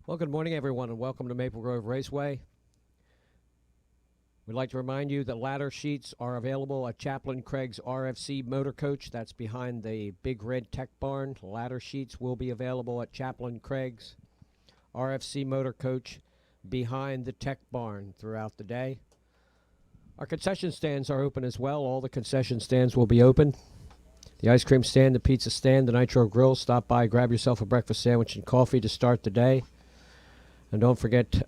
Well, good morning, everyone, and welcome to Maple Grove Raceway. We'd like to remind you that ladder sheets are available at Chaplain Craig's RFC Motor Coach. That's behind the big red tech barn. Ladder sheets will be available at Chaplain Craig's RFC Motor Coach behind the tech barn throughout the day. Our concession stands are open as well. All the concession stands will be open. The ice cream stand, the pizza stand, the Nitro Grill. Stop by, grab yourself a breakfast sandwich and coffee to start the day. And don't forget,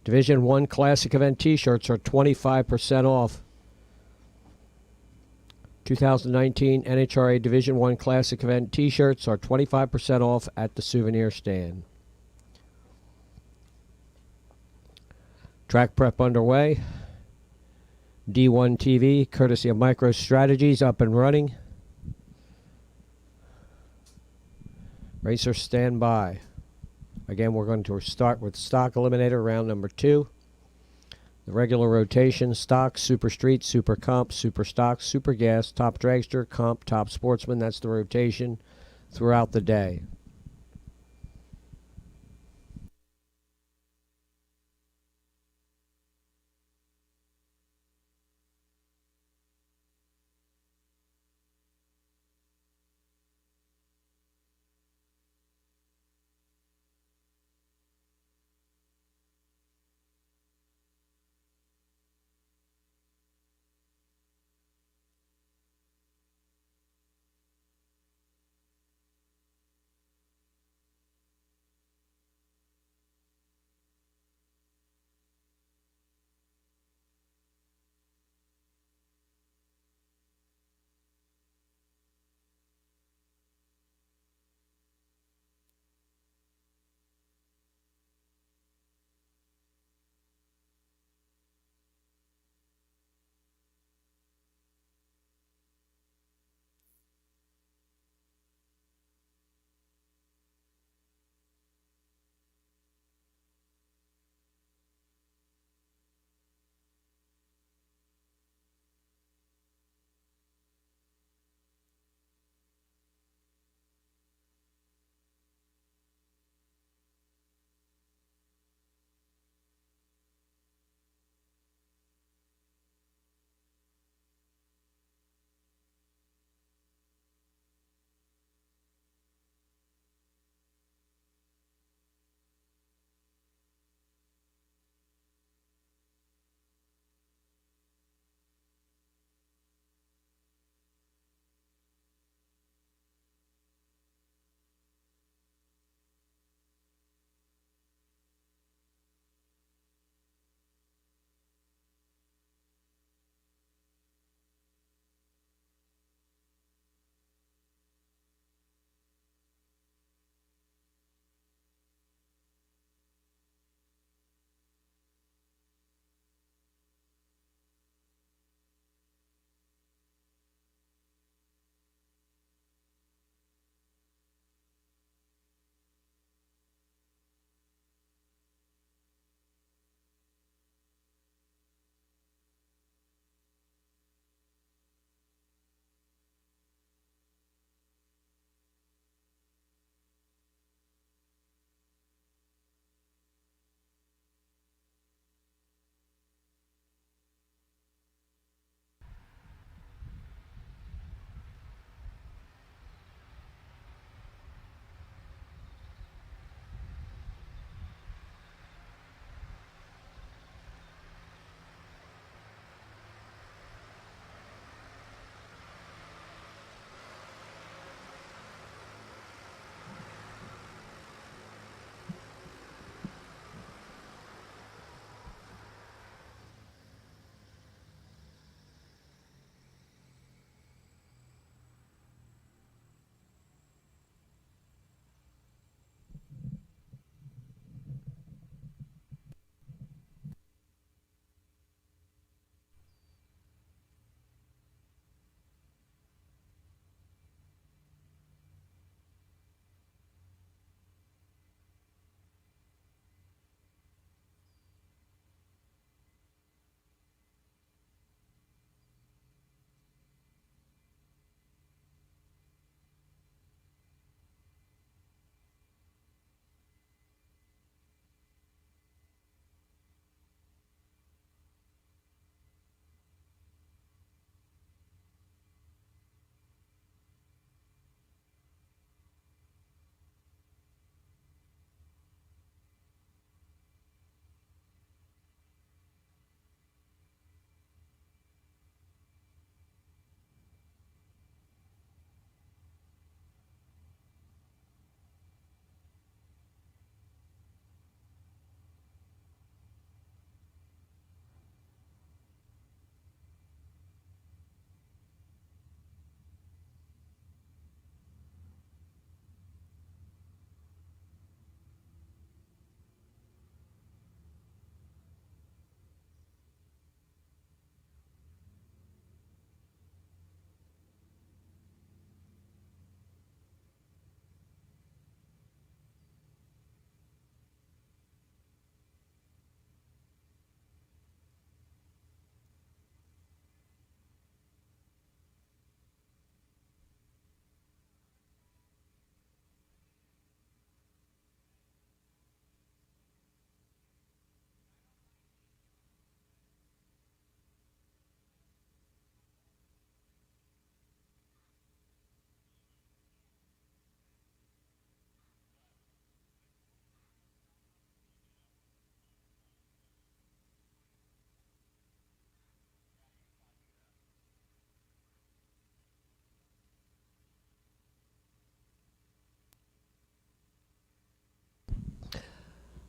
Division 1 Classic Event T-shirts are 25% off. 2019 NHRA Division 1 Classic Event T-shirts are 25% off at the souvenir stand. Track prep underway. D1TV, courtesy of Micro Strategies, up and running. Racers stand by. Again, we're going to start with stock eliminator, round number 2. The regular rotation: stock, super street, super comp, super stock, super gas, top dragster, comp, top sportsman. That's the rotation throughout the day.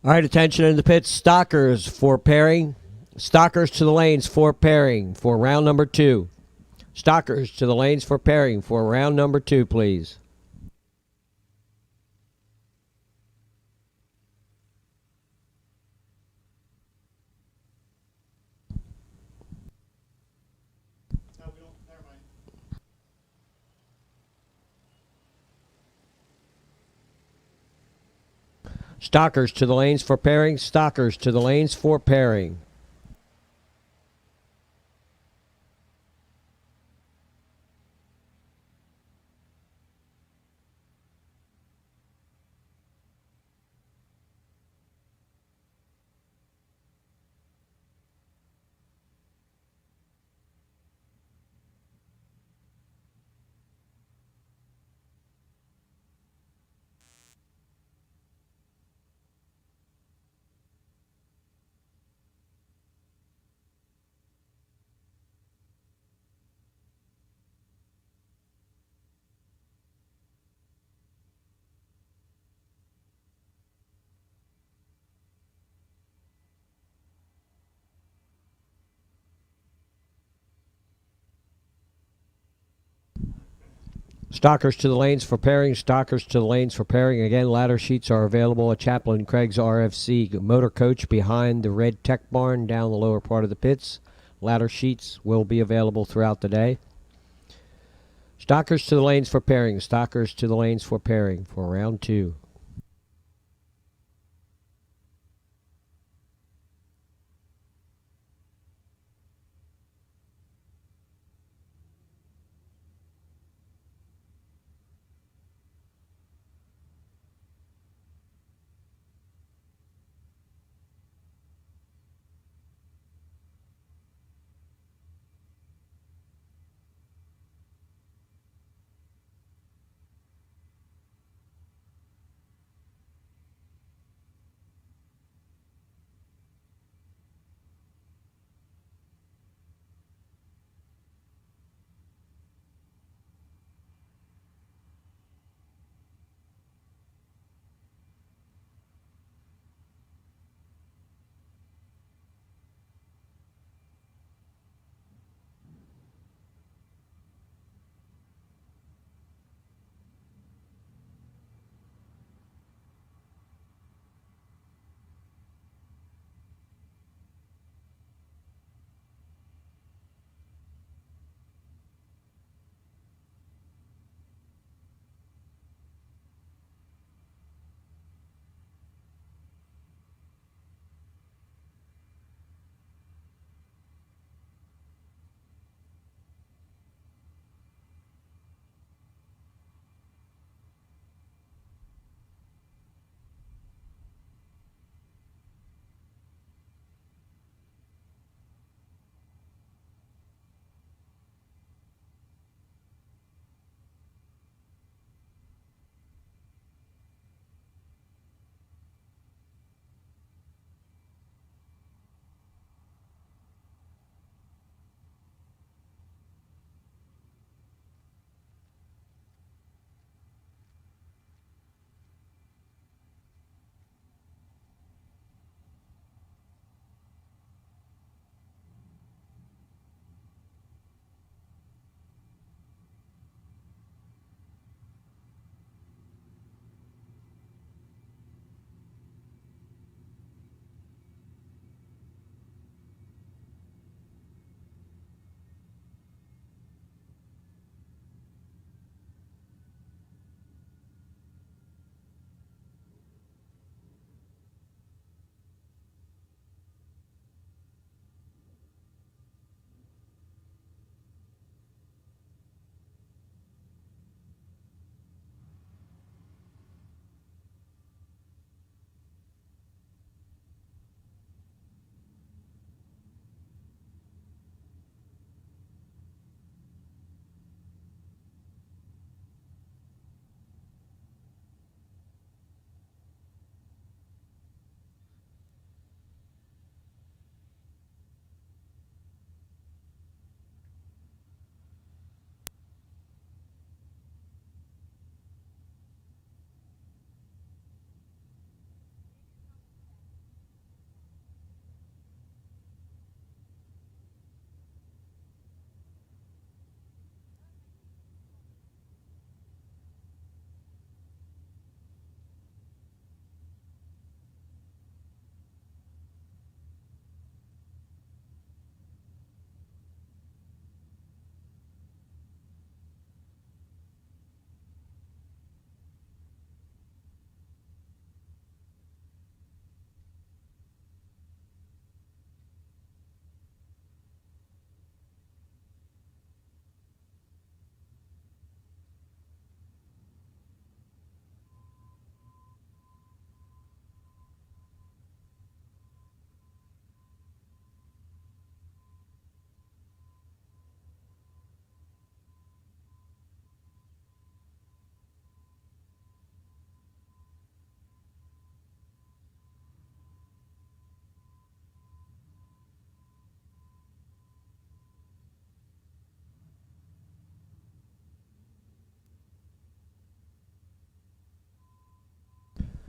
All right, attention in the pits. Stockers for pairing. Stockers to the lanes for pairing for round number 2. Stockers to the lanes for pairing for round number 2, please. Stockers to the lanes for pairing. Stockers to the lanes for pairing. Stockers to the lanes for pairing. Stockers to the lanes for pairing. Again, ladder sheets are available at Chaplain Craig's RFC Motor Coach behind the red tech barn down the lower part of the pits. Ladder sheets will be available throughout the day. Stockers to the lanes for pairing. Stockers to the lanes for pairing for round 2.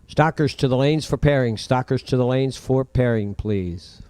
Stockers to the lanes for pairing. Stockers to the lanes for pairing, please.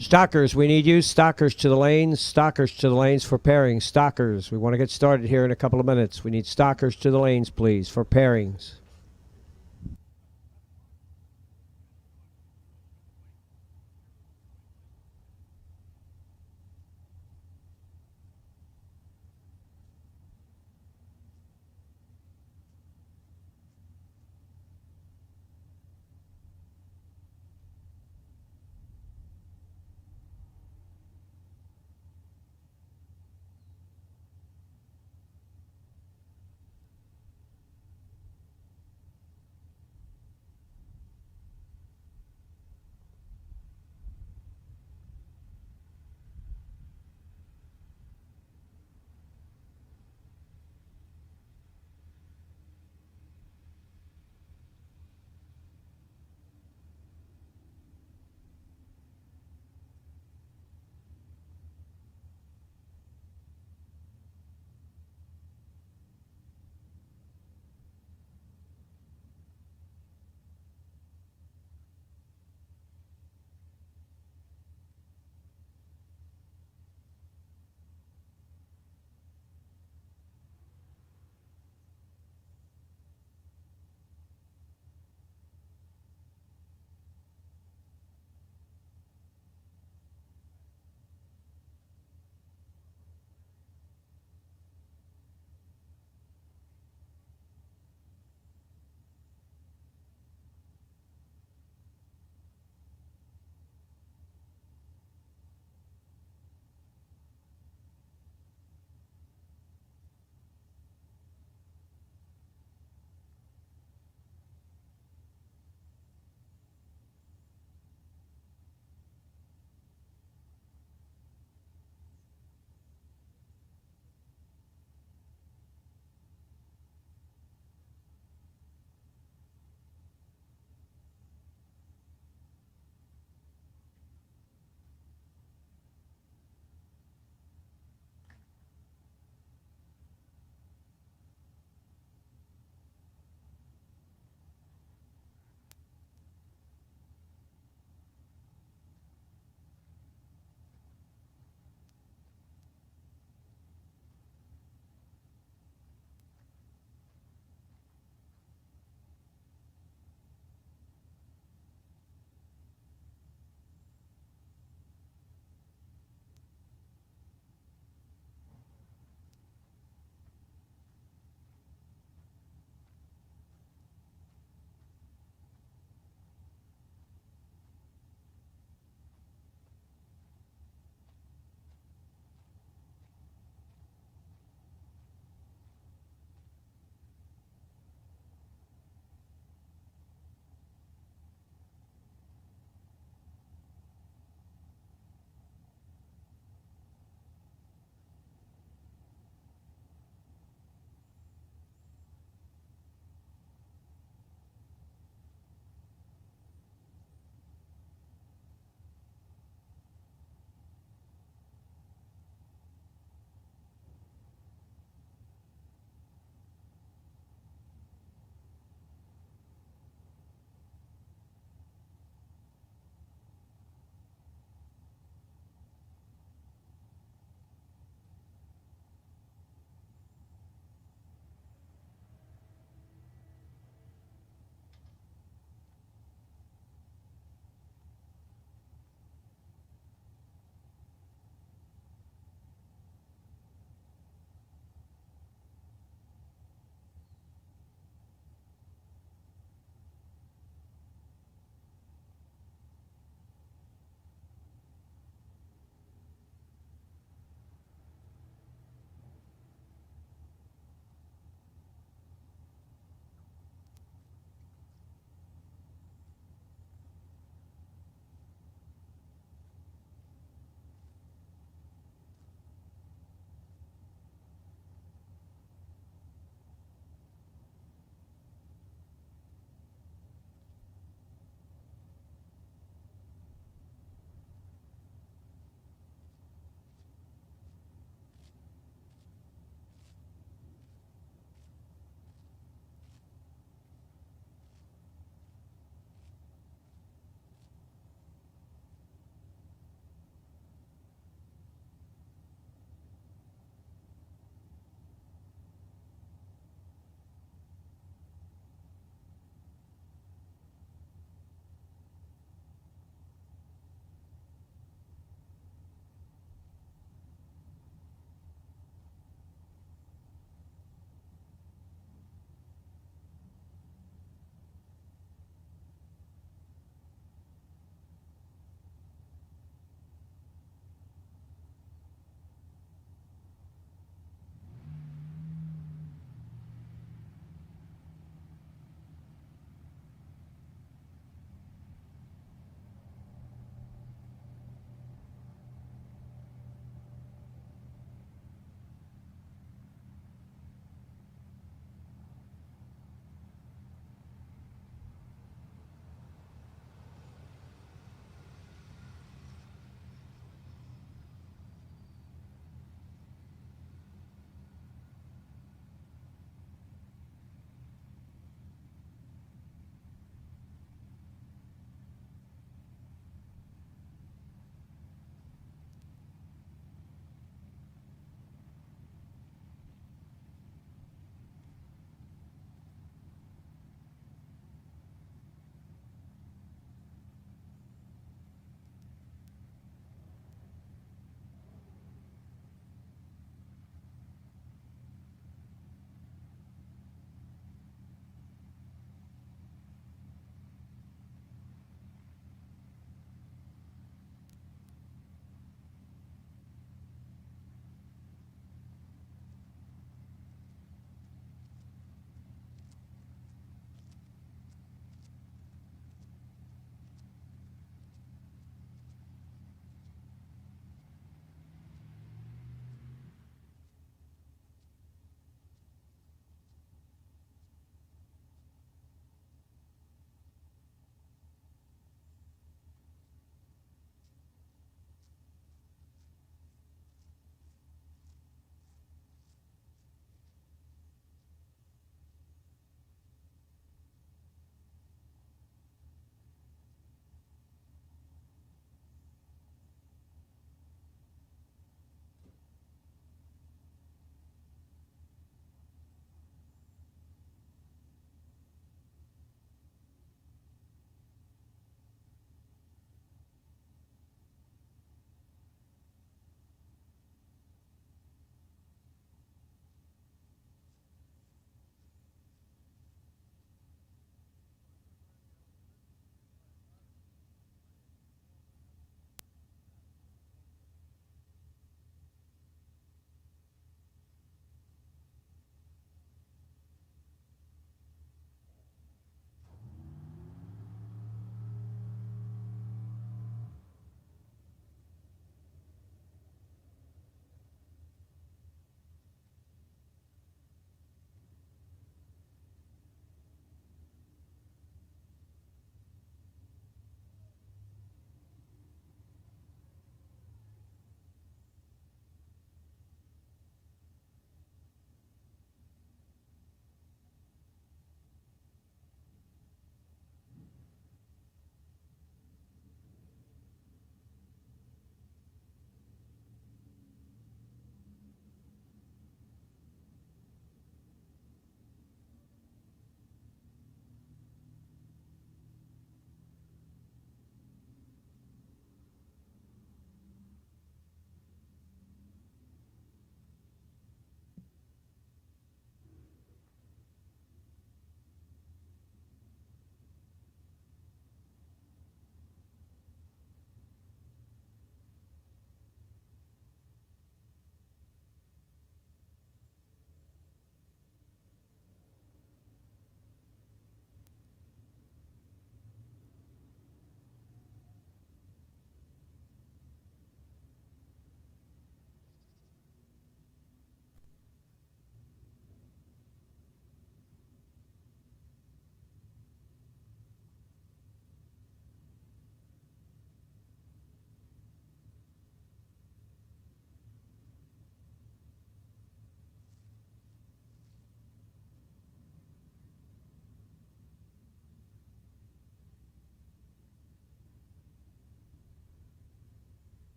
Stockers, we need you. Stockers to the lanes. Stockers to the lanes for pairings. Stockers, we want to get started here in a couple of minutes. We need stockers to the lanes, please, for pairings.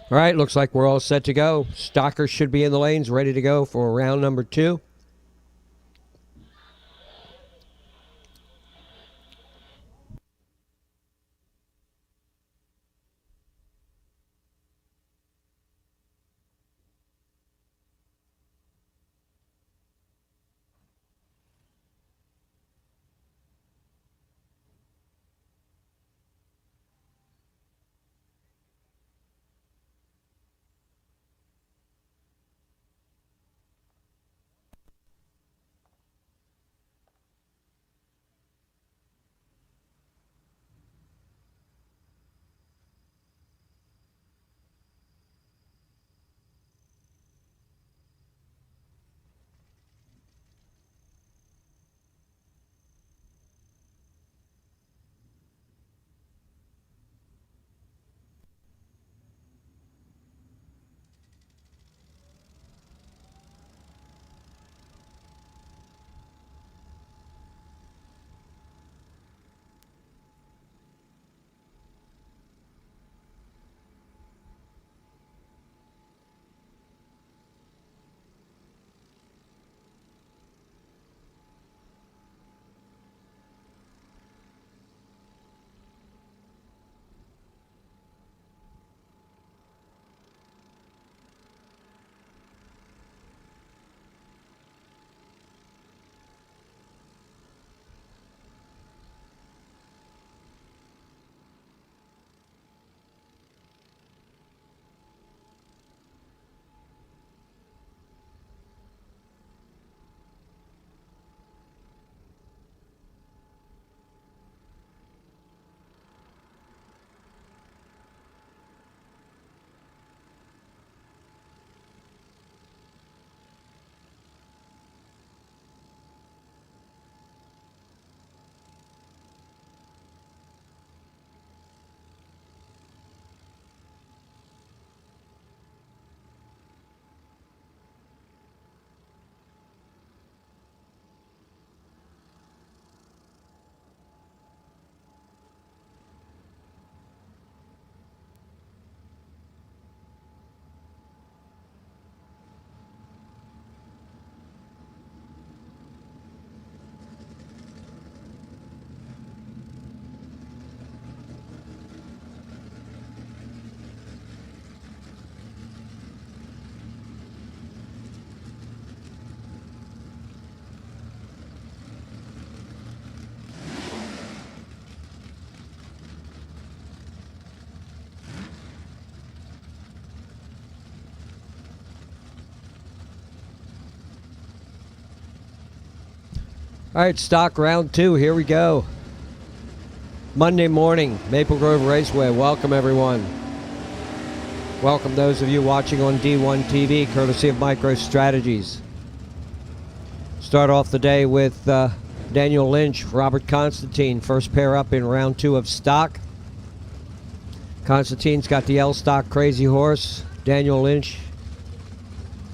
All right, looks like we're all set to go. Stockers should be in the lanes, ready to go for round number 2. All right, stock round 2. Here we go. Monday morning, Maple Grove Raceway. Welcome, everyone. Welcome those of you watching on D1TV, courtesy of Micro Strategies. Start off the day with Daniel Lynch, Robert Constantine. First pair up in round 2 of stock. Constantine's got the L stock Crazy Horse. Daniel Lynch,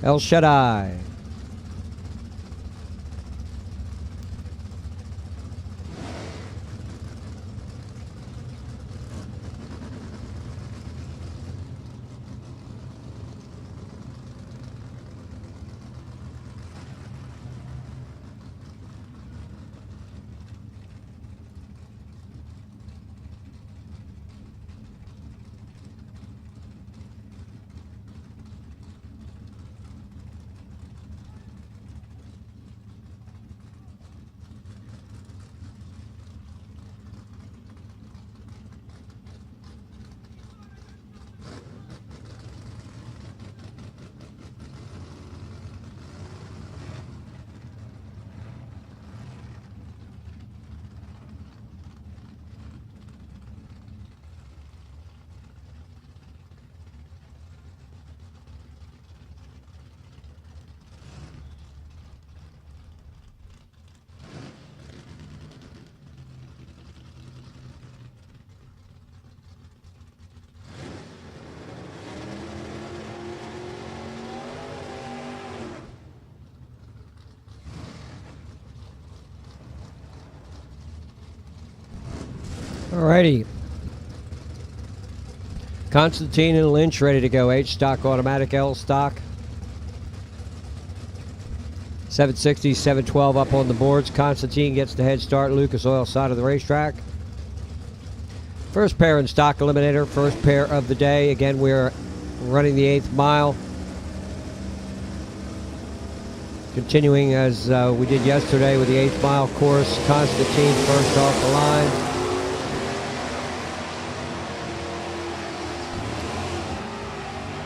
El Shaddai. Alrighty. Constantine and Lynch ready to go. H stock, automatic, L stock. 760, 712 up on the boards. Constantine gets the head start. Lucas Oil side of the racetrack. First pair in stock eliminator. First pair of the day. Again, we're running the 8th mile. Continuing as we did yesterday with the 8th mile course. Constantine first off the line.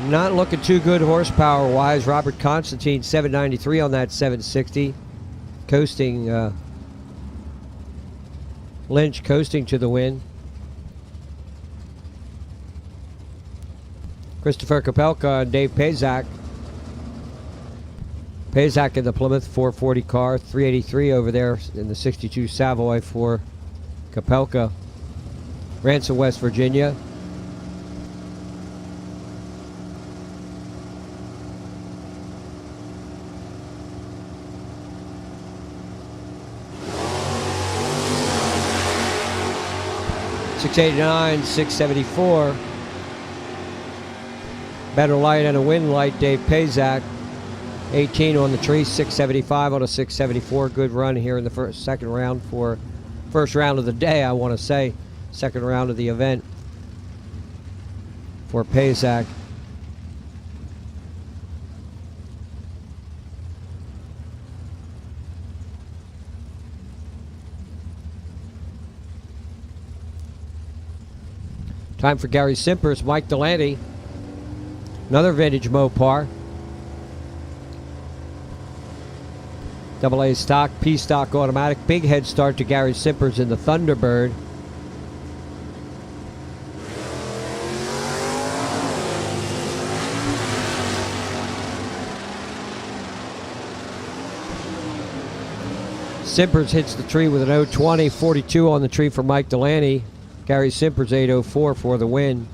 Not looking too good horsepower-wise. Robert Constantine, 793 on that 760. Coasting, Lynch coasting to the win. Christopher Kopelka and Dave Pazak. Pazak in the Plymouth 440 car, 383 over there in the 62 Savoy for Kopelka. Ransom, West Virginia. .689, 674. Better light and a wind light, Dave Pazak. 18 on the tree, 675 on a 674. Good run here in the second round for first round of the day, I want to say. Second round of the event for Pazak. Time for Gary Simpers, Mike Delaney. Another vintage Mopar. AA stock, P stock automatic. Big head start to Gary Simpers in the Thunderbird. Simpers hits the tree with an 020, 42 on the tree for Mike Delaney. Gary Simpers 804 for the win.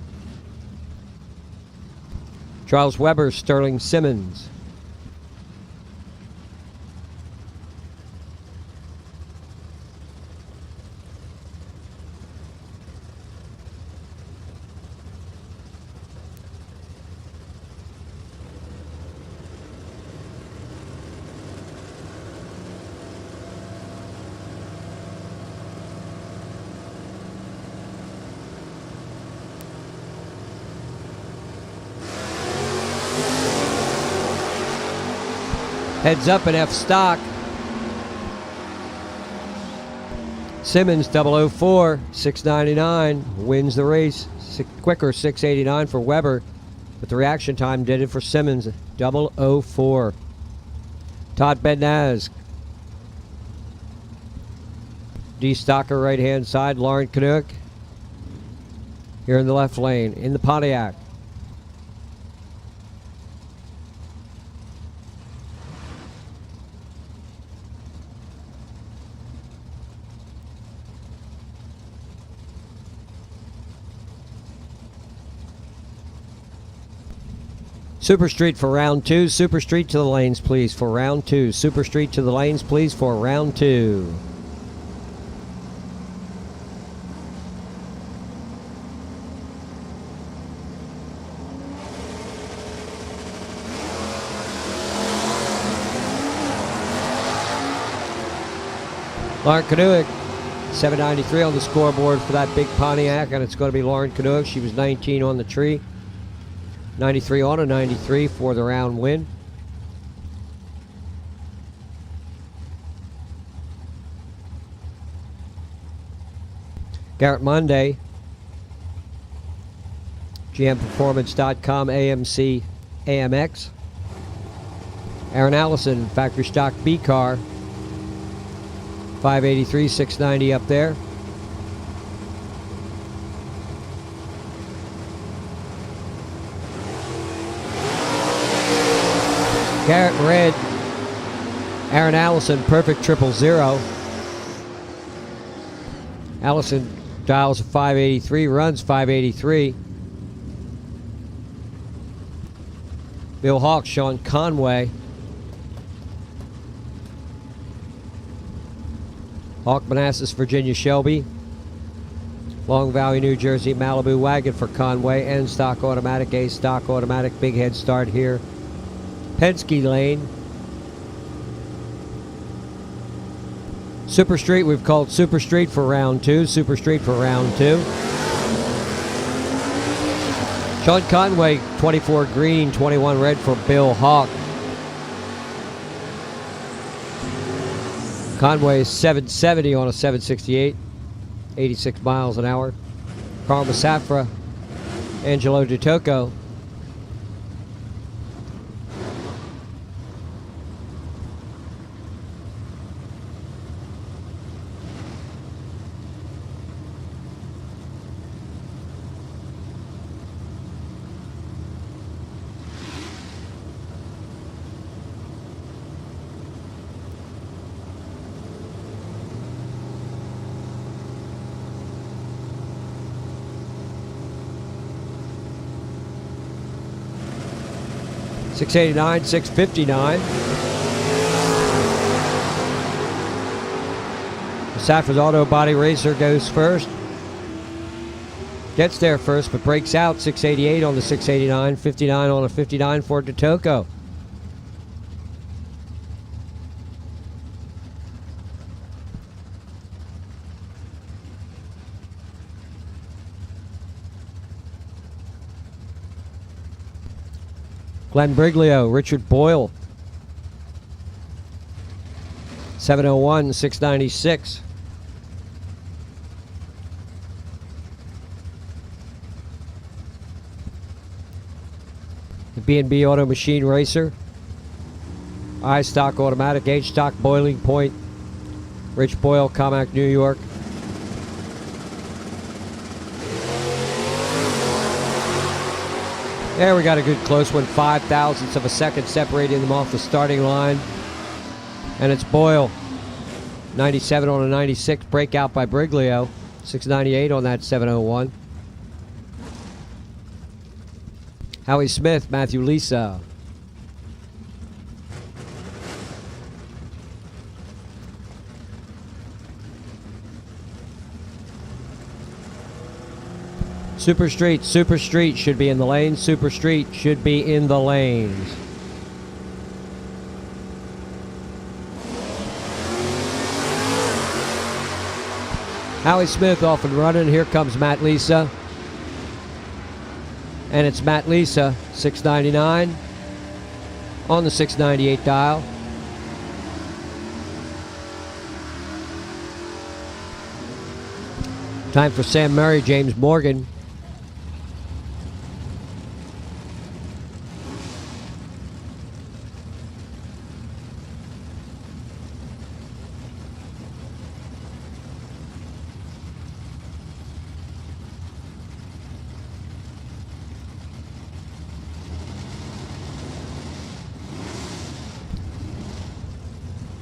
Charles Weber, Sterling Simmons. Heads up in F stock. Simmons 004, 699, wins the race. Quicker 689 for Weber, but the reaction time did it for Simmons, 004. Todd Bednaz. D Stocker right hand side, Lauren Canuck here in the left lane in the Pontiac. Super Street for round two. Super Street to the lanes, please, for round two. Super Street to the lanes, please, for round two. Lauren Canuck, 793 on the scoreboard for that big Pontiac, and it's going to be Lauren Canuck. She was 19 on the tree. 93 on a 93 for the round win. Garrett Monday, GMPerformance.com, AMC, AMX. Aaron Allison, factory stock B car, 583, 690 up there. Garrett in red. Aaron Allison, perfect 000. Allison dials a 583, runs 583. Bill Hawk, Sean Conway. Hawk, Manassas, Virginia, Shelby. Long Valley, New Jersey, Malibu wagon for Conway. N stock automatic, A stock automatic. Big head start here. Penske lane. Super Street, we've called Super Street for round 2. Super Street for round 2. Sean Conway, 24 green, 21 red for Bill Hawk. Conway is 770 on a 768, 86 miles an hour. Karma Safra, Angelo DiTocco. $689, $659. Safra's Auto Body Racer goes first. Gets there first, but breaks out. $688 on the $689, $59 on a $59 for DiTocco. Glenn Briglio, Richard Boyle. 701, 696. The B&B Auto Machine Racer. I stock automatic, H stock Boiling Point. Rich Boyle, Comac, New York. There we got a good close one, 0.005 of a second separating them off the starting line. And it's Boyle, 97 on a 96, breakout by Briglio, 698 on that 701. Howie Smith, Matthew Lisa. Super Street should be in the lanes. Super Street should be in the lanes. Howie Smith off and running. Here comes Matt Lisa. And it's Matt Lisa, 699 on the 698 dial. Time for Sam Murray, James Morgan.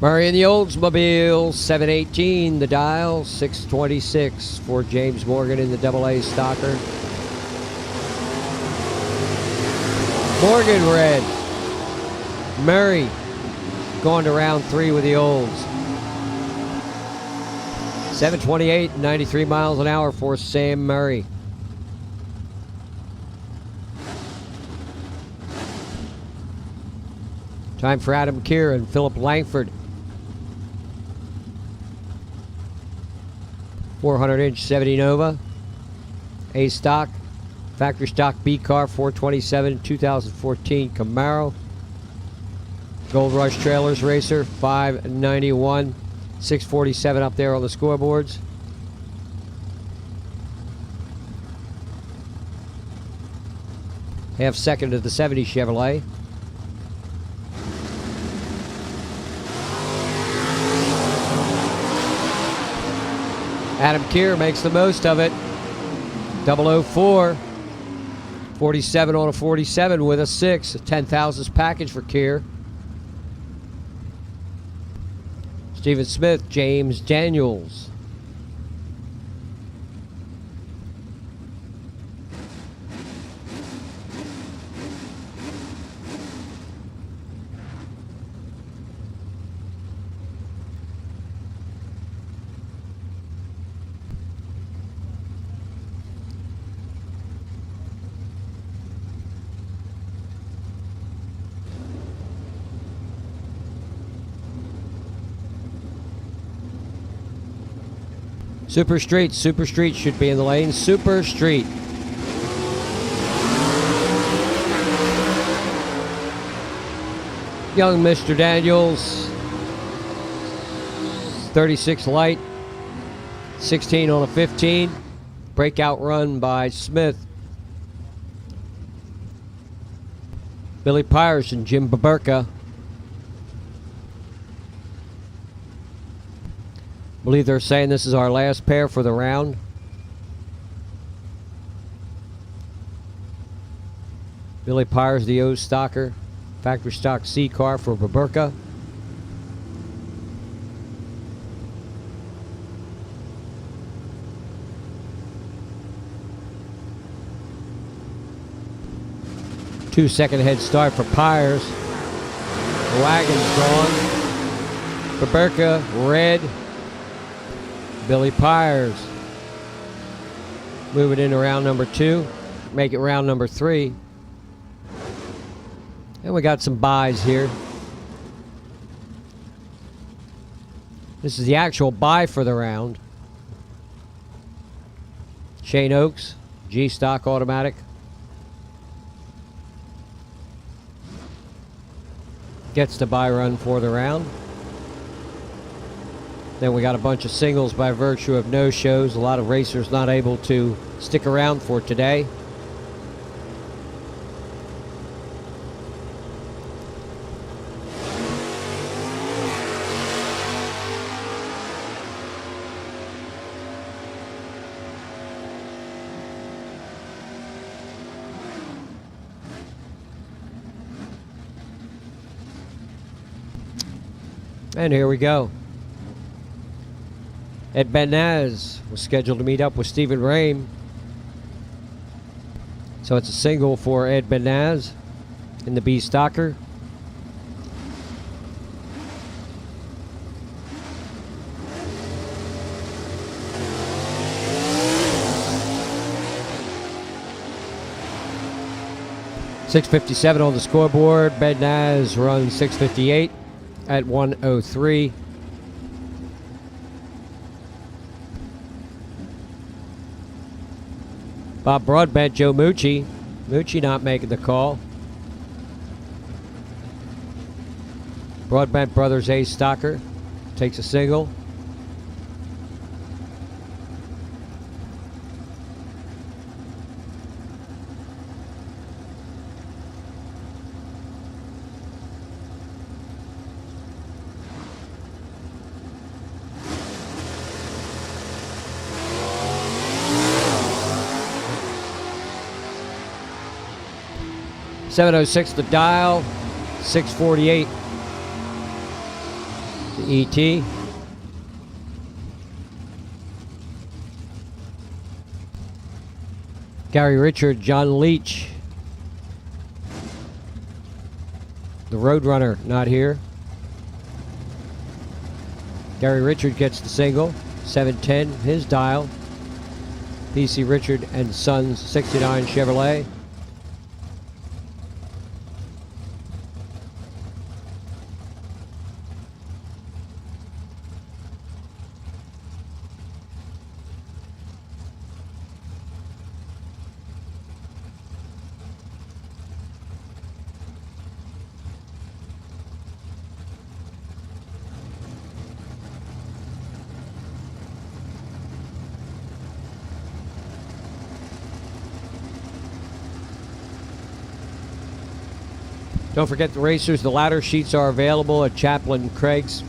Murray in the Oldsmobile, 718 the dial, 626 for James Morgan in the AA Stalker. Morgan red. Murray going to round 3 with the Olds. 728, 93 miles an hour for Sam Murray. Time for Adam Keir and Philip Langford. 400-inch 70 Nova. A stock. Factory stock B car 427 2014 Camaro. Gold Rush Trailers Racer 591. 647 up there on the scoreboards. Half second to the 70 Chevrolet. Adam Keir makes the most of it. 004. 47 on a 47 with a 6. A 10,000s package for Keir. Stephen Smith, James Daniels. Super Street should be in the lane. Super Street. Young Mr. Daniels, 36 light, 16 on a 15. Breakout run by Smith. Billy Pyers and Jim Baburka. I believe they're saying this is our last pair for the round. Billy Pyers, the O stocker. Factory stock C car for Baburka. Two-second head start for Pyers. The wagon's gone. Baburka, red. Billy Pyers. Move it into round number 2. Make it round number 3. And we got some buys here. This is the actual buy for the round. Shane Oaks, G stock automatic. Gets the buy run for the round. Then we got a bunch of singles by virtue of no shows. A lot of racers not able to stick around for today. And here we go. Ed Benaz was scheduled to meet up with Stephen Rame. So it's a single for Ed Benaz in the B stocker. .657 on the scoreboard. Benaz runs 6:58 at 1:03. Bob Broadbent, Joe Mucci. Mucci not making the call. Broadbent Brothers A stocker takes a single. .706 the dial, 6:48 the ET. Gary Richard, John Leach. The Roadrunner not here. Gary Richard gets the single, 710 his dial. PC Richard and Sons 69 Chevrolet. Don't forget the racers, the ladder sheets are available at Chaplain Craig's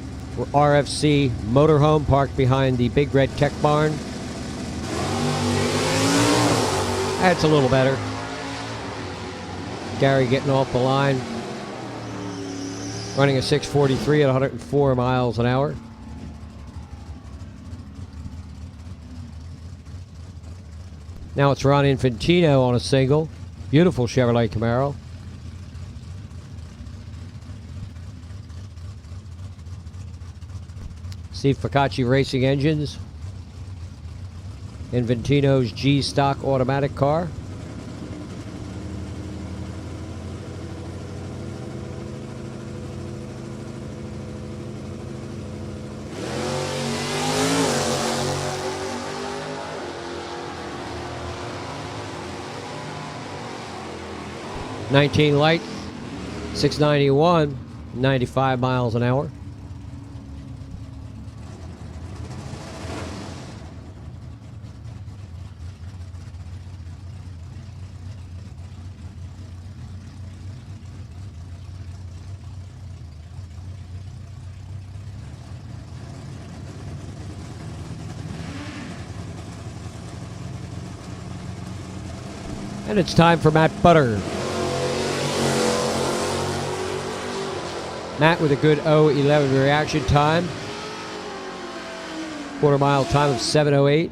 RFC Motorhome, parked behind the Big Red Tech Barn. That's a little better. Gary getting off the line. Running a 6:43 at 104 miles an hour. Now it's Ron Infantino on a single. Beautiful Chevrolet Camaro. Steve Focacci Racing Engines. Infantino's G stock automatic car. 19 light, 691, 95 miles an hour. And it's time for Matt Butter. Matt with a good 0:11 reaction time. Quarter mile time of 7:08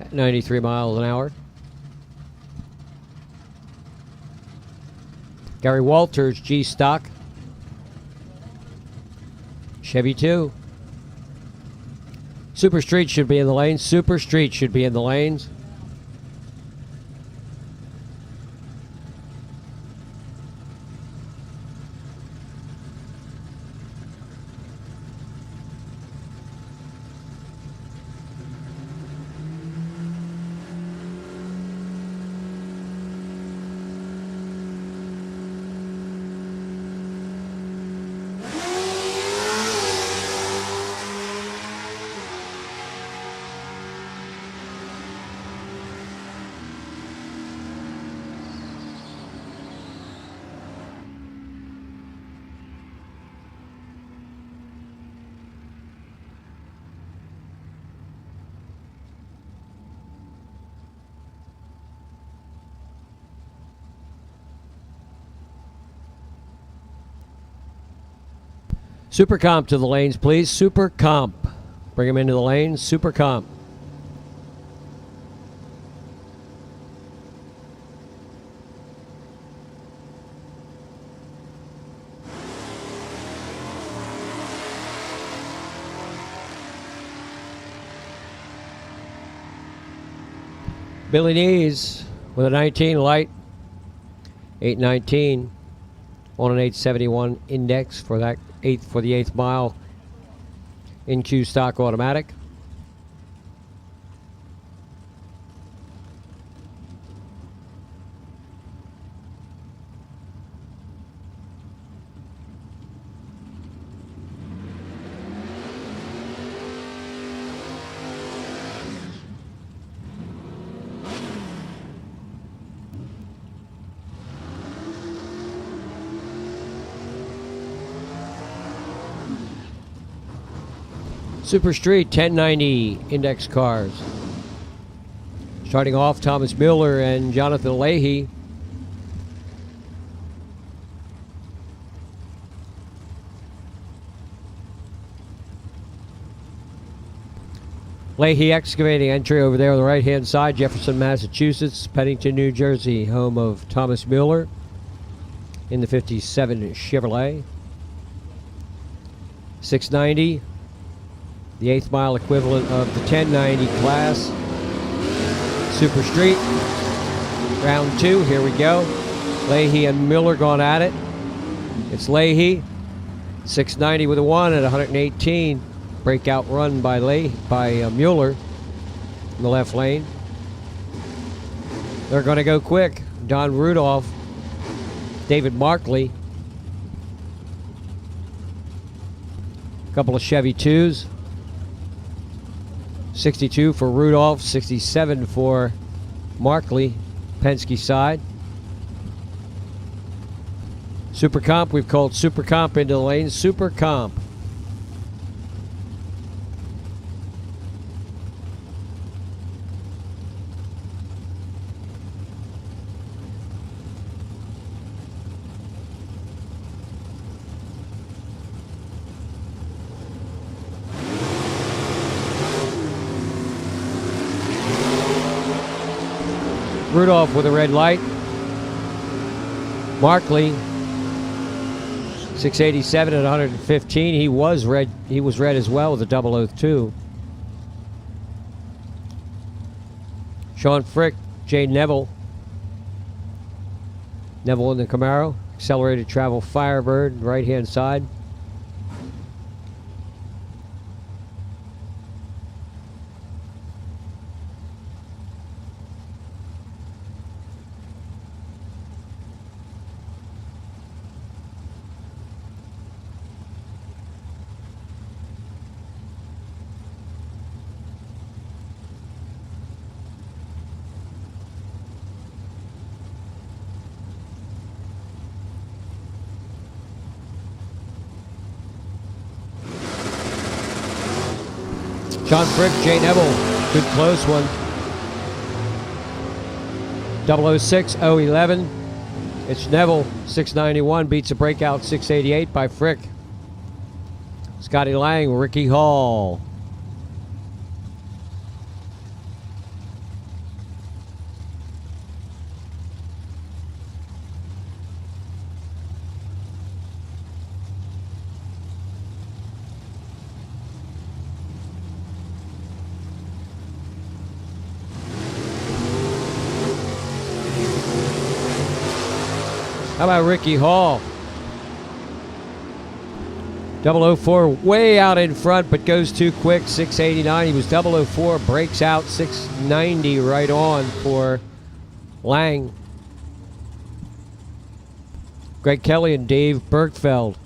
at 93 miles an hour. Gary Walters, G stock. Chevy 2. Super Street should be in the lanes. Super Street should be in the lanes. Super Comp to the lanes, please. Super Comp. Bring them into the lanes. Super Comp. Billy Knees with a 19 light. 819 on an 871 index for that for the 8th mile in Q stock automatic. Super Street 1090 index cars. Starting off, Thomas Miller and Jonathan Leahy. Leahy Excavating entry over there on the right-hand side, Jefferson, Massachusetts, Pennington, New Jersey, home of Thomas Miller in the 57 Chevrolet. 690. The 8th mile equivalent of the 1090 class. Super Street. Round 2, here we go. Leahy and Miller gone at it. It's Leahy. 690 with a 1 at 118. Breakout run by Mueller in the left lane. They're going to go quick. Don Rudolph, David Markley. A couple of Chevy 2s. 62 for Rudolph, 67 for Markley, Penske side. Super Comp, we've called Super Comp into the lane. Super Comp. Rudolph with a red light. Markley, 687 at 115. He was red as well with a 002. Sean Frick, Jay Neville. Neville in the Camaro. Accelerated travel Firebird, right-hand side. John Frick, Jay Neville. Good close one. 006, 011. It's Neville, 691. Beats a breakout 688 by Frick. Scotty Lang, Ricky Hall. How about Ricky Hall? 004 way out in front, but goes too quick, 689. He was 004, breaks out 690 right on for Lang. Greg Kelly and Dave Bergfeld.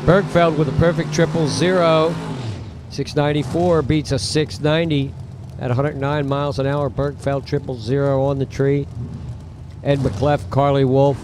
Bergfeld with a perfect 000. 694 beats a 690 at 109 miles an hour. Bergfeld 000 on the tree. Ed McClef, Carly Wolf.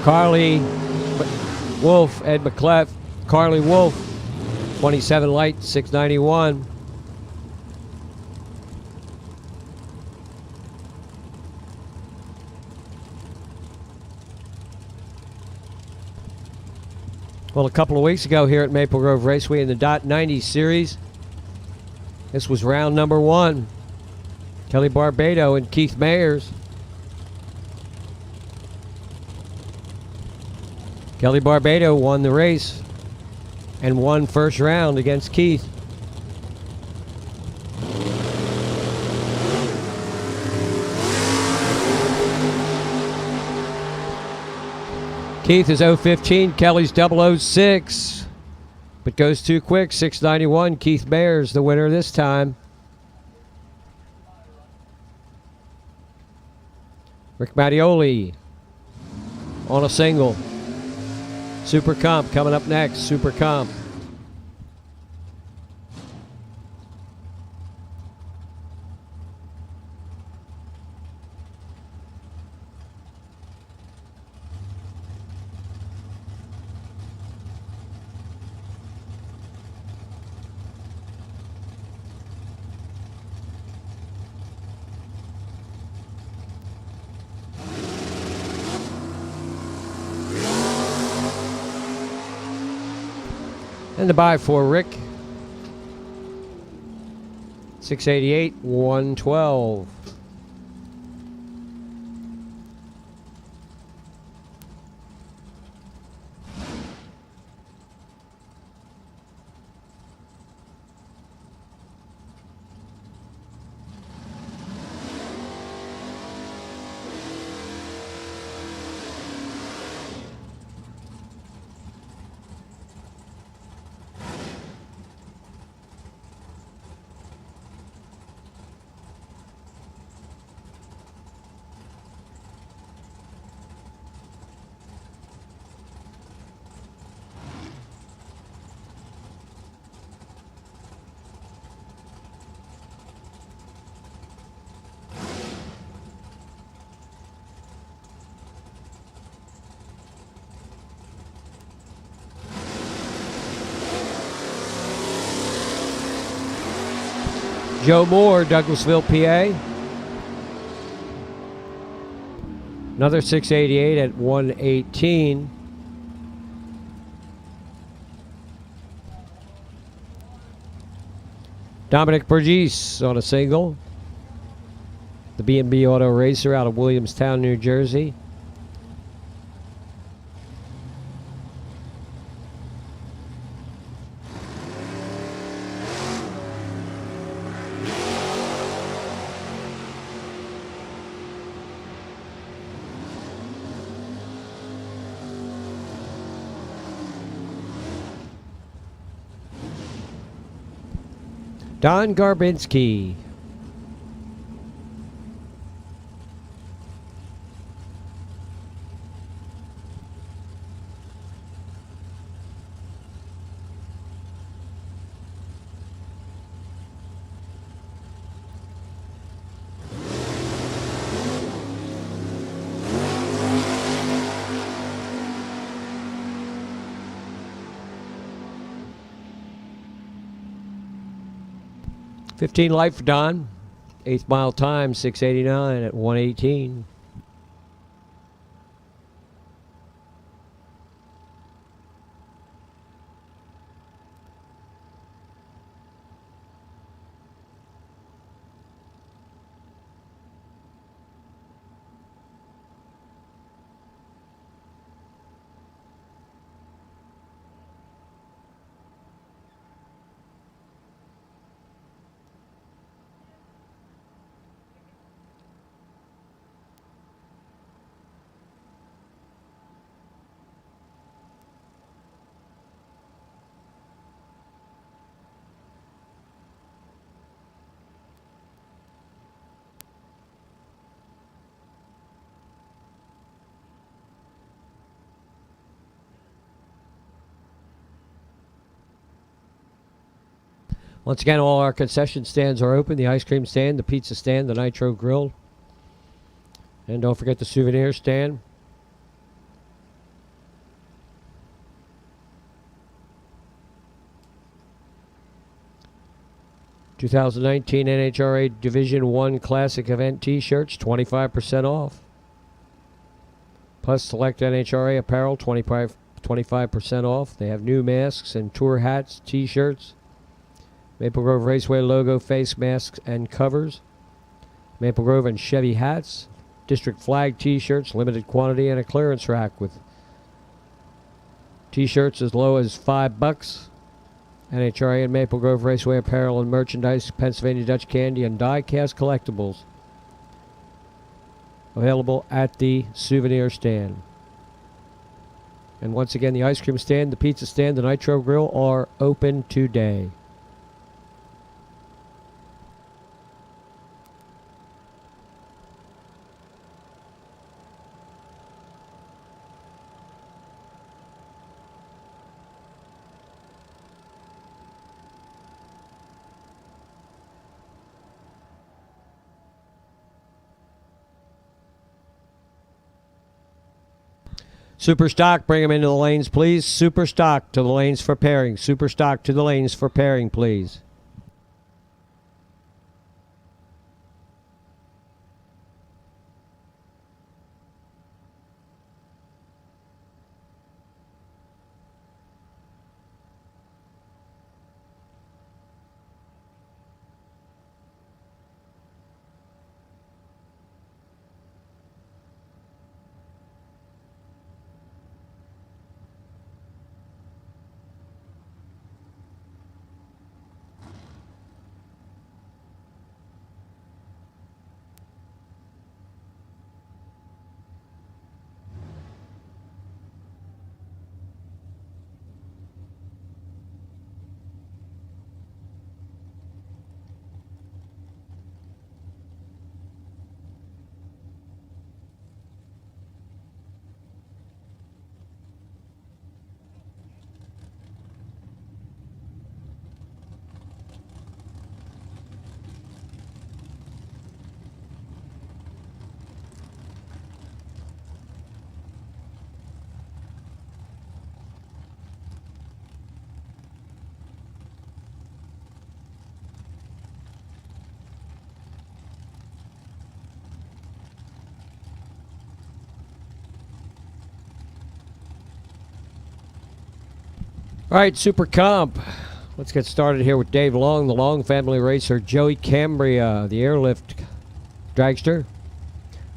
Carly Wolf, Ed McClef, Carly Wolf, 27 light, 691. Well, a couple of weeks ago here at Maple Grove Raceway in the .90 series, this was round number 1. Kelly Barbado and Keith Mayers. Kelly Barbado won the race and won first round against Keith. Keith is 015, Kelly's 006, but goes too quick, 691. Keith Mayers the winner this time. Rick Mattioli on a single. Super Comp coming up next. Super Comp. And the buy for Rick. 688, 112. Joe Moore, Douglasville, PA. Another 688 at 118. Dominic Burgess on a single. The B&B Auto Racer out of Williamstown, New Jersey. Don Garbinski. $15 light for Don. 8th mile time, 6:89 at 118. Once again, all our concession stands are open. The ice cream stand, the pizza stand, the Nitro Grill. And don't forget the souvenir stand. (2019) NHRA Division 1 Classic Event T-shirts, 25% off. Plus select NHRA apparel, 25% off. They have new masks and tour hats, T-shirts. Maple Grove Raceway logo face masks and covers. Maple Grove and Chevy hats. District flag T-shirts, limited quantity, and a clearance rack with T-shirts as low as $5. NHRA and Maple Grove Raceway apparel and merchandise, Pennsylvania Dutch candy, and die-cast collectibles. Available at the souvenir stand. And once again, the ice cream stand, the pizza stand, the Nitro Grill are open today. Super stock, bring them into the lanes, please. Super stock to the lanes for pairing. Super stock to the lanes for pairing, please. All right, Super Comp. Let's get started here with Dave Long, the Long family racer. Joey Cambria, the airlift dragster.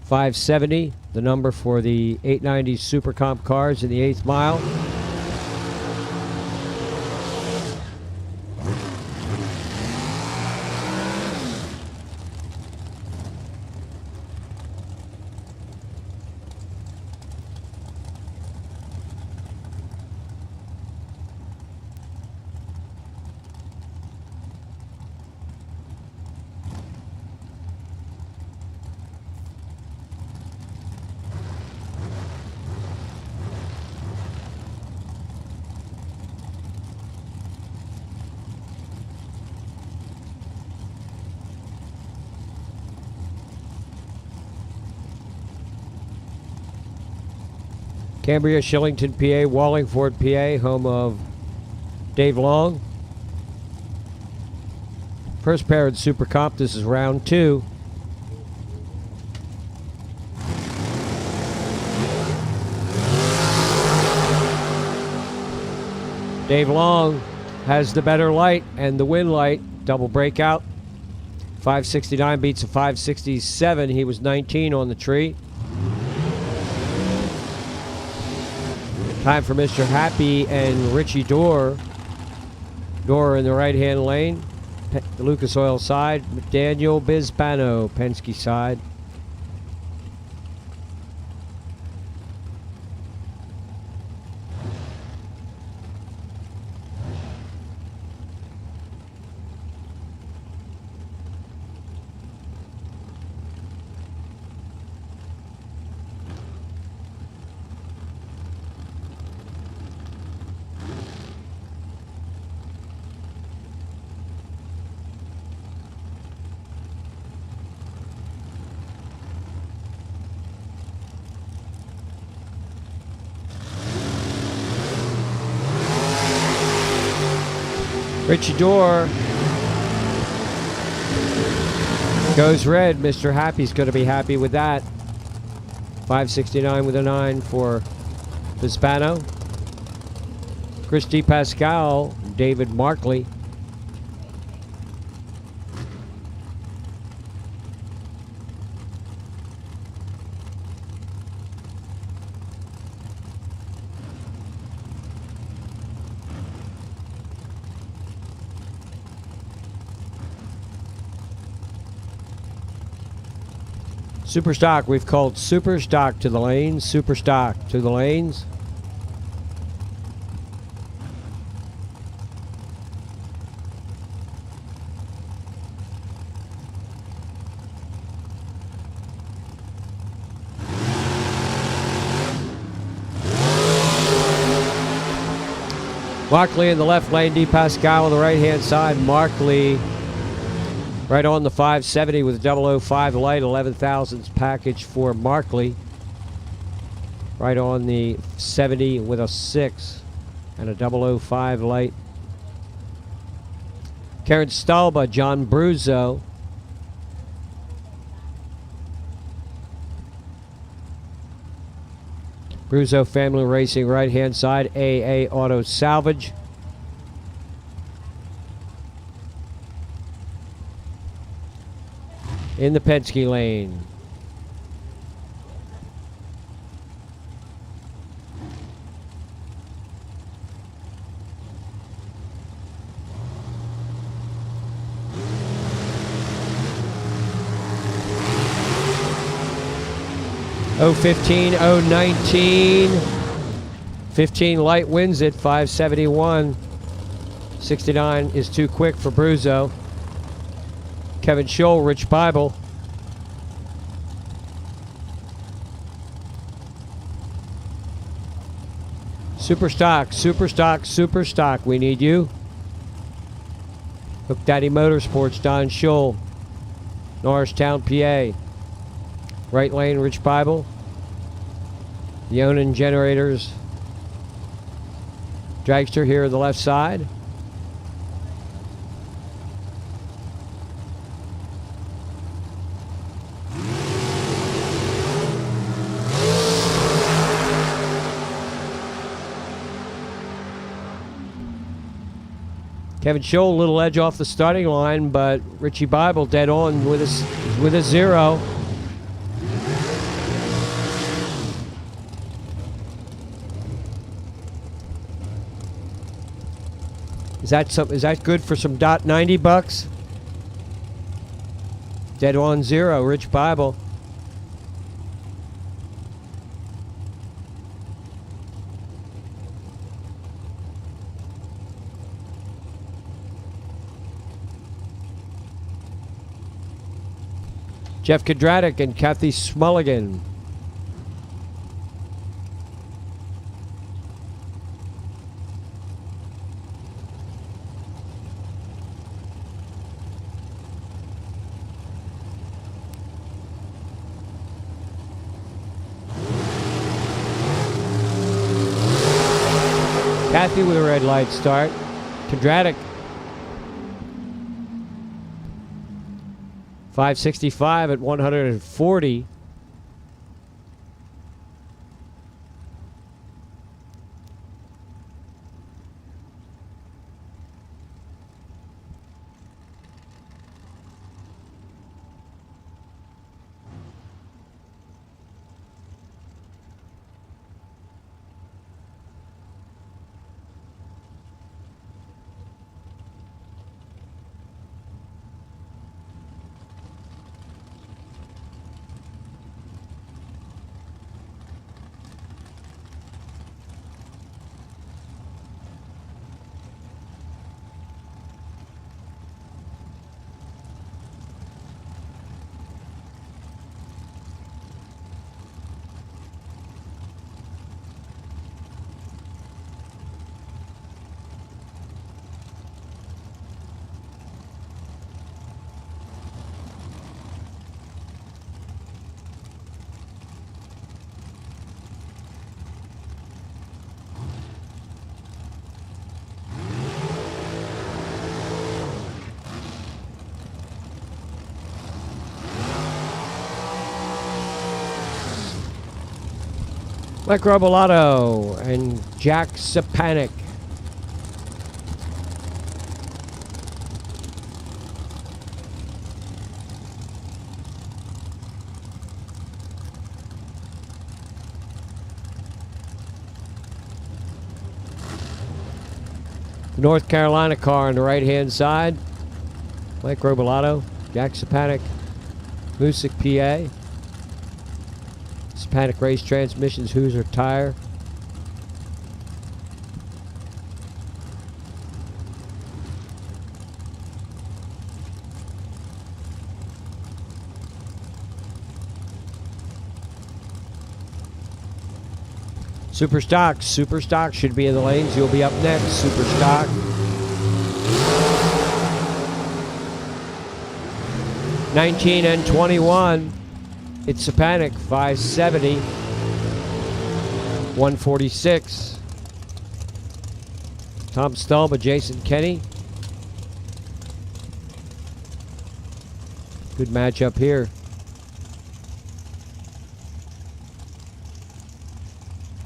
570, the number for the 890 Super Comp cars in the 8th mile. Cambria, Shillington, PA, Wallingford, PA, home of Dave Long. First pair of Super Comp, this is round 2. Dave Long has the better light and the win light, double breakout. 569 beats a 567. He was 19 on the tree. Time for Mr. Happy and Richie Dorr. Dorr in the right-hand lane. The Lucas Oil side. Daniel Bisbano, Penske side. Richie Dorr goes red. Mr. Happy's going to be happy with that. 569 with a 9 for Hispano. Christy Pascal, David Markley. Super stock, we've called super stock to the lanes, super stock to the lanes. Markley in the left lane, D. Pascal on the right-hand side. Markley right on the 570 with a 005 light, 11 thousandths package for Markley. Right on the 70 with a 6 and a 005 light. Karen Stalba, John Bruzo. Bruzo Family Racing, right-hand side, AA Auto Salvage. In the Penske lane. .015, .019. 15 light wins it, 571. 69 is too quick for Bruzo. Kevin Scholl, Rich Bible. Super stock, super stock, super stock. We need you. Hook Daddy Motorsports, Don Scholl. Norristown, PA. Right lane, Rich Bible. The Onan Generators. Dragster here on the left side. Kevin Scholl, a little edge off the starting line, but Richie Bible dead on with a 0. Is that good for some .90 bucks? Dead on 0, Rich Bible. Jeff Kadratic and Kathy Smulligan. Kathy with a red light start. Kadratic. 565 at 140. Mike Robolato and Jack Sapanic. The North Carolina car on the right-hand side. Mike Robolato, Jack Sapanic, Music, PA. Sapanic Race Transmissions, Hoosier Tire. Super Stock. Super Stock should be in the lanes. You'll be up next. Super Stock. $19 and $21. It's Sapanic, 570, 146. Tom Stulba, Jason Kenny. Good matchup here.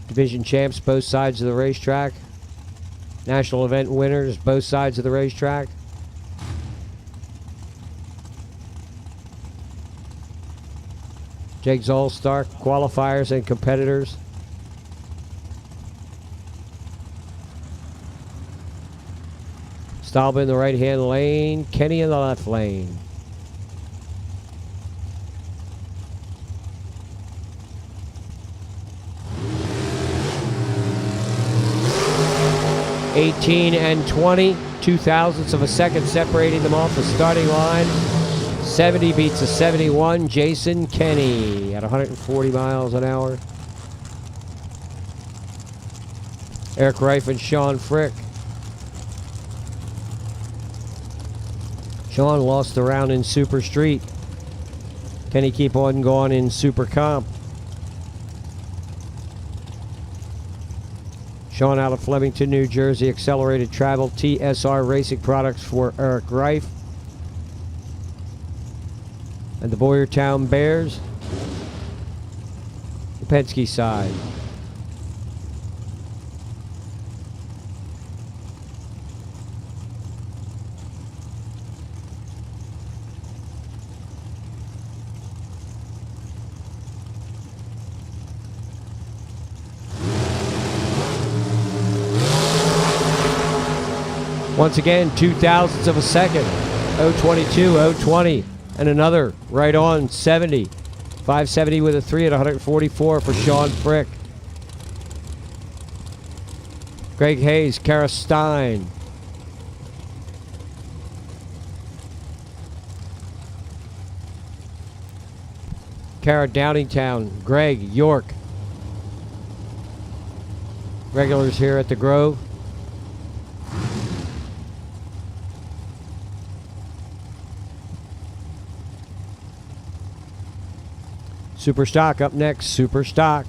Division champs, both sides of the racetrack. National event winners, both sides of the racetrack. Jake's All-Star qualifiers and competitors. Stulba in the right-hand lane, Kenny in the left lane. $18 and $20, 0.02 of a second separating them off the starting line. 70 beats a 71. Jason Kenny at 140 miles an hour. Eric Reif and Sean Frick. Sean lost the round in Super Street. Kenny keep on going in Super Comp. Sean out of Flemington, New Jersey. Accelerated Travel TSR Racing Products for Eric Reif. And the Boyertown Bears, the Penske side. Once again, 0.02 of a second. 0.22, 0.20, and another right on 70. 570 with a 3 at 144 for Sean Frick. Greg Hayes, Kara Stein. Kara Downingtown, Greg York. Regulars here at the Grove. Super Stock up next, Super Stock.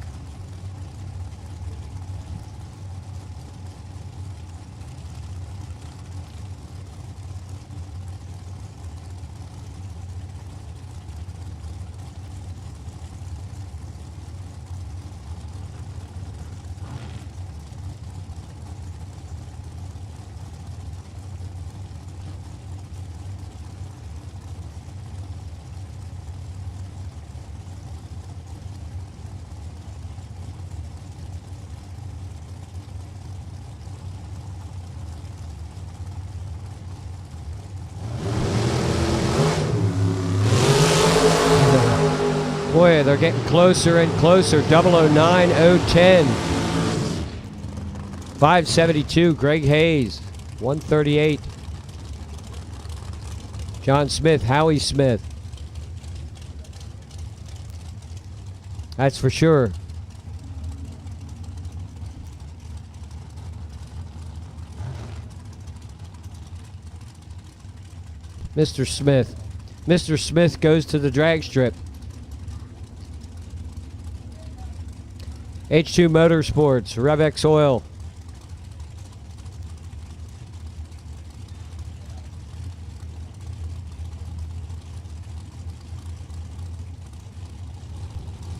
Boy, they're getting closer and closer. 009, 010. 572, Greg Hayes. 138. John Smith, Howie Smith. That's for sure. Mr. Smith. Mr. Smith goes to the drag strip. H2 Motorsports, Revex Oil.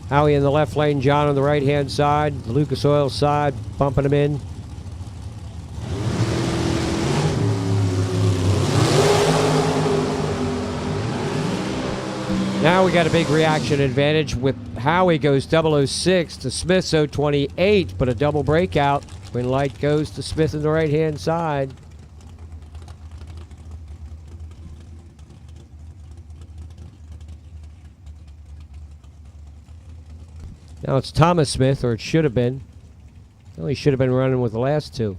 Howie in the left lane, John on the right-hand side. The Lucas Oil side, bumping him in. Now we got a big reaction advantage with Howie goes 006 to Smith, 028, but a double breakout when light goes to Smith on the right-hand side. Now it's Thomas Smith, or it should have been. Well, he should have been running with the last two.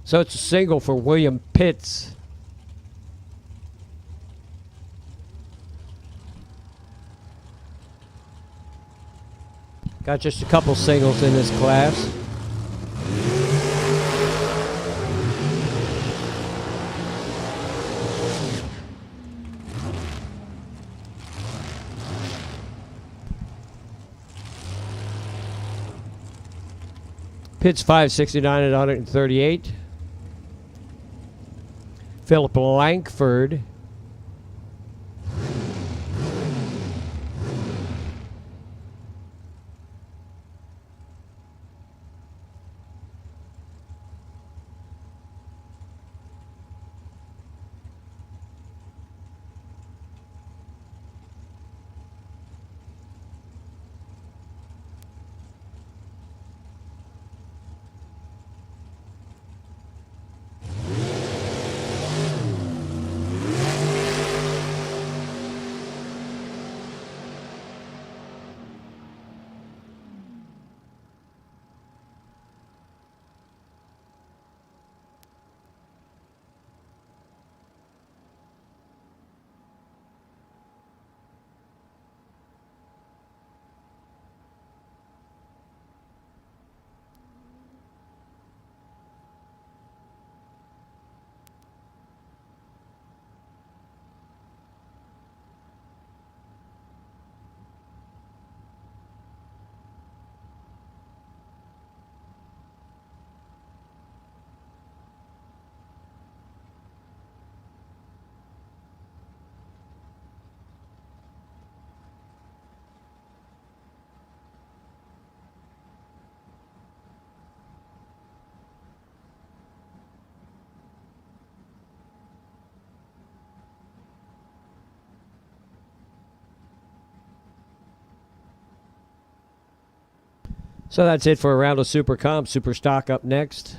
So it's a single for William Pitts. Got just a couple singles in this class. Pitts 569 at 138. Philip Langford. So that's it for a round of Super Comp. Super Stock up next.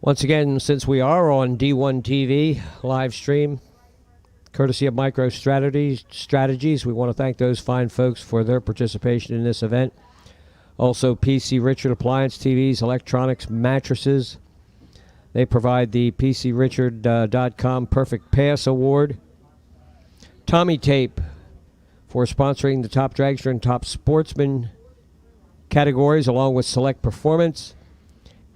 Once again, since we are on D1TV live stream, courtesy of MicroStrategies, we want to thank those fine folks for their participation in this event. Also, PC Richard Appliance TVs, electronics, mattresses. They provide the PCRichard.com Perfect Pass Award. Tommy Tape for sponsoring the Top Dragster and Top Sportsman categories, along with Select Performance.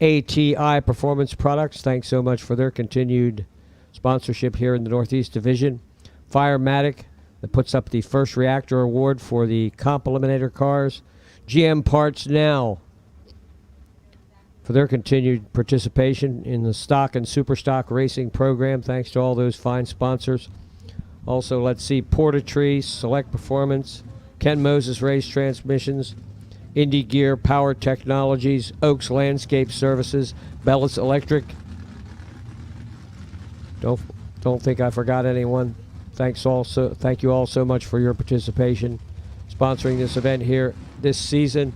ATI Performance Products, thanks so much for their continued sponsorship here in the Northeast Division. Firematic, that puts up the first reactor award for the Comp Eliminator cars. GM Parts Now, for their continued participation in the stock and super stock racing program. Thanks to all those fine sponsors. Also, let's see, Portatree, Select Performance, Ken Moses Race Transmissions, Indie Gear, Power Technologies, Oaks Landscape Services, Bellis Electric. Don't think I forgot anyone. Thank you all so much for your participation, sponsoring this event here this season.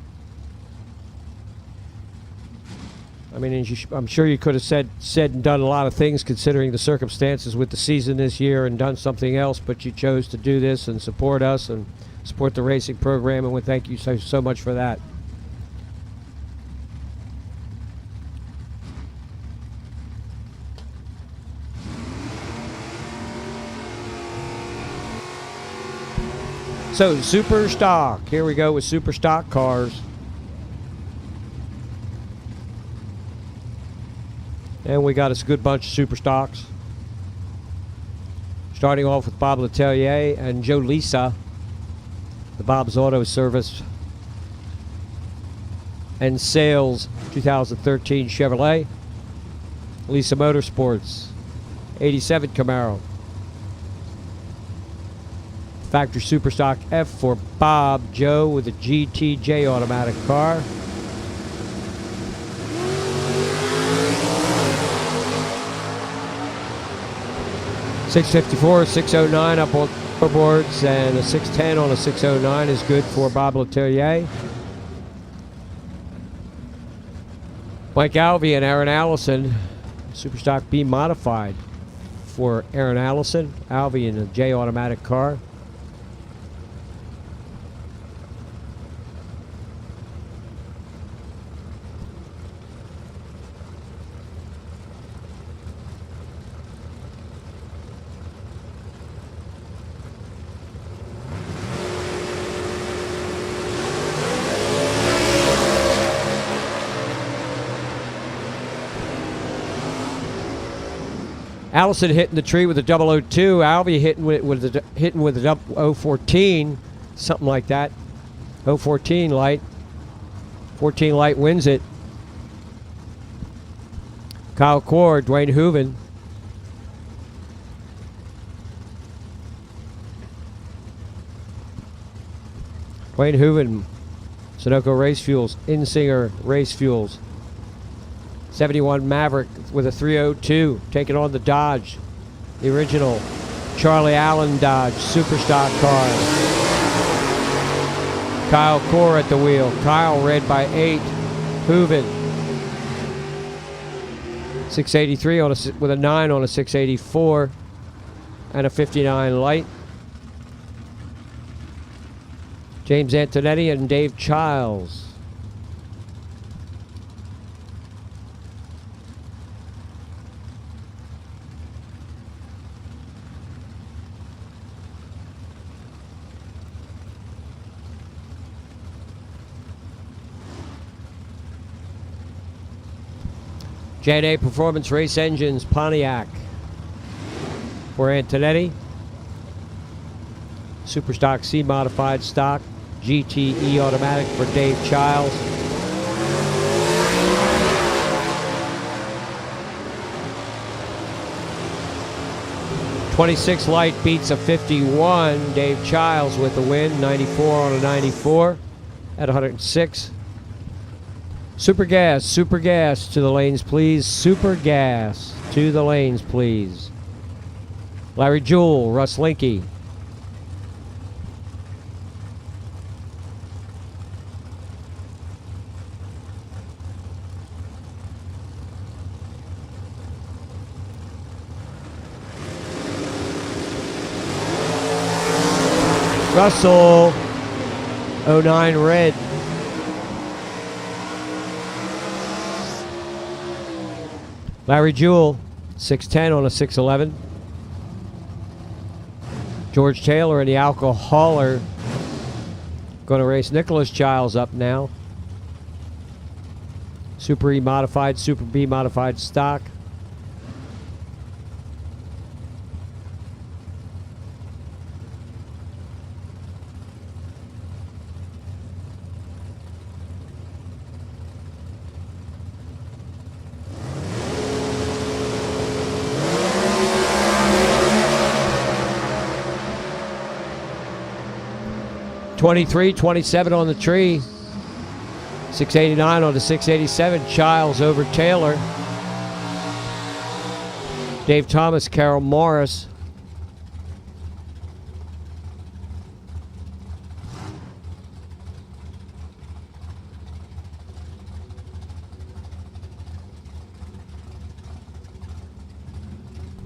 I mean, I'm sure you could have said and done a lot of things considering the circumstances with the season this year and done something else, but you chose to do this and support us and support the racing program, and we thank you so much for that. So, super stock. Here we go with super stock cars. And we got us a good bunch of super stocks. Starting off with Bob Letelier and Joe Lisa, the Bob's Auto Service and Sales 2013 Chevrolet. Lisa Motorsports, 87 Camaro. Factory Superstock F for Bob Joe with a GTJ automatic car. .654, 609 up on boards, and a 610 on a 609 is good for Bob Letelier. Mike Alvey and Aaron Allison, Superstock B modified for Aaron Allison. Alvey in a J automatic car. Allison hitting the tree with a 002. Alvey hitting with a 014, something like that. 014 light. 14 light wins it. Kyle Cord, Dwayne Hooven. Dwayne Hooven, Sunoco Race Fuels, Insinger Race Fuels. 71 Maverick with a 302, taking on the Dodge, the original Charlie Allen Dodge Superstock car. Kyle Core at the wheel. Kyle red by 8. Hooven. 683 with a 9 on a 684 and a 59 light. James Antonetti and Dave Childs. J&A Performance Race Engines, Pontiac for Antonetti. Superstock C Modified Stock, GTE Automatic for Dave Childs. '26 light beats a 51. Dave Childs with the win. 94 on a 94 at 106. Super gas to the lanes, please. Super gas to the lanes, please. Larry Jewell, Russ Linky. Russell, 09 red. Larry Jewell, 610 on a 611. George Taylor and the Alcoholer going to race Nicholas Childs up now. Super E Modified, Super B Modified Stock. $23.27 on the tree. $6.89 on the 687. Childs over Taylor. Dave Thomas, Carol Morris.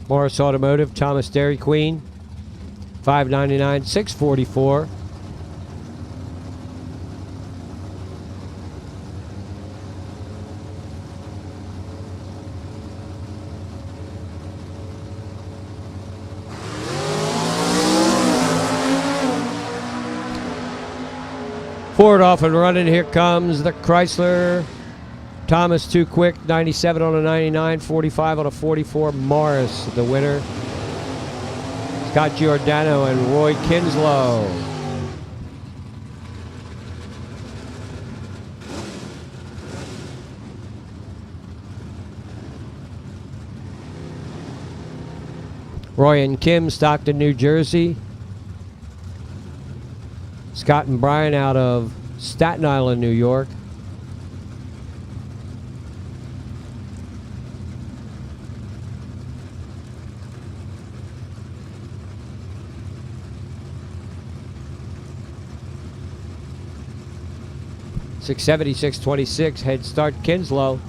Morris Automotive, Thomas Dairy Queen. $5.99, $6.44. Ford off and running. Here comes the Chrysler. Thomas too quick. 97 on a 99. 45 on a 44. Morris the winner. Scott Giordano and Roy Kinslow. Roy and Kim, Stockton, New Jersey. Scott and Brian out of Staten Island, New York. .670, 626, head start Kinslow.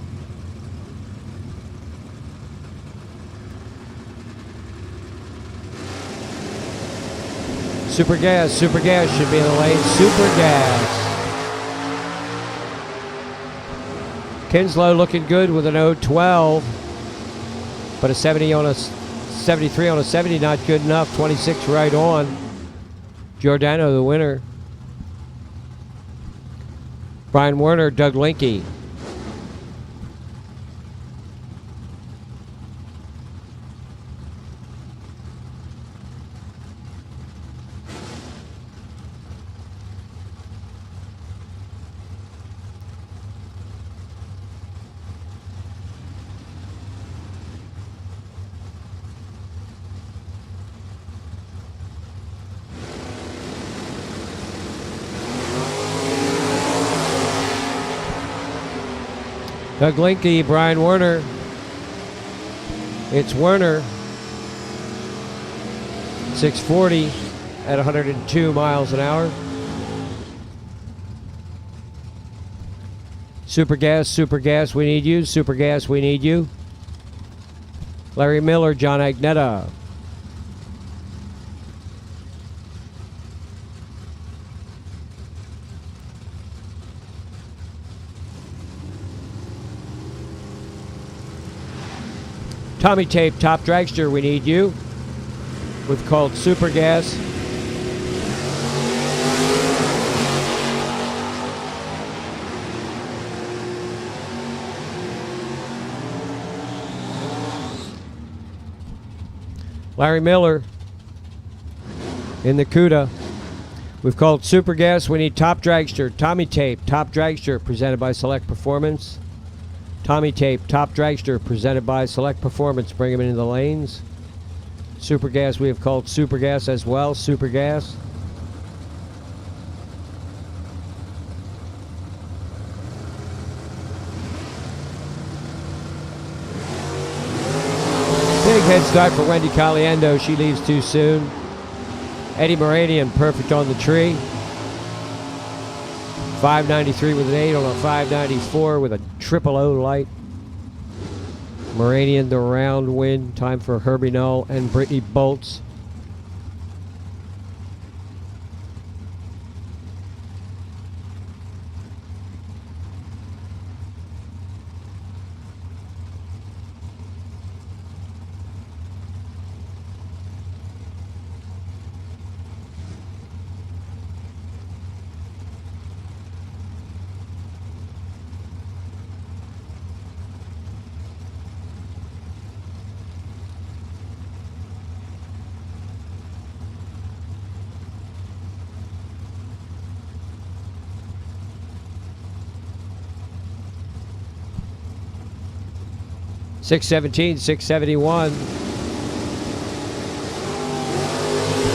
Super gas should be in the lane. Super gas. Kinslow looking good with an 012, but a 70 on a 73 on a 70 not good enough. 26 right on. Giordano the winner. Brian Werner, Doug Linky. Doug Linky, Brian Werner. It's Werner. 640 at 102 miles an hour. Super gas, we need you. Super gas, we need you. Larry Miller, John Agnetta. Tommy Tape, Top Dragster, we need you. With called Super Gas. Larry Miller in the CUDA. We've called Super Gas. We need Top Dragster, Tommy Tape, Top Dragster, presented by Select Performance. Tommy Tape, Top Dragster, presented by Select Performance. Bring them into the lanes. Super Gas, we have called Super Gas as well. Super Gas. Big head start for Wendy Caliendo. She leaves too soon. Eddie Moranian, perfect on the tree. 593 with an 8 on a 594 with a triple O light. Moranian, the round win. Time for Herbie Null and Brittany Bolts. .617, 671.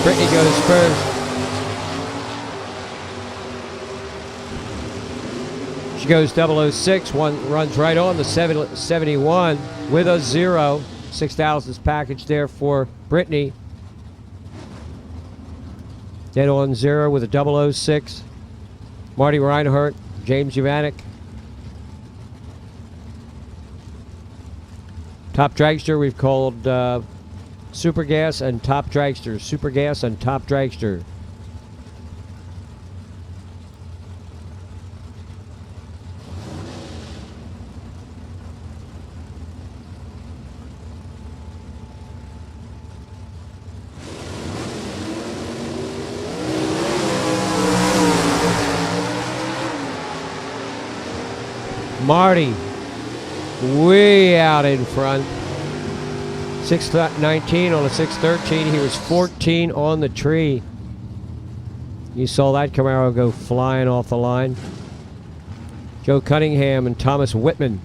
Brittany goes first. She goes 006. One runs right on the 71 with a 0. 6,000s package there for Brittany. Dead on 0 with a 006. Marty Reinhardt, James Jovanik. Top Dragster, we've called Super Gas and Top Dragster. Super Gas and Top Dragster. Marty, way out in front. 619 on a 613. He was 14 on the tree. You saw that Camaro go flying off the line. Joe Cunningham and Thomas Whitman.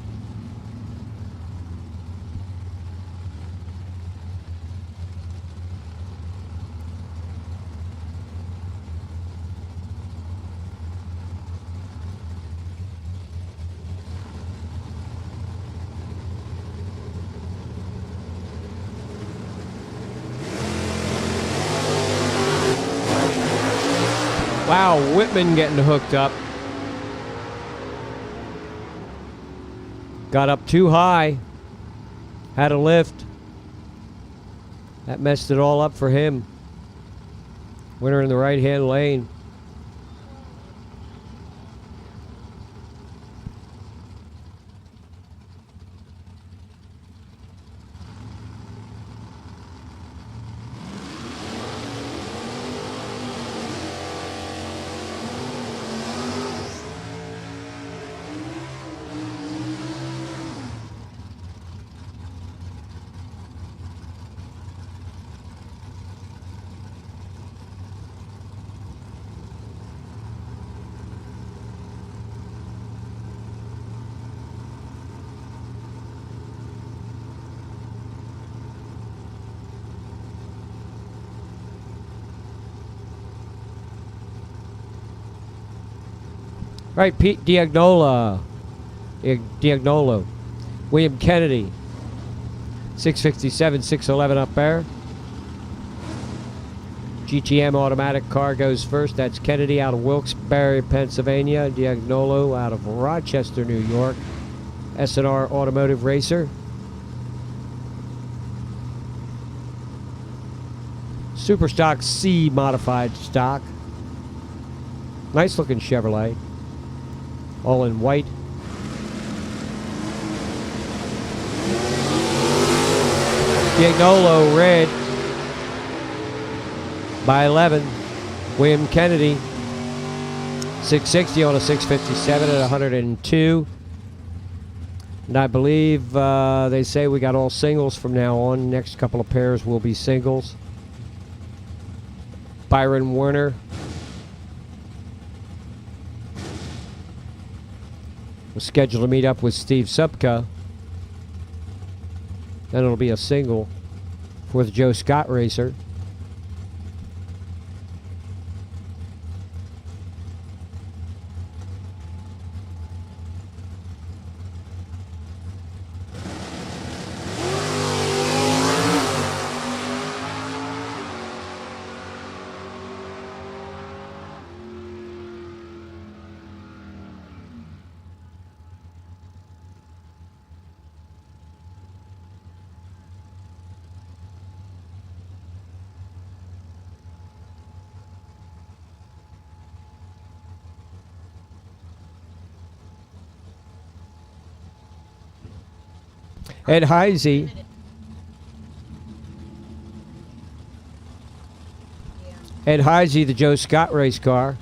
Wow, Whitman getting hooked up. Got up too high. Had a lift. That messed it all up for him. Winner in the right-hand lane. Right, Pete Diagnolo. William Kennedy. 657, 611 up there. GTM automatic car goes first. That's Kennedy out of Wilkes-Barre, Pennsylvania. Diagnolo out of Rochester, New York. S&R Automotive Racer. Super stock C modified stock. Nice looking Chevrolet. All in white. Diagnolo red by 11. William Kennedy 660 on a 657 at 102. And I believe they say we got all singles from now on. Next couple of pairs will be singles. Byron Werner was scheduled to meet up with Steve Supka. Then it'll be a single for the Joe Scott racer. Ed Heisey Ed Heisey, the Joe Scott race car.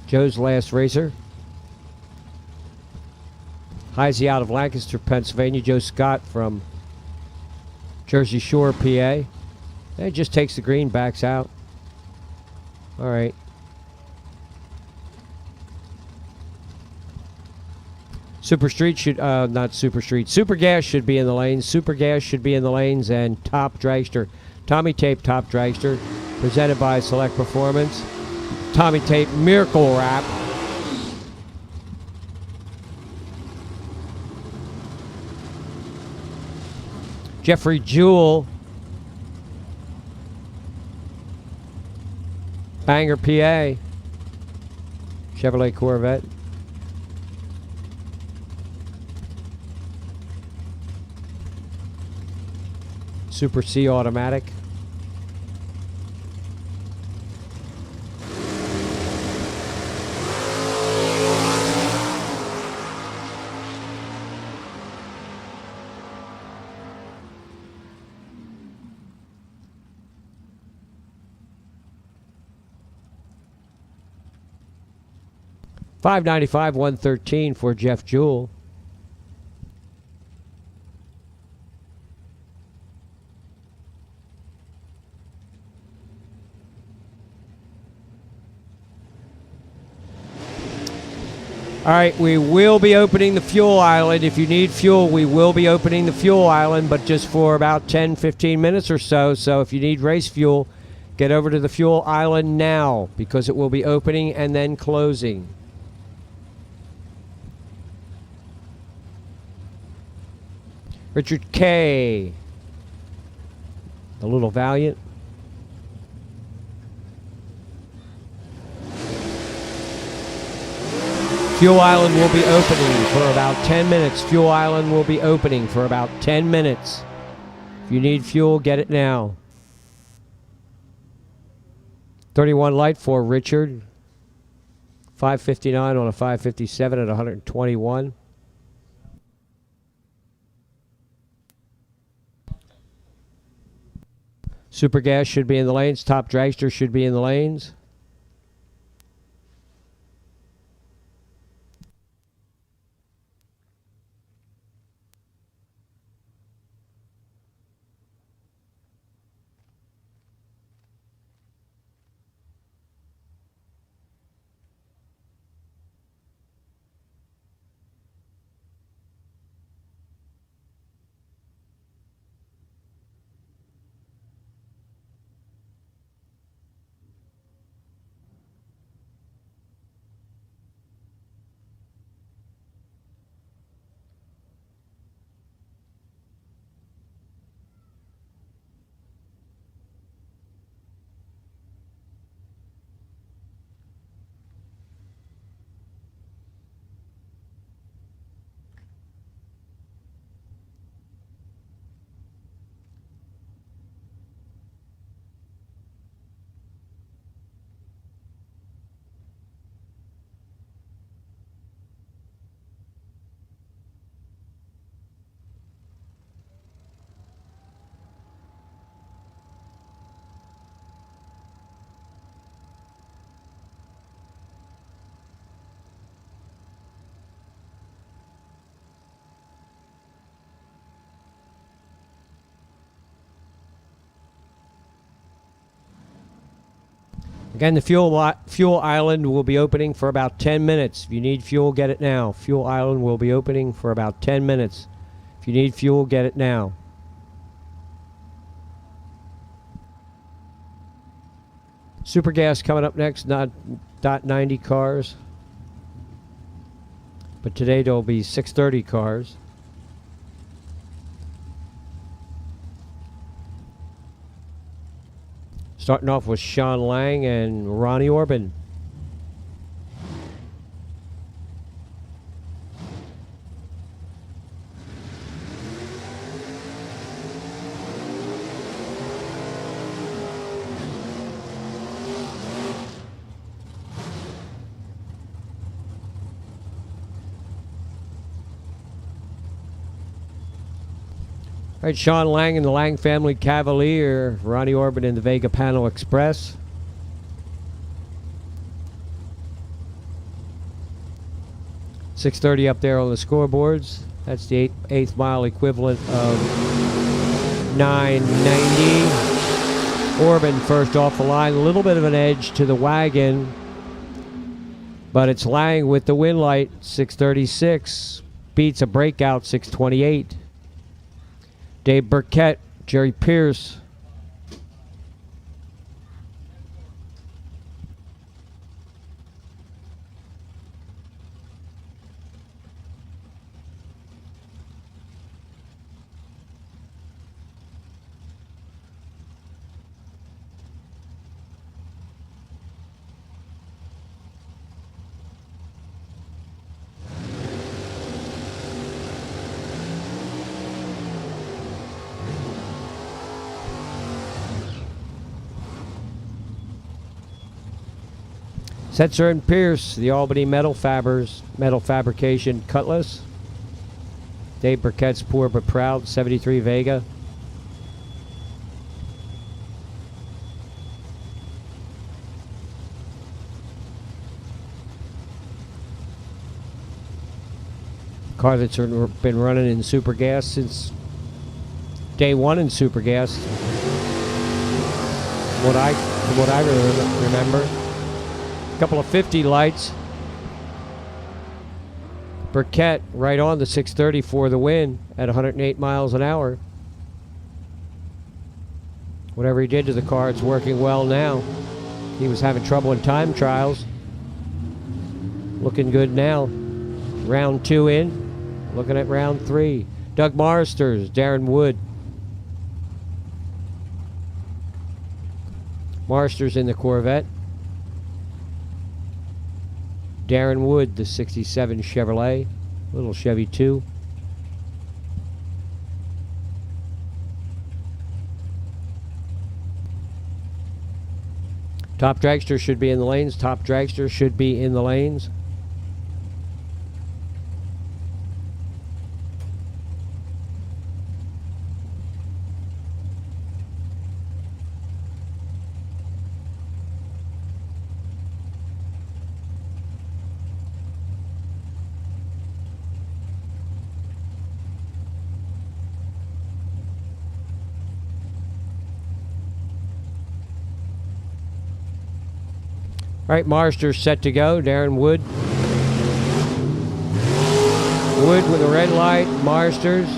Joe's last racer. Heisey out of Lancaster, Pennsylvania. Joe Scott from Jersey Shore, PA. And it just takes the green, backs out. All right. Super Street should, not Super Street. Super Gas should be in the lanes. Super Gas should be in the lanes. And Top Dragster. Tommy Tape Top Dragster. Presented by Select Performance. Tommy Tape Miracle Wrap. Jeffrey Jewell. Bangor, PA. Chevrolet Corvette. Super C automatic. $595, $113 for Jeff Jewell. All right, we will be opening the fuel island. If you need fuel, we will be opening the fuel island, but just for about 10, 15 minutes or so. So if you need race fuel, get over to the fuel island now because it will be opening and then closing. Richard K. The Little Valiant. Fuel Island will be opening for about 10 minutes. Fuel Island will be opening for about 10 minutes. If you need fuel, get it now. 31 light for Richard. 559 on a 557 at 121. Super Gas should be in the lanes. Top Dragster should be in the lanes. Again, the fuel island will be opening for about 10 minutes. If you need fuel, get it now. Fuel island will be opening for about 10 minutes. If you need fuel, get it now. Super gas coming up next, not .90 cars. But today there'll be 630 cars. Starting off with Sean Lang and Ronnie Orban. All right, Sean Lang and the Lang family Cavalier, Ronnie Orban in the Vega Panel Express. .630 up there on the scoreboards. That's the eighth mile equivalent of 990. Orban first off the line, a little bit of an edge to the wagon, but it's Lang with the win light. 636 beats a breakout 628. Dave Burkett, Jerry Pierce. Setzer and Pierce, the Albany Metal Fabrication Cutlass. Dave Burkett's Poor But Proud, 73 Vega. Car that's been running in Super Gas since day one in Super Gas. From what I remember. Couple of 50 lights. Burkett right on the 630 for the win at 108 miles an hour. Whatever he did to the car, it's working well now. He was having trouble in time trials. Looking good now. Round 2 in. Looking at round 3. Doug Marsters, Darren Wood. Marsters in the Corvette. Darren Wood, the 67 Chevrolet, little Chevy 2. Top dragster should be in the lanes. Top dragster should be in the lanes. All right, Marster's set to go. Darren Wood. Wood with a red light. Marsters.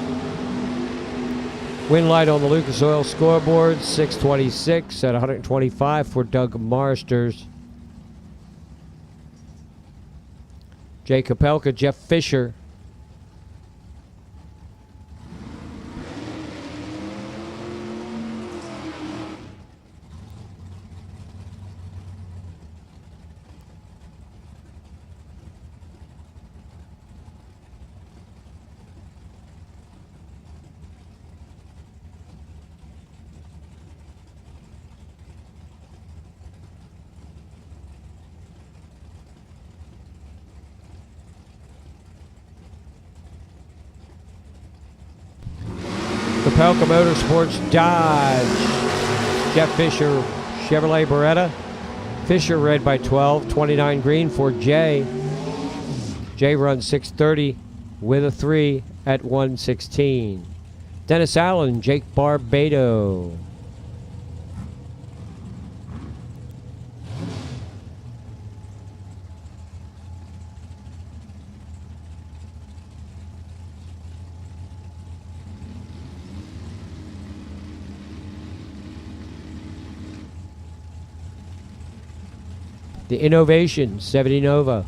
Win light on the Lucas Oil scoreboard. 626 at 125 for Doug Marsters. Jay Kopelka, Jeff Fisher. Kopelka Motorsports Dodge. Jeff Fisher Chevrolet Beretta. Fisher red by 12. 29 green for Jay. Jay runs 630 with a 3 at 116. Dennis Allen, Jake The Innovation 70 Nova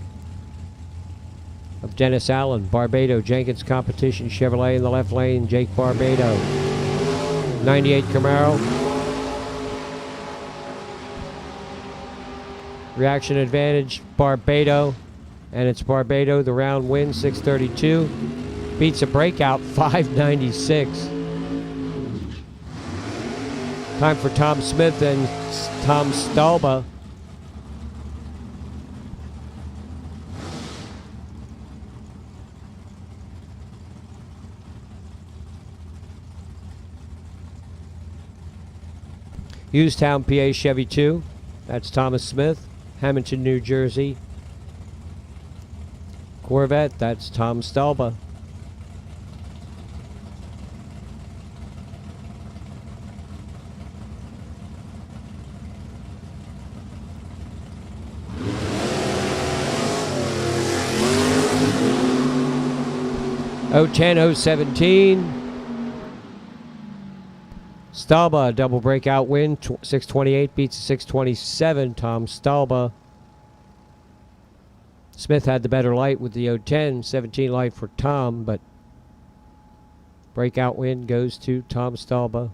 of Dennis Allen, Barbado, Jenkins Competition Chevrolet in the left lane, Jake Barbado. 98 Camaro. Reaction advantage, Barbado. And it's Barbado, the round win, 632. Beats a breakout, 596. Time for Tom Smith and Tom Stalba. Hughestown, PA Chevy 2. That's Thomas Smith. Hamilton, New Jersey. Corvette, that's Tom Stalba. '10, '17. Stalba, double breakout win, 628 beats 627, Tom Stalba. Smith had the better light with the 010, 17 light for Tom, but breakout win goes to Tom Stalba.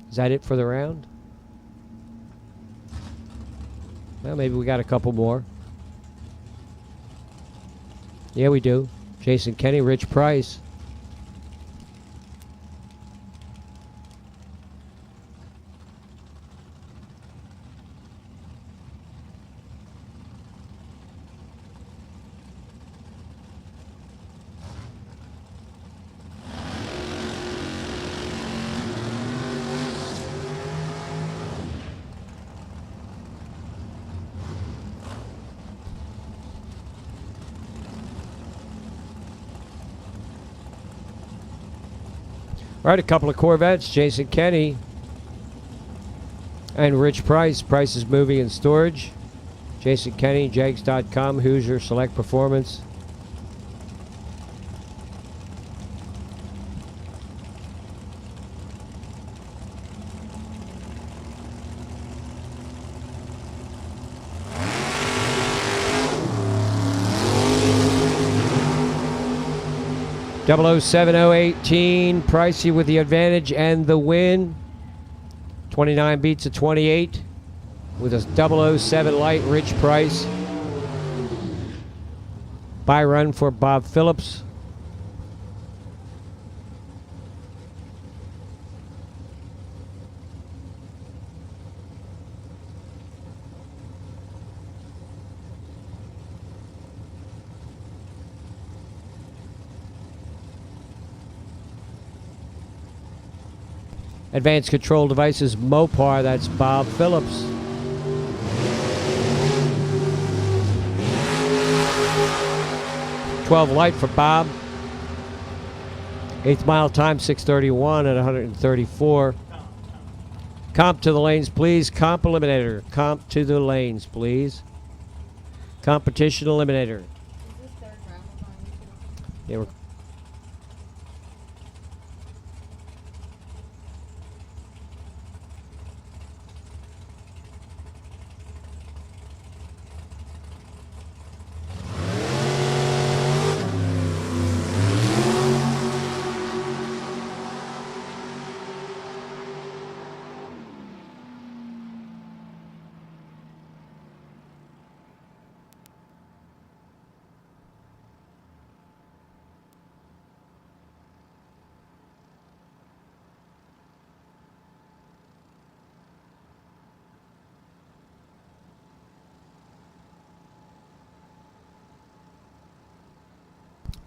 Is that it for the round? Well, maybe we got a couple more. Yeah, we do. Jason Kenny, Rich Price. All right, a couple of Corvettes, Jason Kenny and Rich Price. Price is moving and storage. Jason Kenny, Jags.com, Hoosier Select Performance. .07018, Pricey with the advantage and the win. 29 beats a 28 with a 007 light, Rich Price. By run for Bob Phillips. Advanced Control Devices, Mopar, that's Bob Phillips. .12 light for Bob. 8th mile time, 6:31 at 134. Comp to the lanes, please. Comp eliminator. Comp to the lanes, please. Competition eliminator. Is this third round on YouTube? Yeah, we're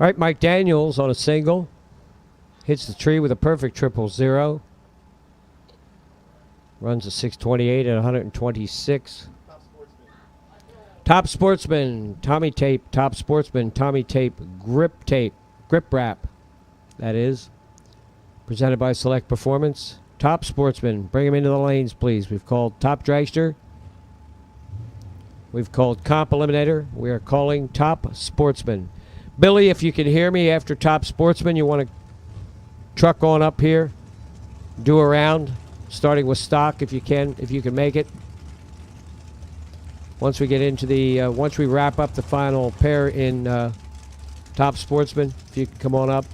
all right, Mike Daniels on a single. Hits the tree with a perfect 000. Runs a 628 at 126. Top Sportsman, Tommy Tape. Top Sportsman, Tommy Tape. Grip wrap, that is. Presented by Select Performance. Top Sportsman, bring him into the lanes, please. We've called Top Dragster. We've called Comp Eliminator. We are calling Top Sportsman. Billy, if you can hear me after Top Sportsman, you want to truck on up here, do a round, starting with stock if you can make it. once we get into the, once we wrap up the final pair in Top Sportsman, if you could come on up.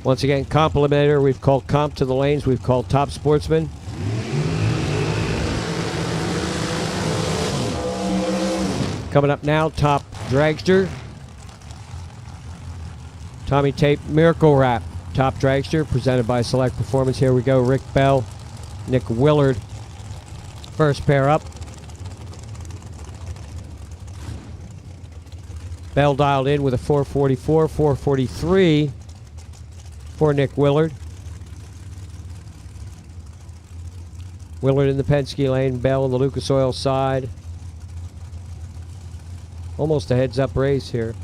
Once again, comp eliminator, we've called comp to the lanes, we've called Top Sportsman. Coming up now, Top Dragster. Tommy Tape Miracle Wrap, Top Dragster, presented by Select Performance. Here we go, Rick Bell, Nick Willard. First pair up. Bell dialed in with a 444, 443 for Nick Willard. Willard in the Penske lane, Bell on the Lucas Oil side. Almost a heads-up race here.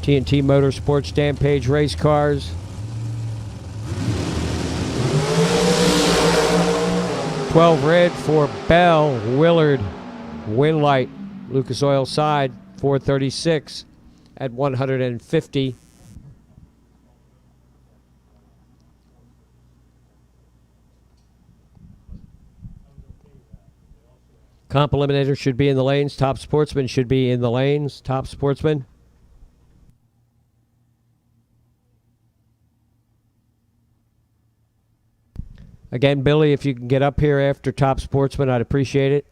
TNT Motorsports Stampage race cars. 12 red for Bell, Willard, Winlight, Lucas Oil side, 436 at 150. Comp eliminator should be in the lanes. Top Sportsman should be in the lanes. Top Sportsman. Again, Billy, if you can get up here after Top Sportsman, I'd appreciate it.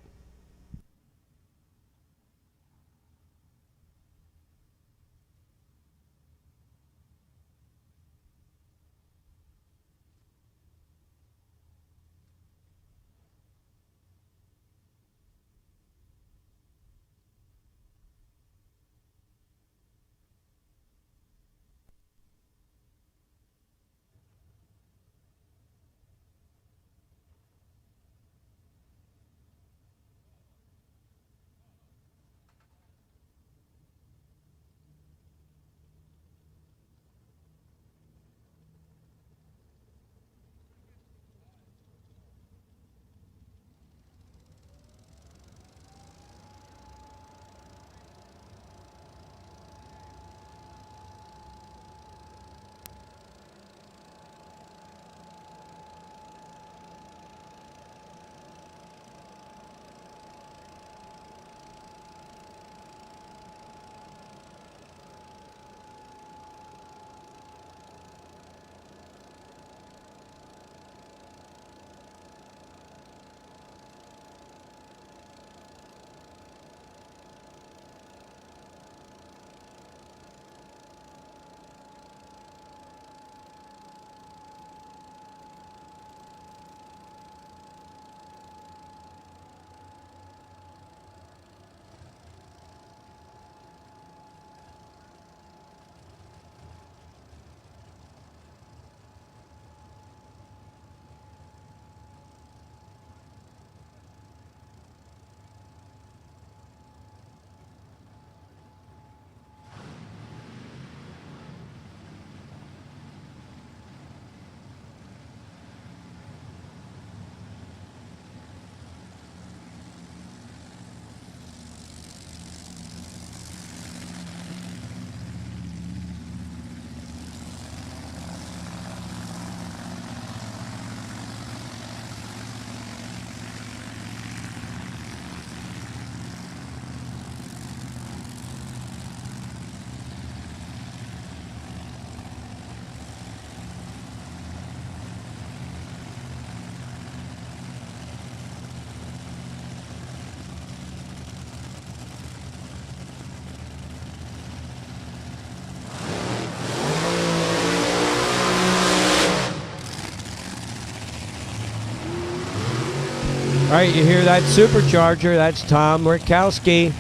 All right, you hear that supercharger? That's Tom Rikowski.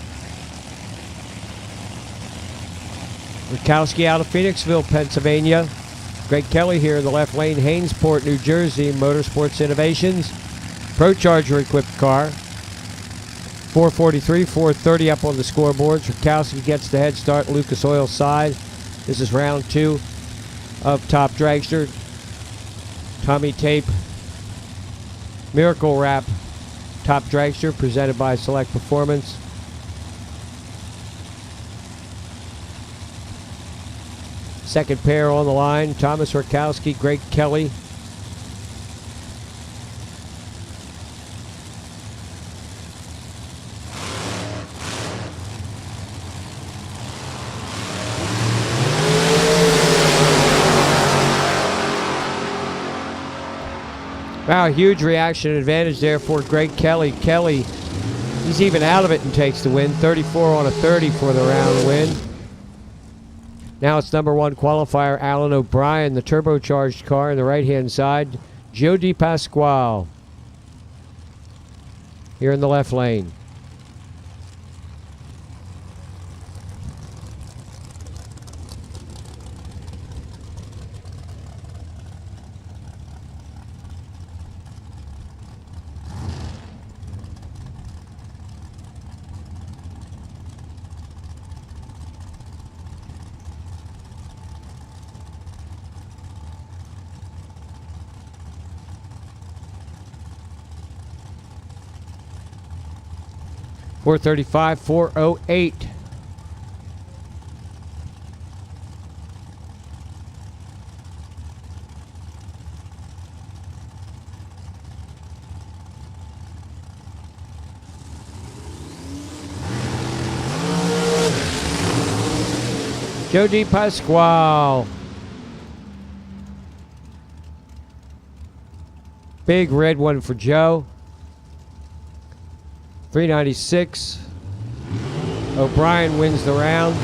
Rikowski out of Phoenixville, Pennsylvania. Greg Kelly here in the left lane, Hainesport, New Jersey, Motorsports Innovations. ProCharger equipped car. 443, 430 up on the scoreboards. Rikowski gets the head start, Lucas Oil side. This is round 2 of Top Dragster. Tommy Tape Miracle Wrap Top Dragster presented by Select Performance. Second pair on the line, Thomas Rakowski, Greg Kelly. Wow, huge reaction advantage there for Greg Kelly. Kelly, he's even out of it and takes the win. 34 on a 30 for the round win. Now it's number 1 qualifier, Alan O'Brien, the turbocharged car on the right-hand side. Joe DePasquale here in the left lane. .435, 408. Joe DePasquale. Big red one for Joe. 396. O'Brien wins the round.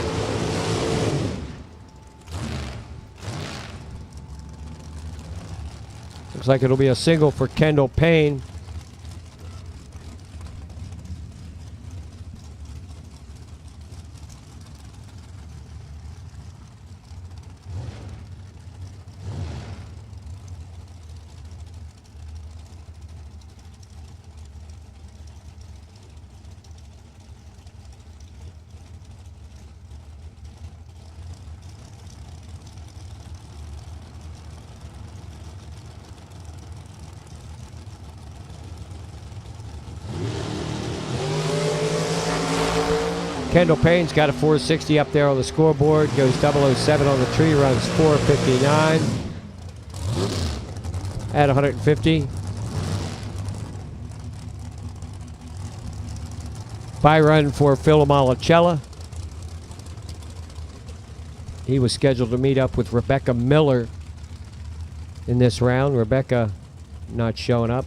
Looks like it'll be a single for Kendall Payne. Kendall Payne's got a 460 up there on the scoreboard. Goes 007 on the tree, runs 459 at 150. Bye run for Phil Malacella. He was scheduled to meet up with Rebecca Miller in this round. Rebecca not showing up.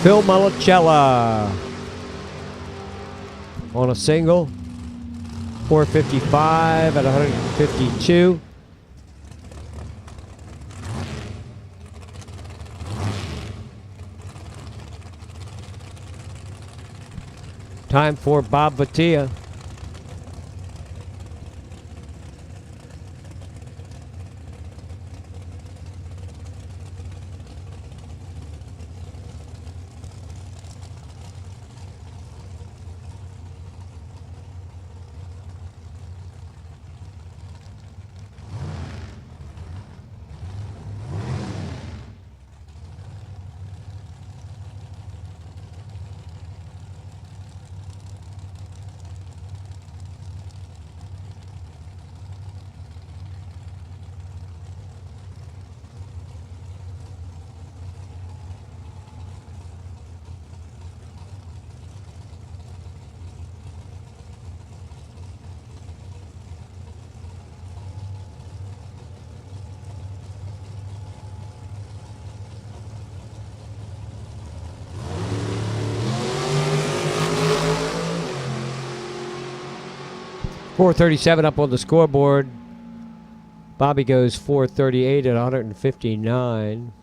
Phil Malacella on a single, 455 at 152. Time for Bob Batia. .437 up on the scoreboard. Bobby goes 438 at 159.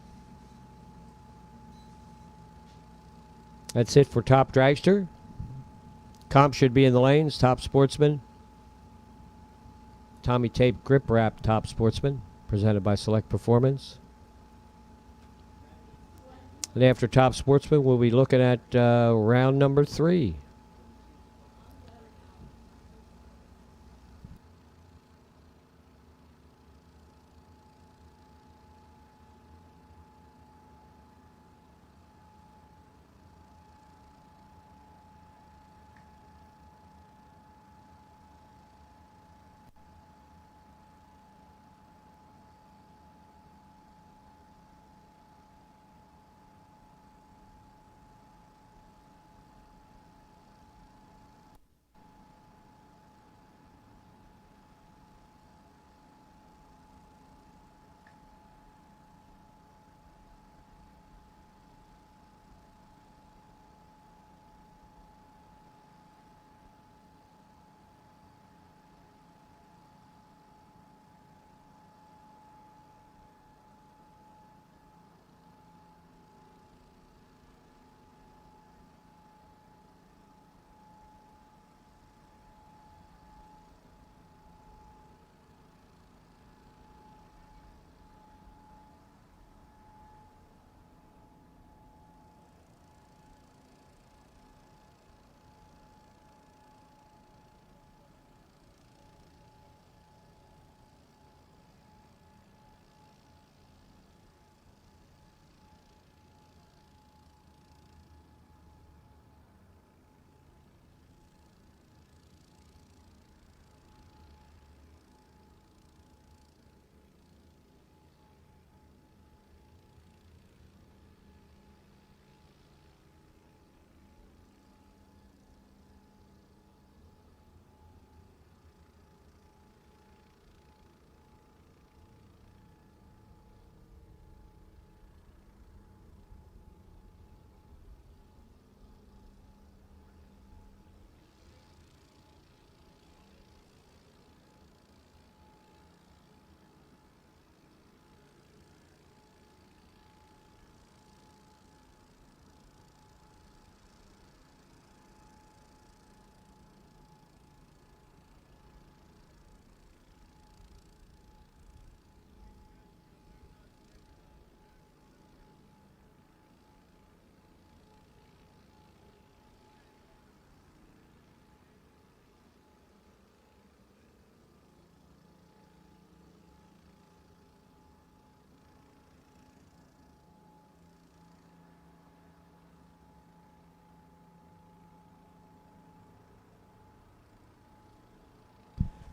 That's it for Top Dragster. Comp should be in the lanes. Top Sportsman. Tommy Tape Grip Wrap Top Sportsman, presented by Select Performance. And after Top Sportsman, we'll be looking at round number 3.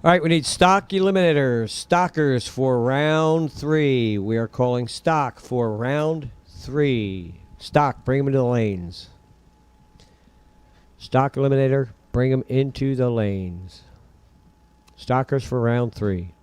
All right, we need stock eliminators, stockers for round 3. We are calling stock for round 3. Stock, bring them into the lanes. Stock eliminator, bring them into the lanes. Stockers for round 3.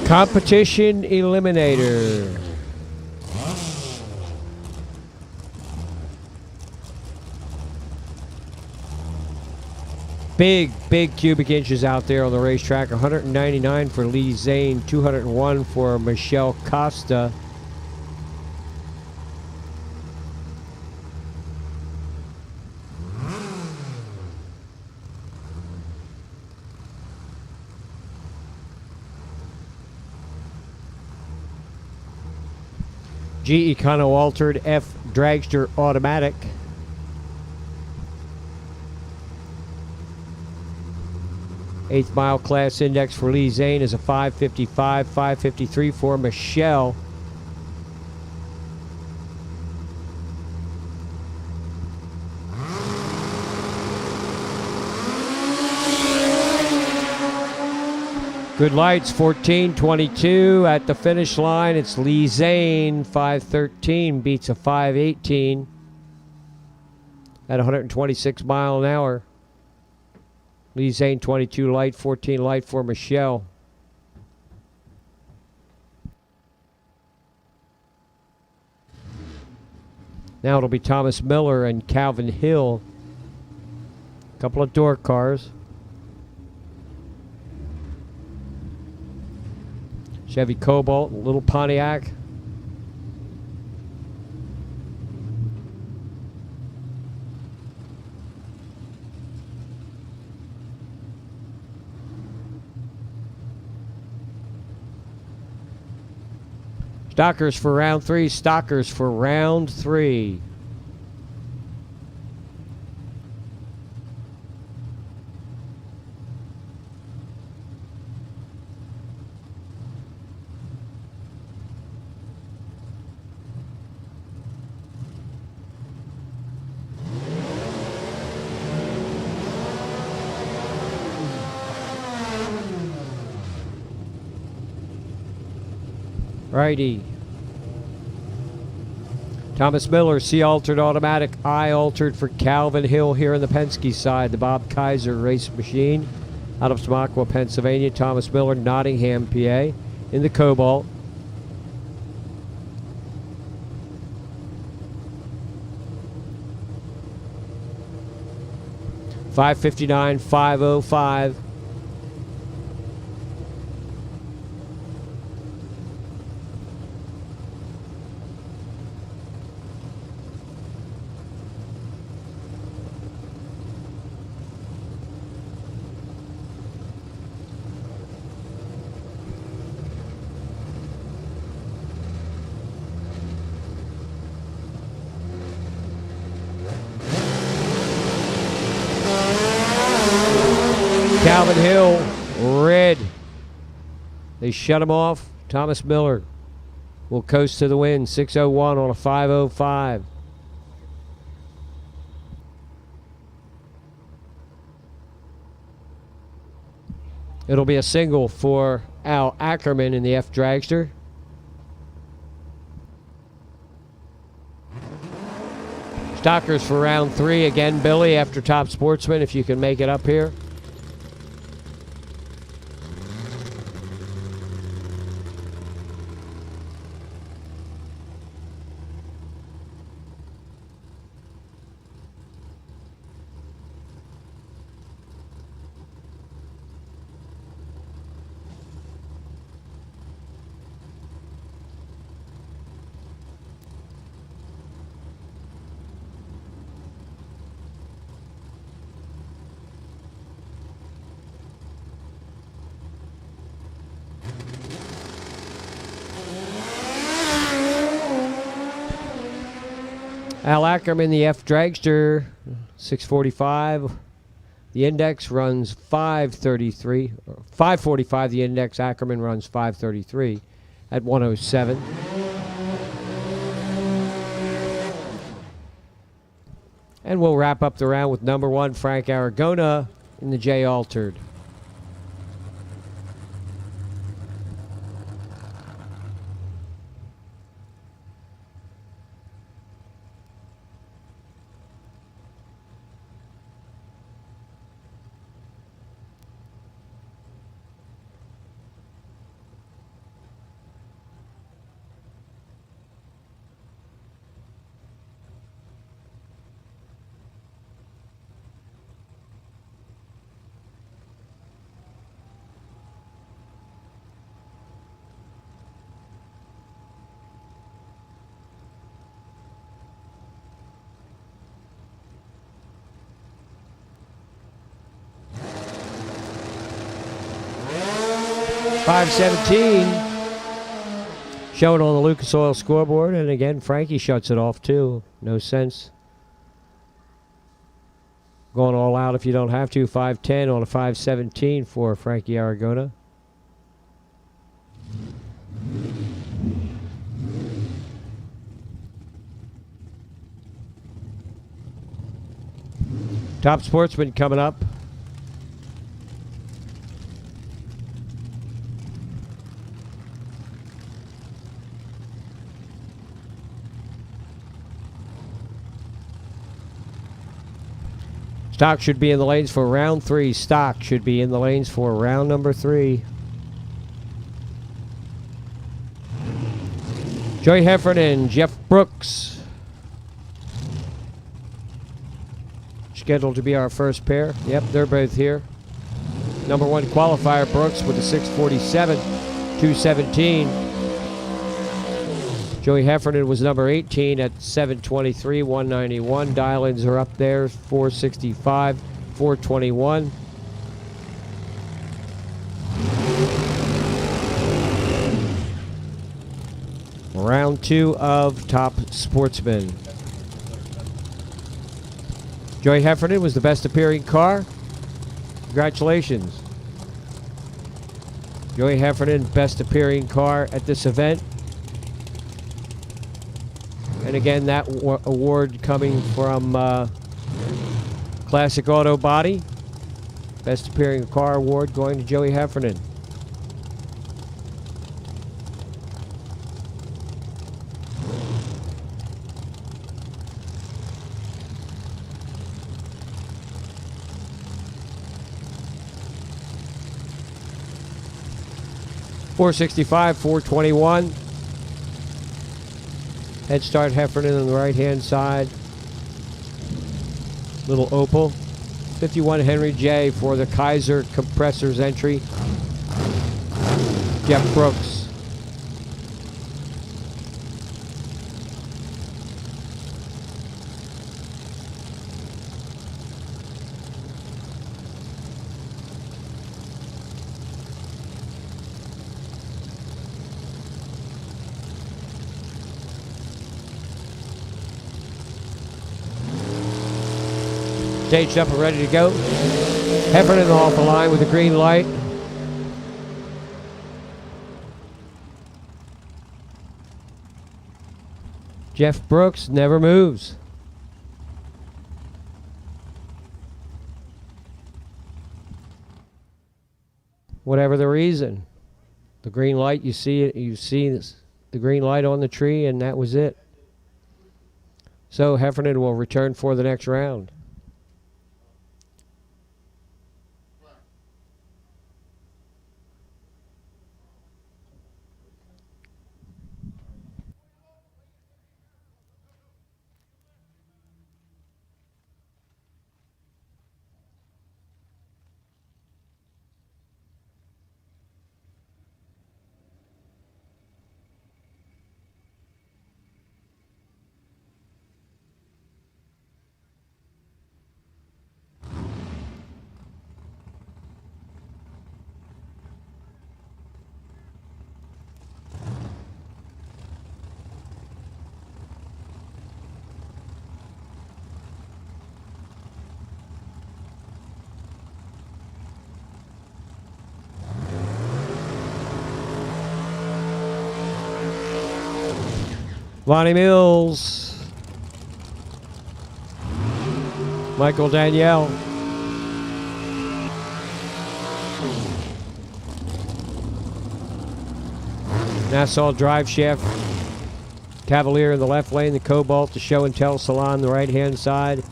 Competition eliminator. Big cubic inches out there on the racetrack. 199 for Lee Zane, 201 for Michelle Costa. G Econo Altered F Dragster Automatic. Eighth mile class index for Lee Zane is a 555, 553 for Michelle. Good lights, 14:22 at the finish line. It's Lee Zane, 5:13, beats a 5:18 at 126 mile an hour. Lee Zane, 22 light, 14 light for Michelle. Now it'll be Thomas Miller and Calvin Hill. A couple of door cars. Chevy Cobalt, little Pontiac. Stockers for round three, stockers for round three. Righty. Thomas Miller, C altered automatic, I altered for Calvin Hill here on the Penske side. The Bob Kaiser race machine out of Tamaqua, Pennsylvania. Thomas Miller, Nottingham, PA in the Cobalt. .559, 505. Calvin Hill, red. They shut him off. Thomas Miller will coast to the win. 6:01 on a 5:05. It'll be a single for Al Ackerman in the F Dragster. Stockers for round three. Again, Billy, after Top Sportsman, if you can make it up here. Al Ackerman, the F Dragster, 645. The index runs 533. 545, the index. Ackerman runs 533 at 107. And we'll wrap up the round with number one, Frank Aragona in the J Altered. 5:17. Showing on the Lucas Oil scoreboard. And again, Frankie shuts it off too. No sense going all out if you don't have to. 5:10 on a 5:17 for Frankie Aragona. Top Sportsman coming up. Stock should be in the lanes for round 3. Stock should be in the lanes for round number 3. Joey Heffernan, Jeff Brooks. Scheduled to be our first pair. Yep, they're both here. Number 1 qualifier, Brooks with a 6:47, 2:17. Joey Heffernan was number 18 at 7:23, 191. Dial-ins are up there, 4:65, 4:21. Round 2 of Top Sportsman. Joey Heffernan was the best appearing car. Congratulations. Joey Heffernan, best appearing car at this event. And again, that award coming from Classic Auto Body. Best appearing car award going to Joey Heffernan. .465, 421. Head start Heffernan on the right-hand side. Little Opal. 51 Henry J for the Kaiser Compressors entry. Jeff Brooks. Staged up and ready to go. Heffernan off the line with the green light. Jeff Brooks never moves. Whatever the reason. The green light, you see it, you see this, the green light on the tree, and that was it. So Heffernan will return for the next round. Lonnie Mills. Michael Danielle. Nassau Drive Shaft. Cavalier in the left lane. The Cobalt, the Show and Tell Salon, the right-hand side.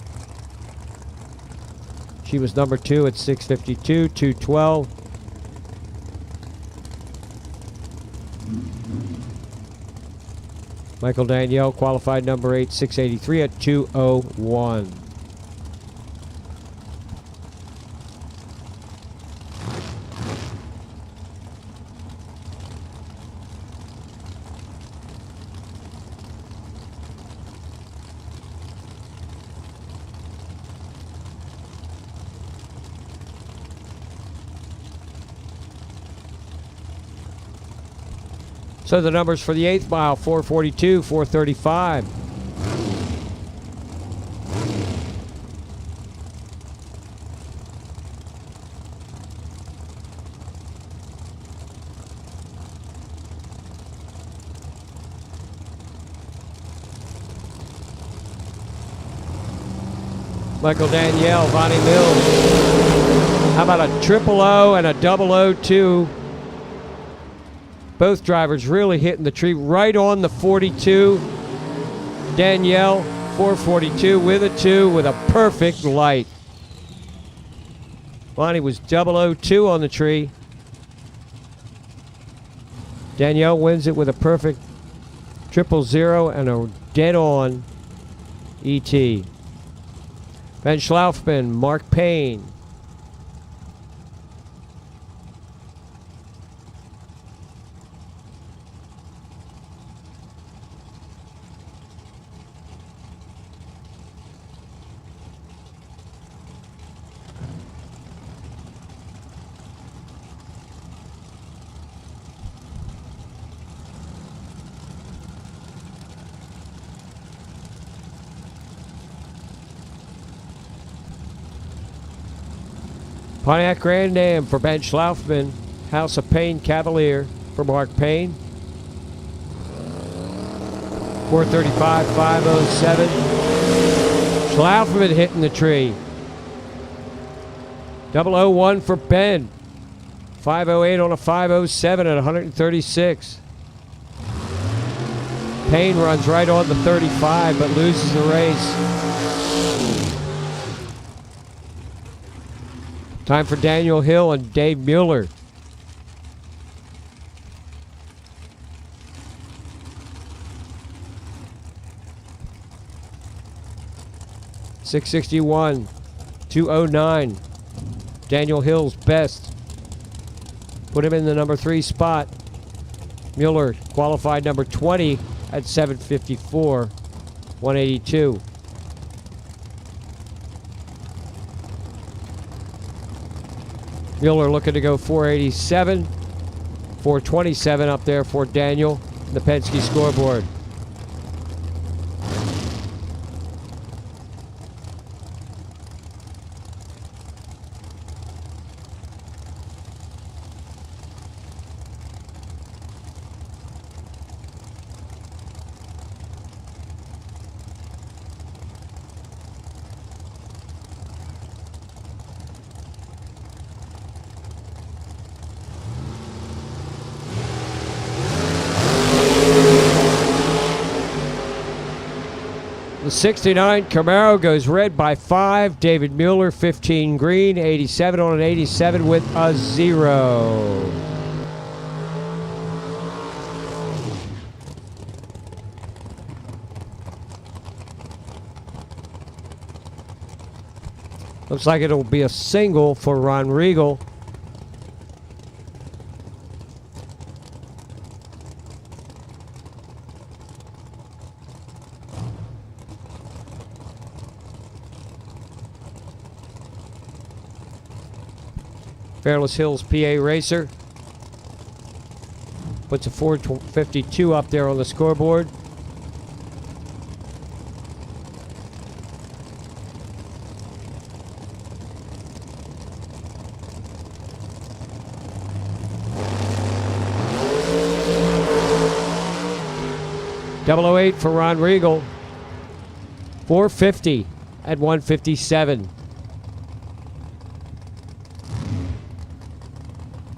She was number 2 at 6:52, 2:12. Michael Danielle qualified number 8, 683 at 2:01. So the numbers for the 8th mile, 4:42, 4:35. Michael Danielle, Vonnie Mills. How about a triple O and a double O2? Both drivers really hitting the tree right on the 42. Danielle, 442 with a 2 with a perfect light. Vonnie was double O2 on the tree. Danielle wins it with a perfect 000 and a dead-on ET. Ben Schlaufman, Mark Payne. Pontiac Grand Am for Ben Schlaufman. House of Payne Cavalier for Mark Payne. 435, 507. Schlaufman hitting the tree. 001 for Ben. 508 on a 507 at 136. Payne runs right on the 35 but loses the race. Time for Daniel Hill and Dave Mueller. .661, 209. Daniel Hill's best. Put him in the number 3 spot. Mueller qualified number 20 at 7:54, 182. Mueller looking to go 487, 427 up there for Daniel, the Penske scoreboard. The 69 Camaro goes red by 5. David Mueller, 15 green, 87 on an 87 with a 0. Looks like it'll be a single for Ron Regal. Fairless Hills PA racer. Puts a 452 up there on the scoreboard. .008 for Ron Regal. 450 at 157.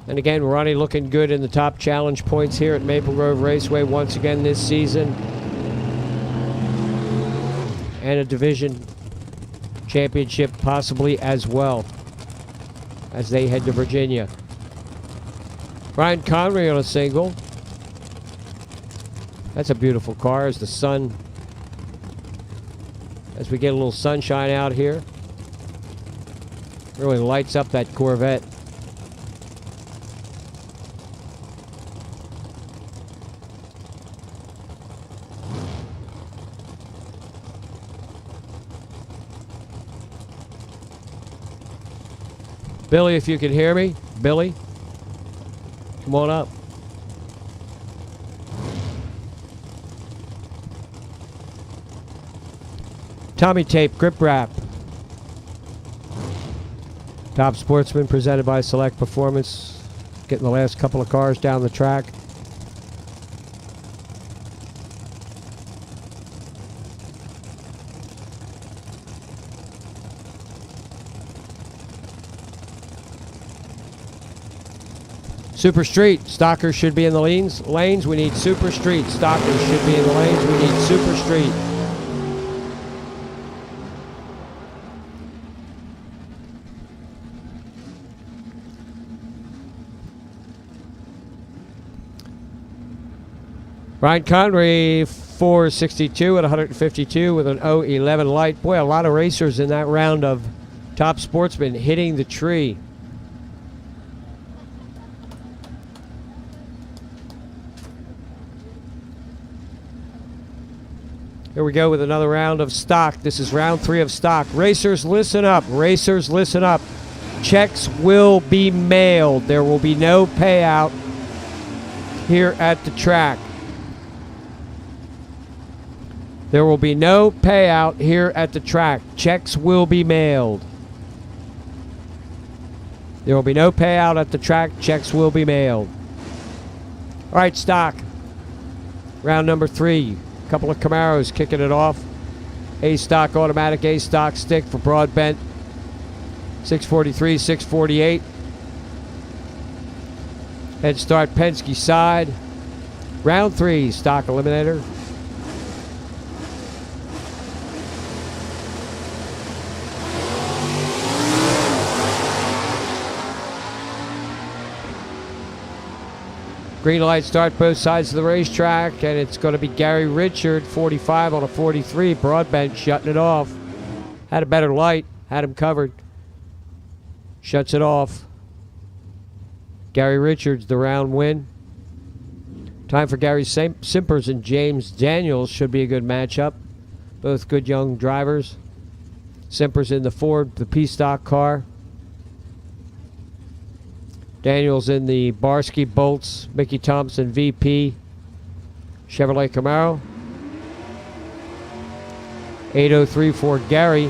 And again, Ronnie looking good in the top challenge points here at Maple Grove Raceway once again this season. And a division championship possibly as well as they head to Virginia. Brian Connery on a single. That's a beautiful car as the sun, as we get a little sunshine out here. Really lights up that Corvette. Billy, if you can hear me. Billy, come on up. Tommy Tape Grip Wrap. Top Sportsman presented by Select Performance. Getting the last couple of cars down the track. Super Street, Stockers should be in the lanes. We need Super Street. Stockers should be in the lanes. We need Super Street. Ryan Connery, 462 at 152 with an 011 light. Boy, a lot of racers in that round of Top Sportsman hitting the tree. Here we go with another round of stock. This is round 3 of stock. Racers, listen up. Racers, listen up. Checks will be mailed. There will be no payout here at the track. There will be no payout here at the track. Checks will be mailed. There will be no payout at the track. Checks will be mailed. All right, stock. Round number 3. Couple of Camaros kicking it off. A-stock automatic, A-stock stick for Broadbent. 643, 648. Head start Penske side. Round 3, stock eliminator. Green light start both sides of the racetrack, and it's going to be Gary Richard, 45 on a 43. Broadbent shutting it off. Had a better light, had him covered. Shuts it off. Gary Richards, the round win. Time for Gary Simpers and James Daniels. Should be a good matchup. Both good young drivers. Simpers in the Ford, the P-stock car. Daniels in the Barsky Bolts, Mickey Thompson VP, Chevrolet Camaro. 803 for Gary.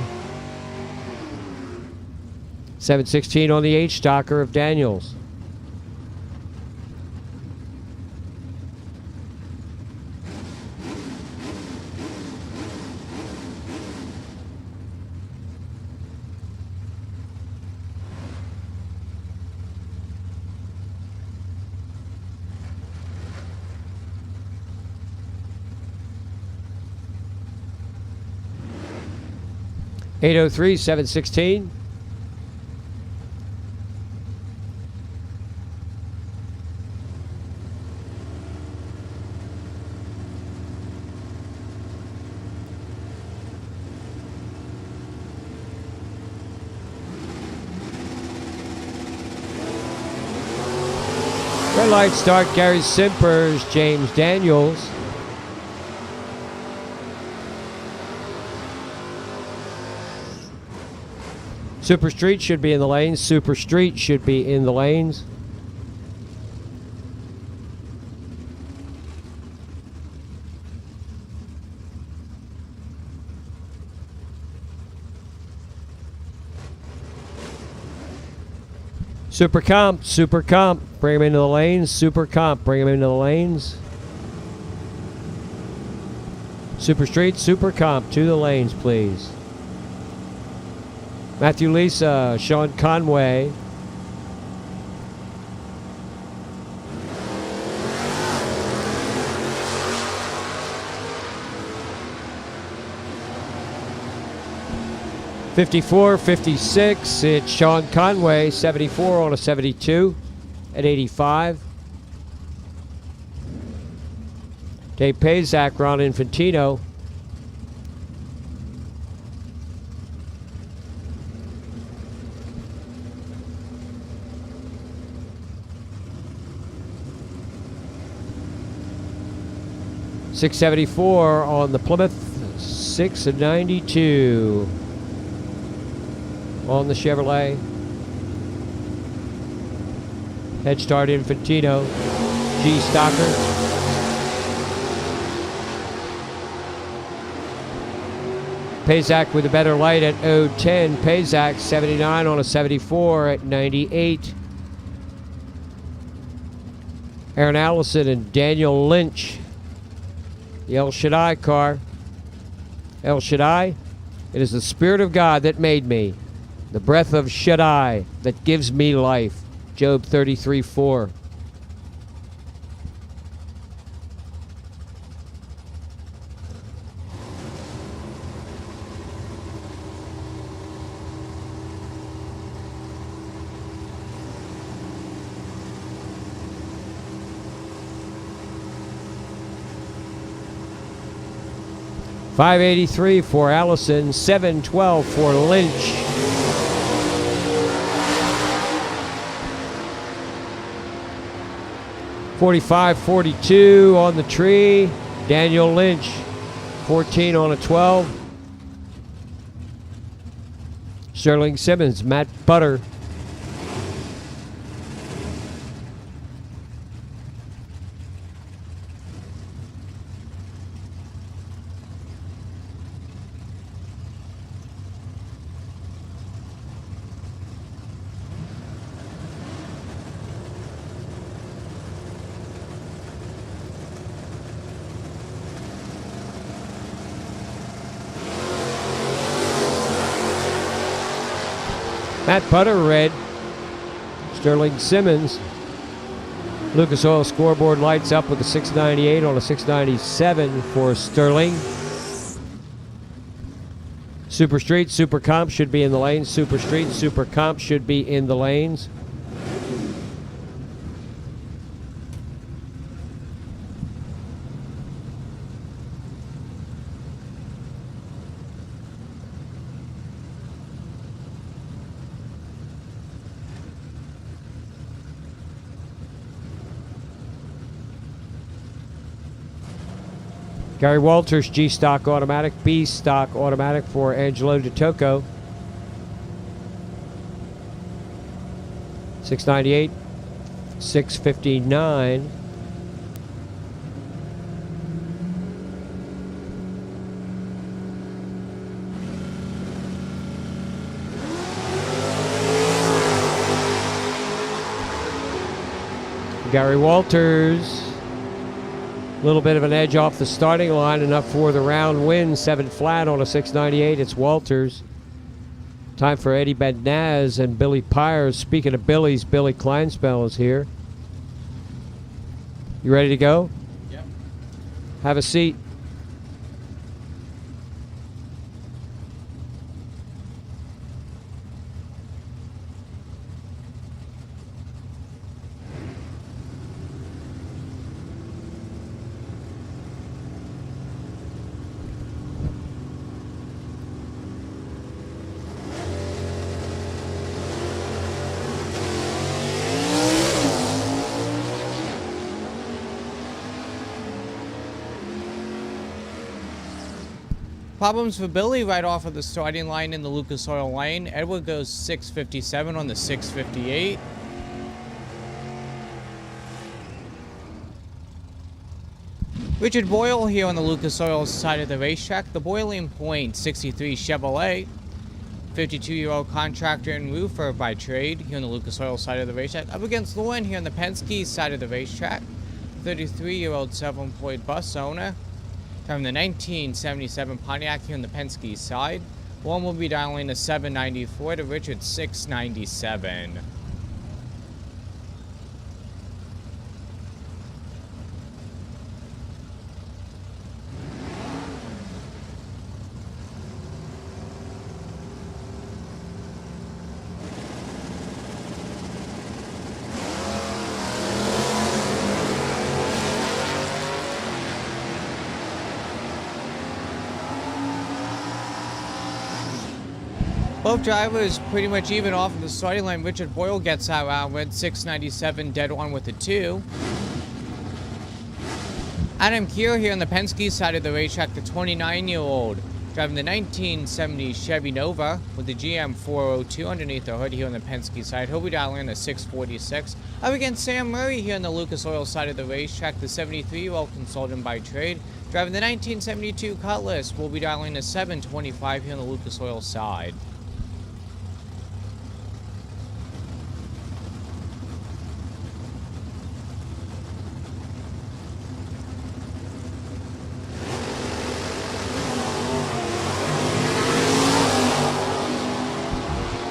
716 on the H-stocker of Daniels. .803, 716. Red light start, Gary Simpers, James Daniels. Super Street should be in the lanes. Super Street should be in the lanes. Super Comp, bring him into the lanes. Super Comp, bring him into the lanes. Super Street, Super Comp, to the lanes, please. Matthew Lisa, Sean Conway. .54, 56, it's Sean Conway, 74 on a 72 at 85. Dave Pazak, Ron Infantino. .674 on the Plymouth, 692 on the Chevrolet. Head start Infantino, G Stocker. Pazak with a better light at 010. Pazak 79 on a 74 at 98. Aaron Allison and Daniel Lynch. The El Shaddai car. El Shaddai, it is the Spirit of God that made me. The breath of Shaddai that gives me life. Job 33:4. $583 for Allison, $712 for Lynch. $45.42 on the tree, Daniel Lynch. 14 on a 12. Sterling Simmons, Matt Butter. Matt Butter red. Sterling Simmons. Lucas Oil scoreboard lights up with a 698 on a 697 for Sterling. Super Street, Super Comp should be in the lanes. Super Street, Super Comp should be in the lanes. Gary Walters, G stock automatic, B stock automatic for Angelo DeToco. 698, 659. Gary Walters. A little bit of an edge off the starting line, enough for the round win. 7 flat on a 698. It's Walters. Time for Eddie Bednaz and Billy Pyers. Speaking of Billy's, Billy Kleinspell is here. You ready to go? Yep. Have a seat. Problems for Billy right off of the starting line in the Lucas Oil lane. Edward goes 657 on the 658. Richard Boyle here on the Lucas Oil side of the racetrack. The Boiling Point 63 Chevrolet. 52-year-old contractor and roofer by trade here on the Lucas Oil side of the racetrack. Up against Lauren here on the Penske side of the racetrack. 33-year-old 7-point bus owner. From the 1977 Pontiac here on the Penske side. One will be dialing a 794 to Richard 697. Both drivers pretty much even off of the starting line. Richard Boyle gets out with 697 dead on with a 2. Adam Keir here on the Penske side of the racetrack, the 29-year-old driving the 1970 Chevy Nova with the GM 402 underneath the hood here on the Penske side. He'll be dialing in a 646. Up against Sam Murray here on the Lucas Oil side of the racetrack, the 73-year-old consultant by trade. Driving the 1972 Cutlass, will be dialing a 725 here on the Lucas Oil side.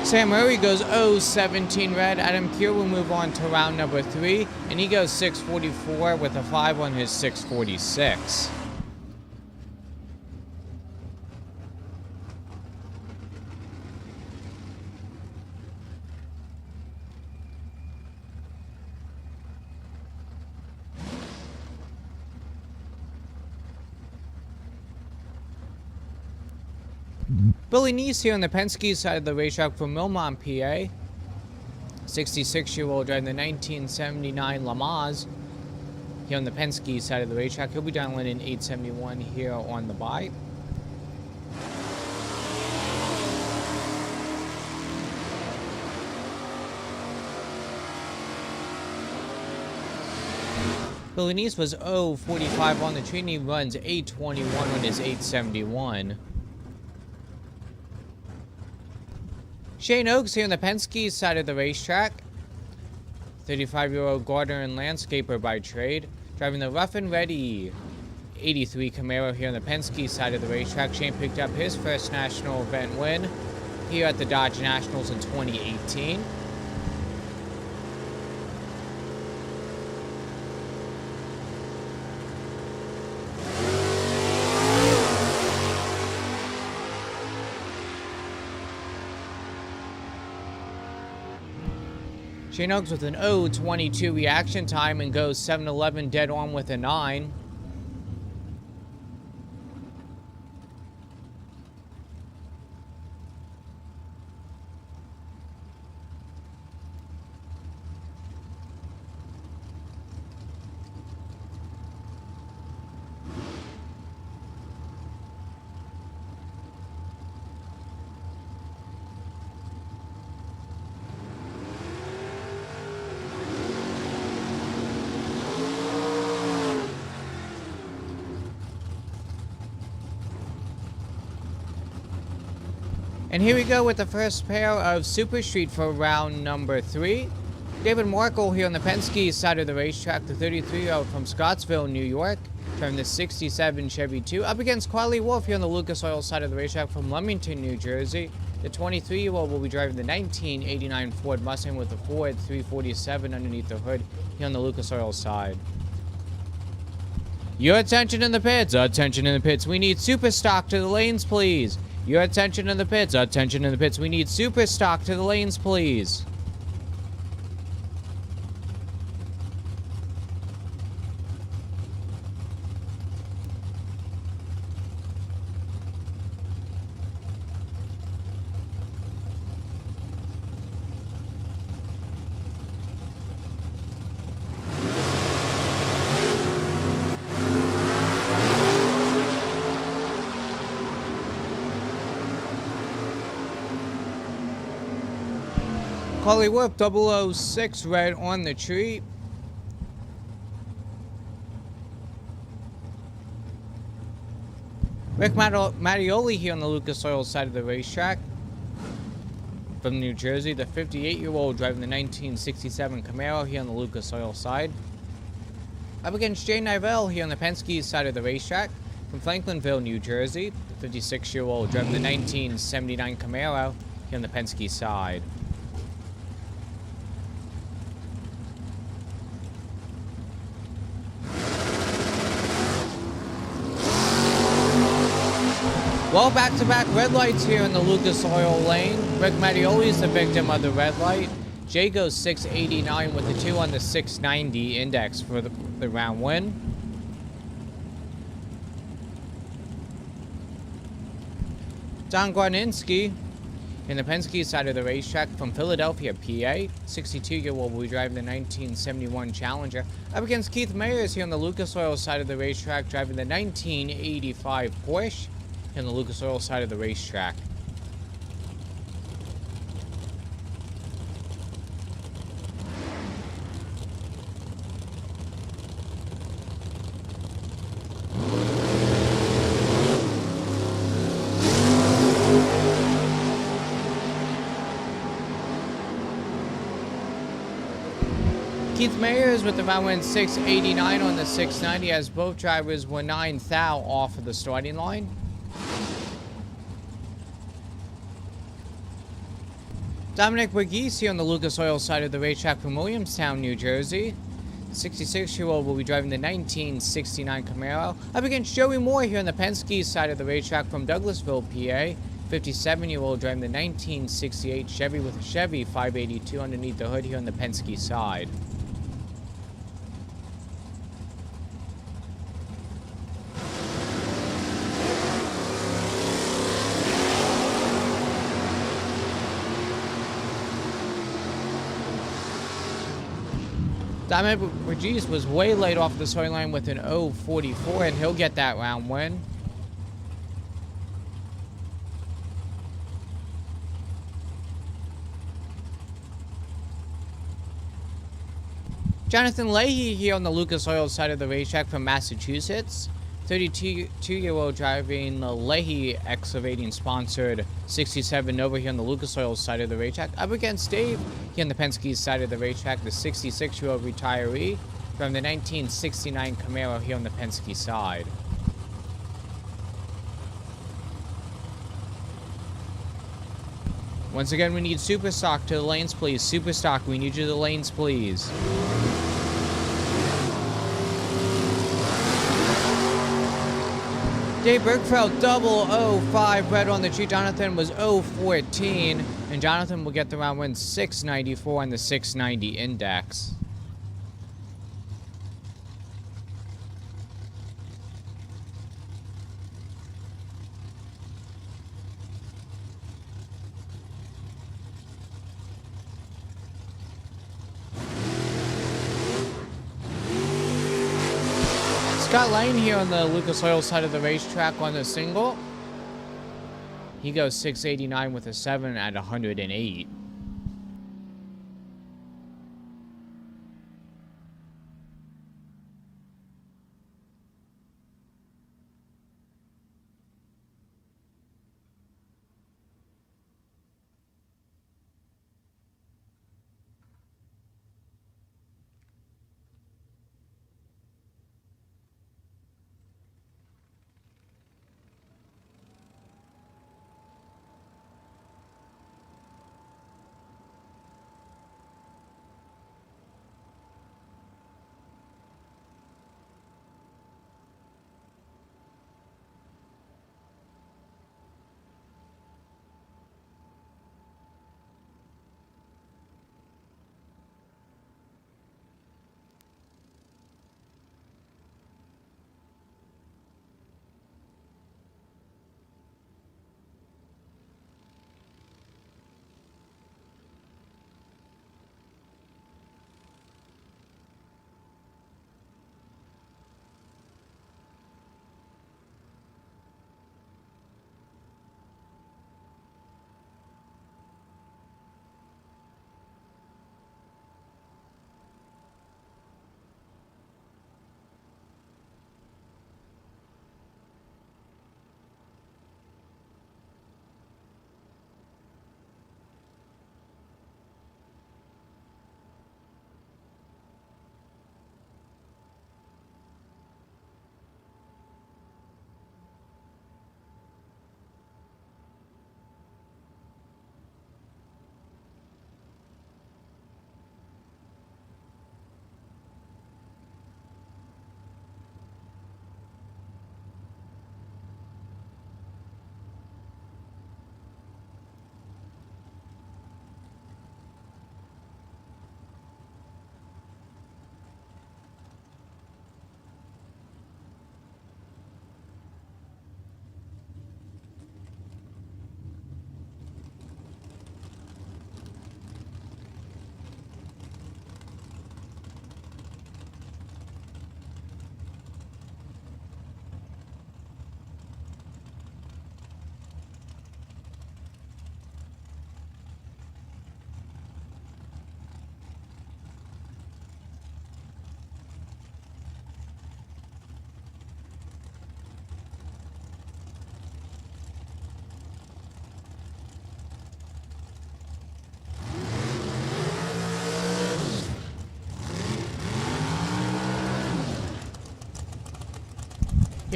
Sam Murray goes 0-17 red. Adam Keir will move on to round number 3, and he goes 644 with a 5 on his 646. Billy Neese here on the Penske side of the racetrack from Millmont, PA. 66-year-old driving the 1979 Le Mans here on the Penske side of the racetrack. He'll be dialing in 871 here on the bye. Billy Neese was 0-45 on the tree, and he runs 821 on his 871. Shane Oaks here on the Penske side of the racetrack. 35-year-old gardener and landscaper by trade. Driving the rough and ready 83 Camaro here on the Penske side of the racetrack. Shane picked up his first national event win here at the Dodge Nationals in 2018. Shane Oaks with an 0.22 reaction time and goes 7-11 dead on with a 9. And here we go with the first pair of Super Street for round number 3. David Markle here on the Penske side of the racetrack, the 33-year-old from Scottsville, New York, driving the 67 Chevy 2, up against Carly Wolf here on the Lucas Oil side of the racetrack from Leamington, New Jersey. The 23-year-old will be driving the 1989 Ford Mustang with the Ford 347 underneath the hood here on the Lucas Oil side. Your attention in the pits, attention in the pits. We need super stock to the lanes, please. Your attention in the pits, attention in the pits. We need super stock to the lanes, please. Carly Wolf 006 red on the tree. Rick Mattioli here on the Lucas Oil side of the racetrack. From New Jersey, the 58-year-old driving the 1967 Camaro here on the Lucas Oil side. Up against Jay Nivell here on the Penske side of the racetrack. From Franklinville, New Jersey, the 56-year-old driving the 1979 Camaro here on the Penske side. Well, back-to-back red lights here in the Lucas Oil lane. Rick Mattioli is the victim of the red light. Jay goes 689 with the 2 on the 690 index for the round win. Don Gwarninski in the Penske side of the racetrack from Philadelphia, PA. 62-year-old will be driving the 1971 Challenger. Up against Keith Mayers here on the Lucas Oil side of the racetrack, driving the 1985 Porsche. here on the Lucas Oil side of the racetrack. Keith Mayers with the round win 689 on the 690 as both drivers were 9 thou off of the starting line. Dominic Borghese here on the Lucas Oil side of the racetrack from Williamstown, New Jersey. 66-year-old will be driving the 1969 Camaro up against Joey Moore here on the Penske side of the racetrack from Douglasville, PA. 57-year-old driving the 1968 Chevy with a Chevy 582 underneath the hood here on the Penske side. Dominic Borghese was way late off the starting line with an 0.44, and he'll get that round win. Jonathan Leahy here on the Lucas Oil side of the racetrack from Massachusetts. 32-year-old driving the Leahy Excavating sponsored 67 Nova here on the Lucas Oil side of the racetrack. Up against Dave here on the Penske side of the racetrack, the 66-year-old retiree from the 1969 Camaro here on the Penske side. Once again, we need Super Stock to the lanes, please. Super Stock, we need you to the lanes, please. Dave Bergfeld, 005 red on the cheat. Jonathan was 014, and Jonathan will get the round win 694 on the 690 index. Scott Lane here on the Lucas Oil side of the racetrack on the single. He goes 689 with a 7 at 108.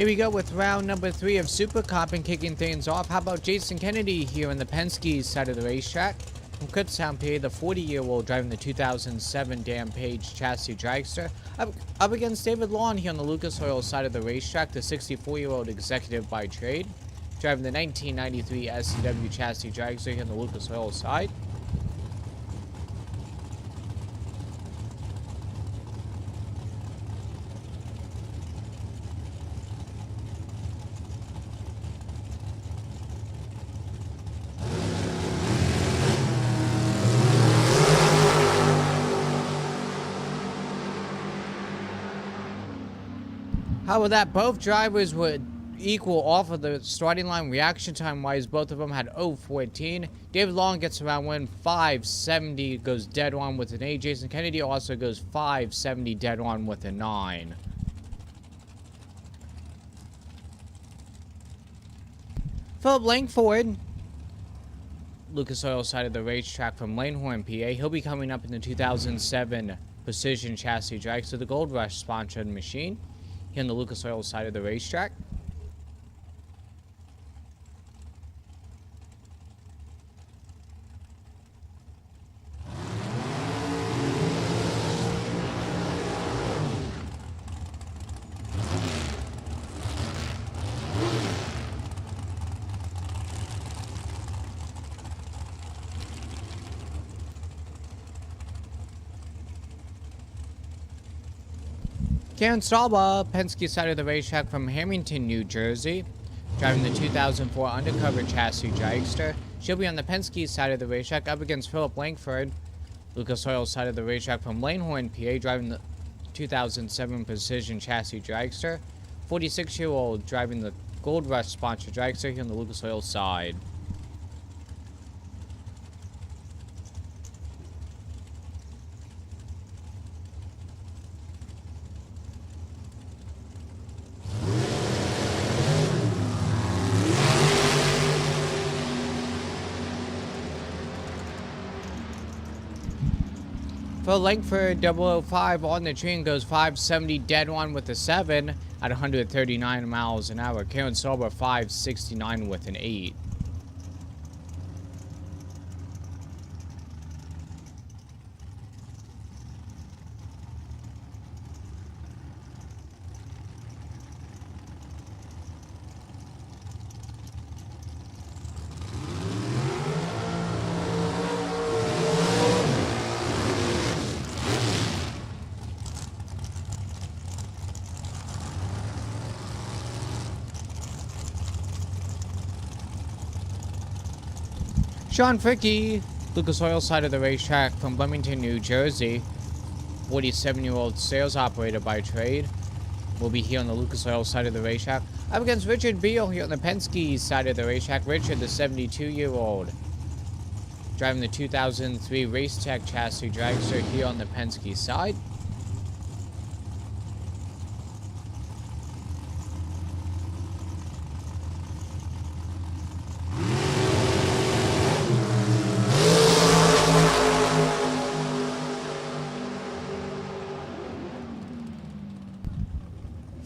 Here we go with round number 3 of Super Cup, and kicking things off. How about Jason Kennedy here on the Penske side of the racetrack? From Kutztown, PA, the 40-year-old driving the 2007 Dan Page chassis dragster. Up against David Long here on the Lucas Oil side of the racetrack, the 64-year-old executive by trade, driving the 1993 SCW chassis dragster here on the Lucas Oil side. How about that? Both drivers would equal off of the starting line reaction time wise. Both of them had 0.14. David Long gets around win 5.70, goes dead on with an 8. Jason Kennedy also goes 5.70 dead on with a 9. Philip Langford, Lucas Oil side of the racetrack from Lanehorn, PA. He'll be coming up in the 2007 Precision Chassis Dragster, the Gold Rush sponsored machine, here on the Lucas Oil side of the racetrack. Karen Stalba, Penske side of the racetrack from Hamilton, New Jersey, driving the 2004 Undercover Chassis Dragster. She'll be on the Penske side of the racetrack up against Philip Langford, Lucas Oil side of the racetrack from Lanehorn, PA, driving the 2007 Precision Chassis Dragster. 46-year-old driving the Gold Rush sponsored dragster here on the Lucas Oil side. For Langford, 005 on the train goes 5.70 dead on with a 7 at 139 miles an hour. Karen Stalba 5.69 with an 8. Sean Fricke, Lucas Oil side of the racetrack from Bloomington, New Jersey, 47-year-old sales operator by trade, will be here on the Lucas Oil side of the racetrack. Up against Richard Beal here on the Penske side of the racetrack. Richard, the 72-year-old, driving the 2003 Racetech chassis dragster here on the Penske side.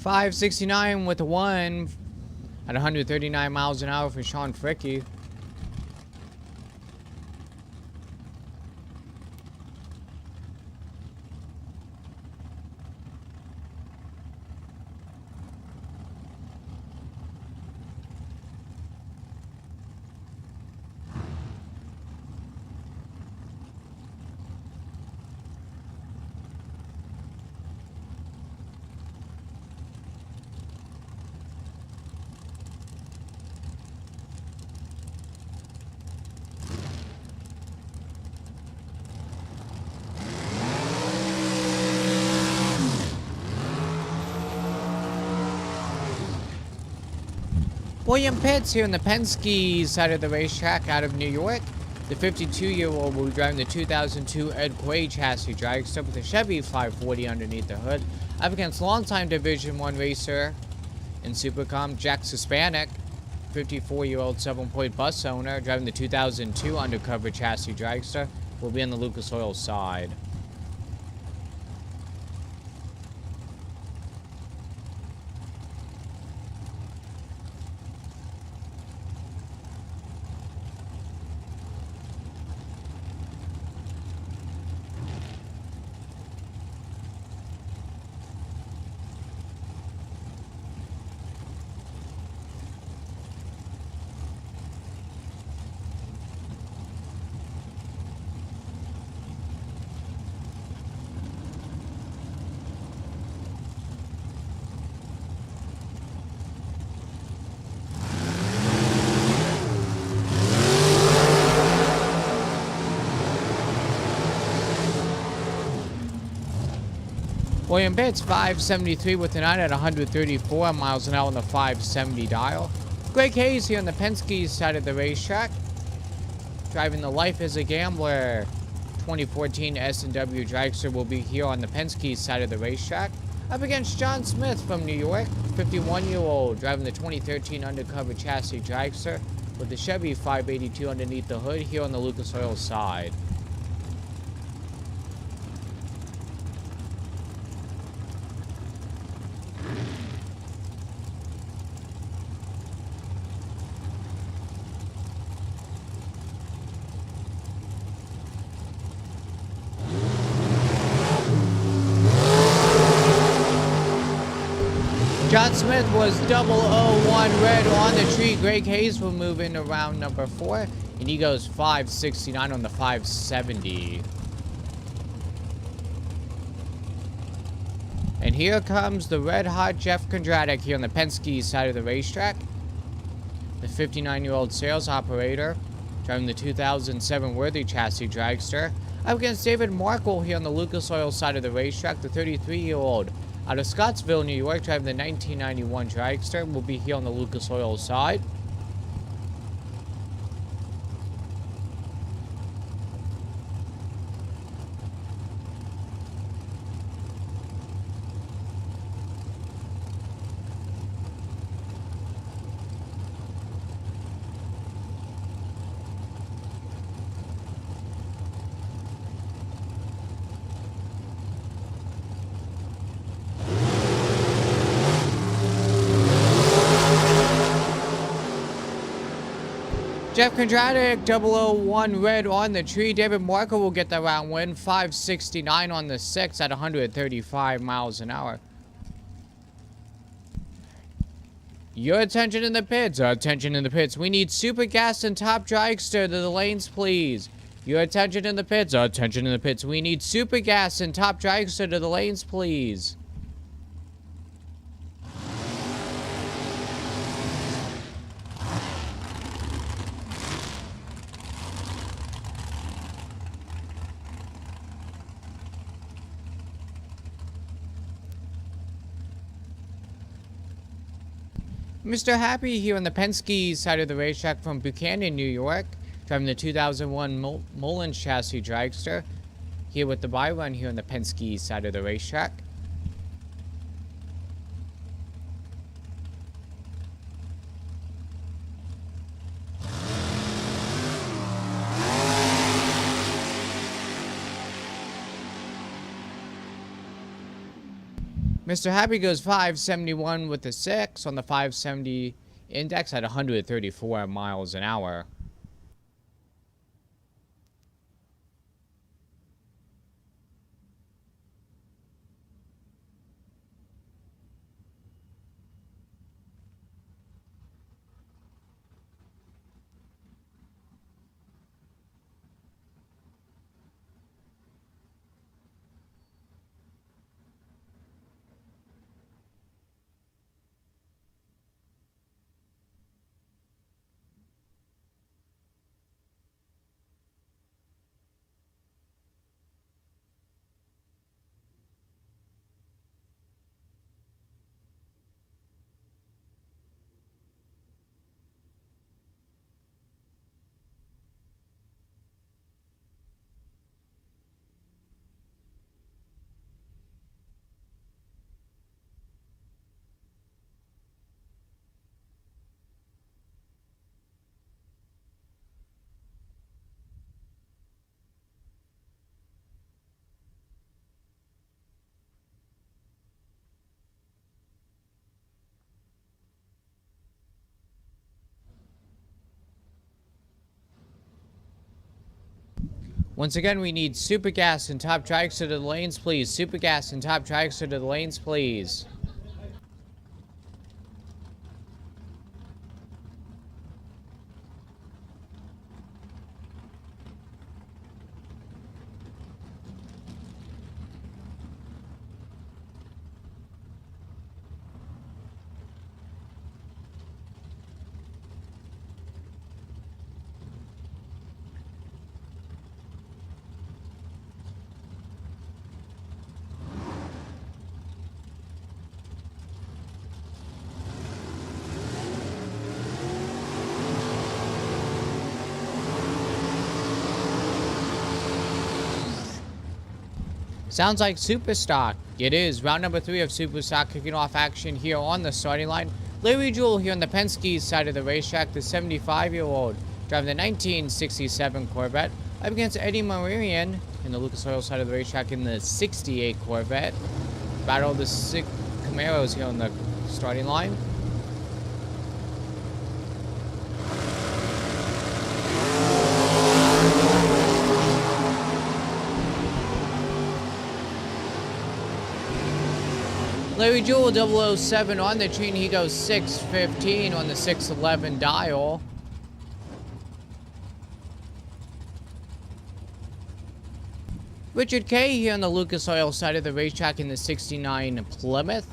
.569 with a 1 at 139 miles an hour for Sean Fricke. William Pitts here on the Penske side of the racetrack out of New York. The 52-year-old will be driving the 2002 Ed Quay chassis dragster with a Chevy 540 underneath the hood. Up against longtime Division I racer in Supercom, Jack Hispanic, 54-year-old 7-point bus owner, driving the 2002 Undercover chassis dragster, will be on the Lucas Oil side. William Pitts 573 with the 9 at 134 miles an hour on the 570 dial. Greg Hayes here on the Penske side of the racetrack. Driving the Life is a Gambler 2014 S&W Dragster will be here on the Penske side of the racetrack. Up against John Smith from New York, 51-year-old, driving the 2013 Undercover Chassis Dragster with the Chevy 582 underneath the hood here on the Lucas Oil side. John Smith was 001 red on the tree. Greg Hayes will move into round number 4, and he goes 569 on the 570. And here comes the red-hot Jeff Kondratek here on the Penske side of the racetrack. The 59-year-old sales operator, driving the 2007 Worthy Chassis Dragster. Up against David Markle here on the Lucas Oil side of the racetrack, the 33-year-old. Out of Scottsville, New York, driving the 1991 Dragster, will be here on the Lucas Oil side. Jeff Kondratek, 001 red on the tree. David Markle will get the round win, 569 on the 6 at 135 miles an hour. Your attention in the pits. Attention in the pits. We need Super Gas and Top Dragster to the lanes, please. Your attention in the pits. Attention in the pits. We need Super Gas and Top Dragster to the lanes, please. Mr. Happy here on the Penske side of the racetrack from Buchanan, New York, driving the 2001 Mullins Chassis Dragster. Here with the bye run here on the Penske side of the racetrack. Mr. Happy goes 571 with the 6 on the 570 index at 134 miles an hour. Once again, we need Super Gas and Top Dragster to the lanes, please. Super Gas and Top Dragster to the lanes, please. Sounds like Superstock. It is round number 3 of Superstock kicking off action here on the starting line. Larry Jewell here on the Penske side of the racetrack, the 75-year-old driving the 1967 Corvette, up against Eddie Marian in the Lucas Oil side of the racetrack in the 68 Corvette. Battle of the 6 Camaros here on the starting line. Larry Jewell 007 on the chain. He goes 615 on the 611 dial. Richard Kay here on the Lucas Oil side of the racetrack in the 69 Plymouth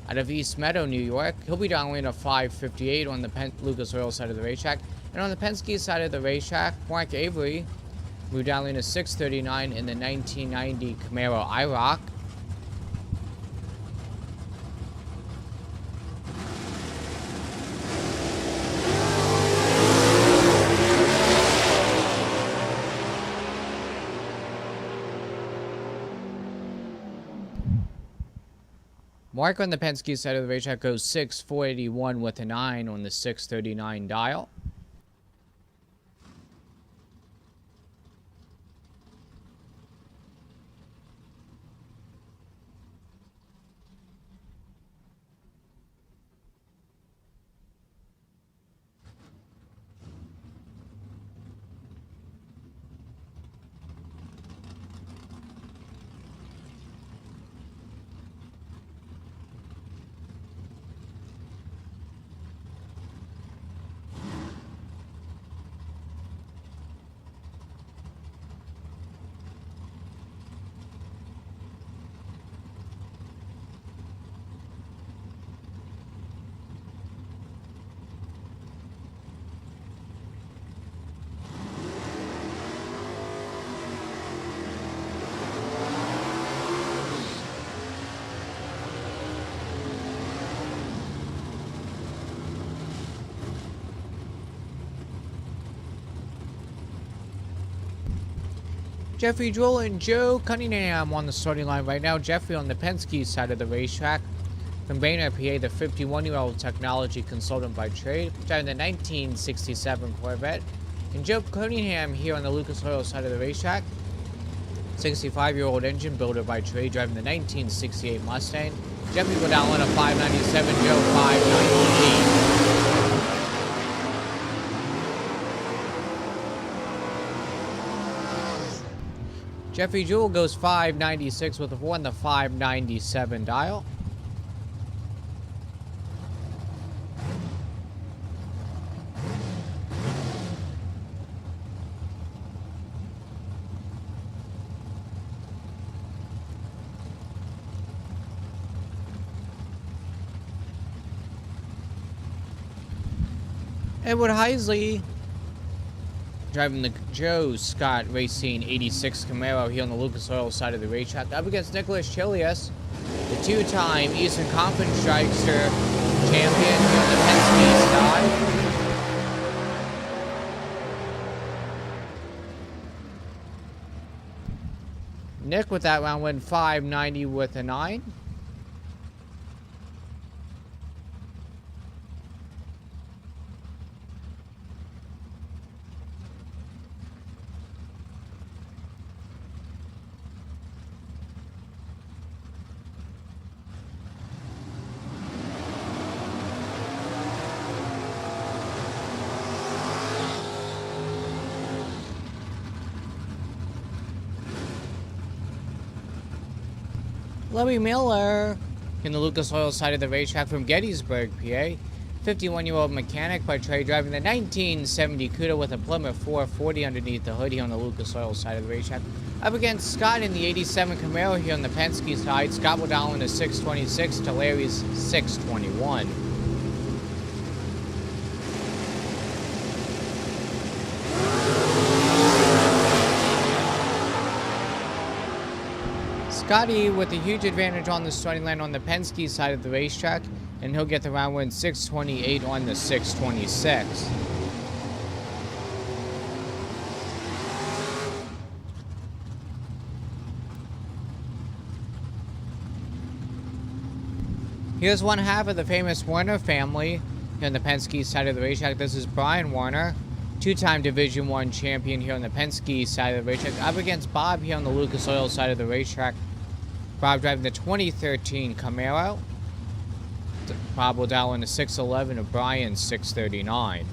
out of East Meadow, New York. He'll be dialing a 558 on the Lucas Oil side of the racetrack. And on the Penske side of the racetrack, Mark Avery will be dialing a 639 in the 1990 Camaro IROC. Mark on the Penske side of the racetrack goes 6,481 with a 9 on the 639 dial. Jeffrey Jewell and Joe Cunningham on the starting line right now. Jeffrey on the Penske side of the racetrack. From Boehner, PA, the 51-year-old technology consultant by trade, driving the 1967 Corvette. And Joe Cunningham here on the Lucas Oil side of the racetrack. 65-year-old engine builder by trade, driving the 1968 Mustang. Jeffrey will down on a 597, Joe 598. Jeffrey Jewell goes 596 with a 4 on the 597 dial. Edward Heisley driving the Joe Scott Racing 86 Camaro here on the Lucas Oil side of the racetrack, up against Nicholas Chilius, the two-time Eastern Conference dragster champion here on the Penske side. Nick with that round win 590 with a 9. Larry Miller in the Lucas Oil side of the racetrack from Gettysburg, PA. 51-year-old mechanic by trade, driving the 1970 Cuda with a Plymouth 440 underneath the hood here on the Lucas Oil side of the racetrack. Up against Scott in the 87 Camaro here on the Penske side. Scott will down in a 626 to Larry's 621. Scotty with a huge advantage on the starting line on the Penske side of the racetrack, and he'll get the round win 628 on the 626. Here's one half of the famous Warner family here on the Penske side of the racetrack. This is Brian Warner, two-time Division I champion here on the Penske side of the racetrack, up against Bob here on the Lucas Oil side of the racetrack. Bob driving the 2013 Camaro. Bob will dial in the 611 of Brian's 639.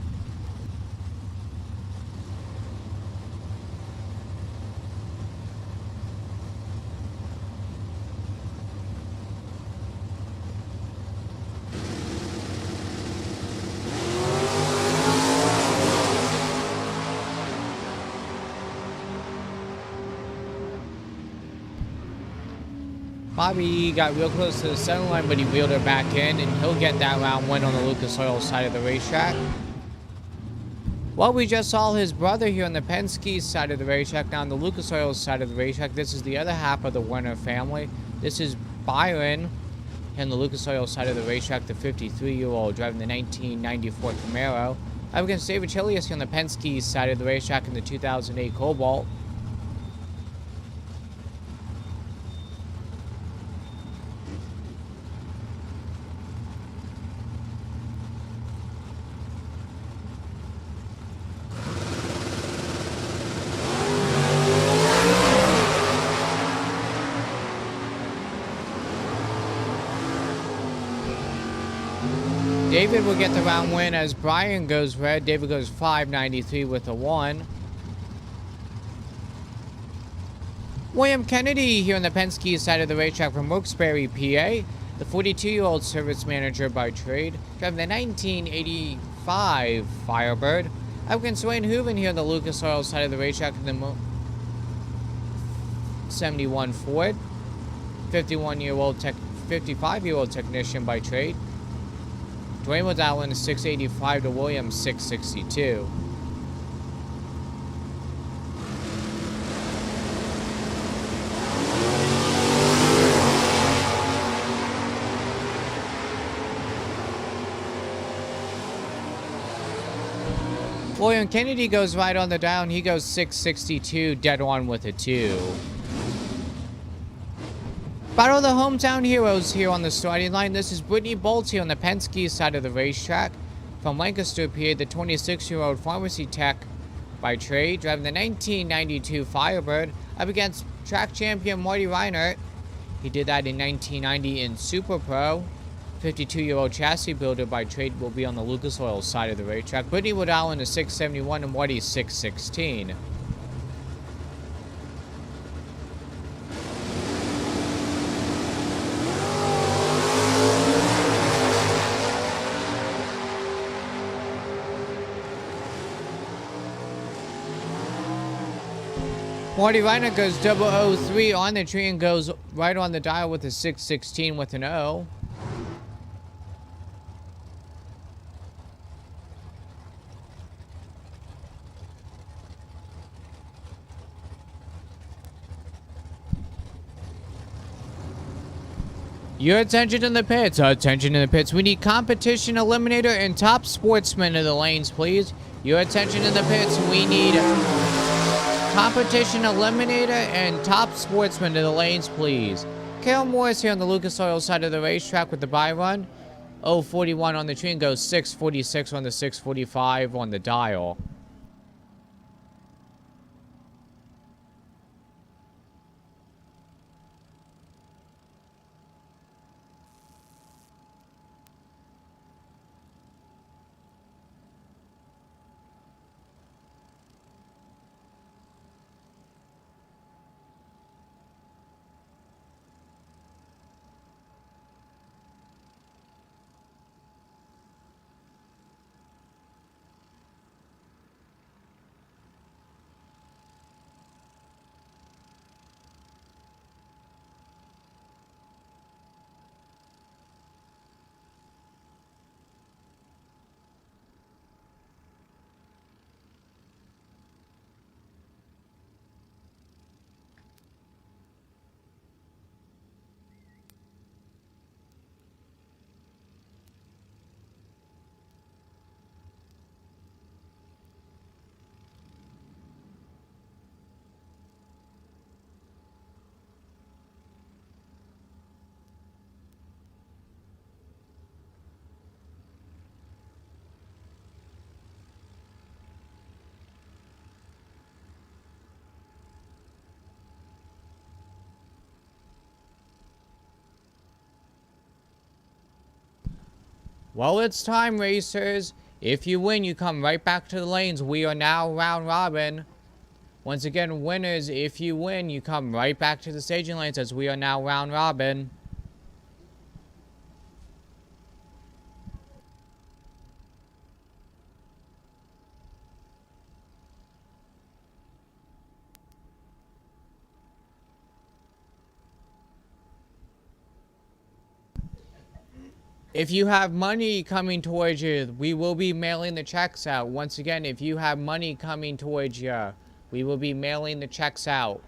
Bobby got real close to the center line, but he wheeled her back in, and he'll get that round win on the Lucas Oil side of the racetrack. Well, we just saw his brother here on the Penske side of the racetrack. Now on the Lucas Oil side of the racetrack, this is the other half of the Warner family. This is Byron here on the Lucas Oil side of the racetrack, the 53-year-old driving the 1994 Camaro. Up against David Chilius here on the Penske side of the racetrack in the 2008 Cobalt. David will get the round win as Brian goes red. David goes 593 with a 1. William Kennedy here on the Penske side of the racetrack from Wilkes-Barre, PA. The 42-year-old service manager by trade, driving the 1985 Firebird. Up against Wayne Hooven here on the Lucas Oil side of the racetrack in the 71 Ford. 55-year-old technician by trade. Dwayne will dial in a 685 to Williams 662. William Kennedy goes right on the dial. He goes 662, dead on with a 2. Battle of the hometown heroes here on the starting line. This is Brittany Bolts here on the Penske side of the racetrack. From Lancaster, PA, the 26-year-old pharmacy tech by trade, driving the 1992 Firebird, up against track champion Marty Reinert. He did that in 1990 in Super Pro. 52-year-old chassis builder by trade will be on the Lucas Oil side of the racetrack. Brittany will dial in a 671 and Marty 616. Marty Reiner goes 003 on the tree and goes right on the dial with a 616 with an O. Your attention in the pits. Attention in the pits. We need competition eliminator and top sportsman in the lanes, please. Your attention in the pits. We need competition eliminator and top sportsman in the lanes, please. Carol Morris here on the Lucas Oil side of the racetrack with the bye run. 041 on the tree and goes 646 on the 645 on the dial. Well, it's time, racers. If you win, you come right back to the lanes. We are now round robin. Once again, winners, if you win, you come right back to the staging lanes as we are now round robin. If you have money coming towards you, we will be mailing the checks out. Once again, if you have money coming towards you, we will be mailing the checks out.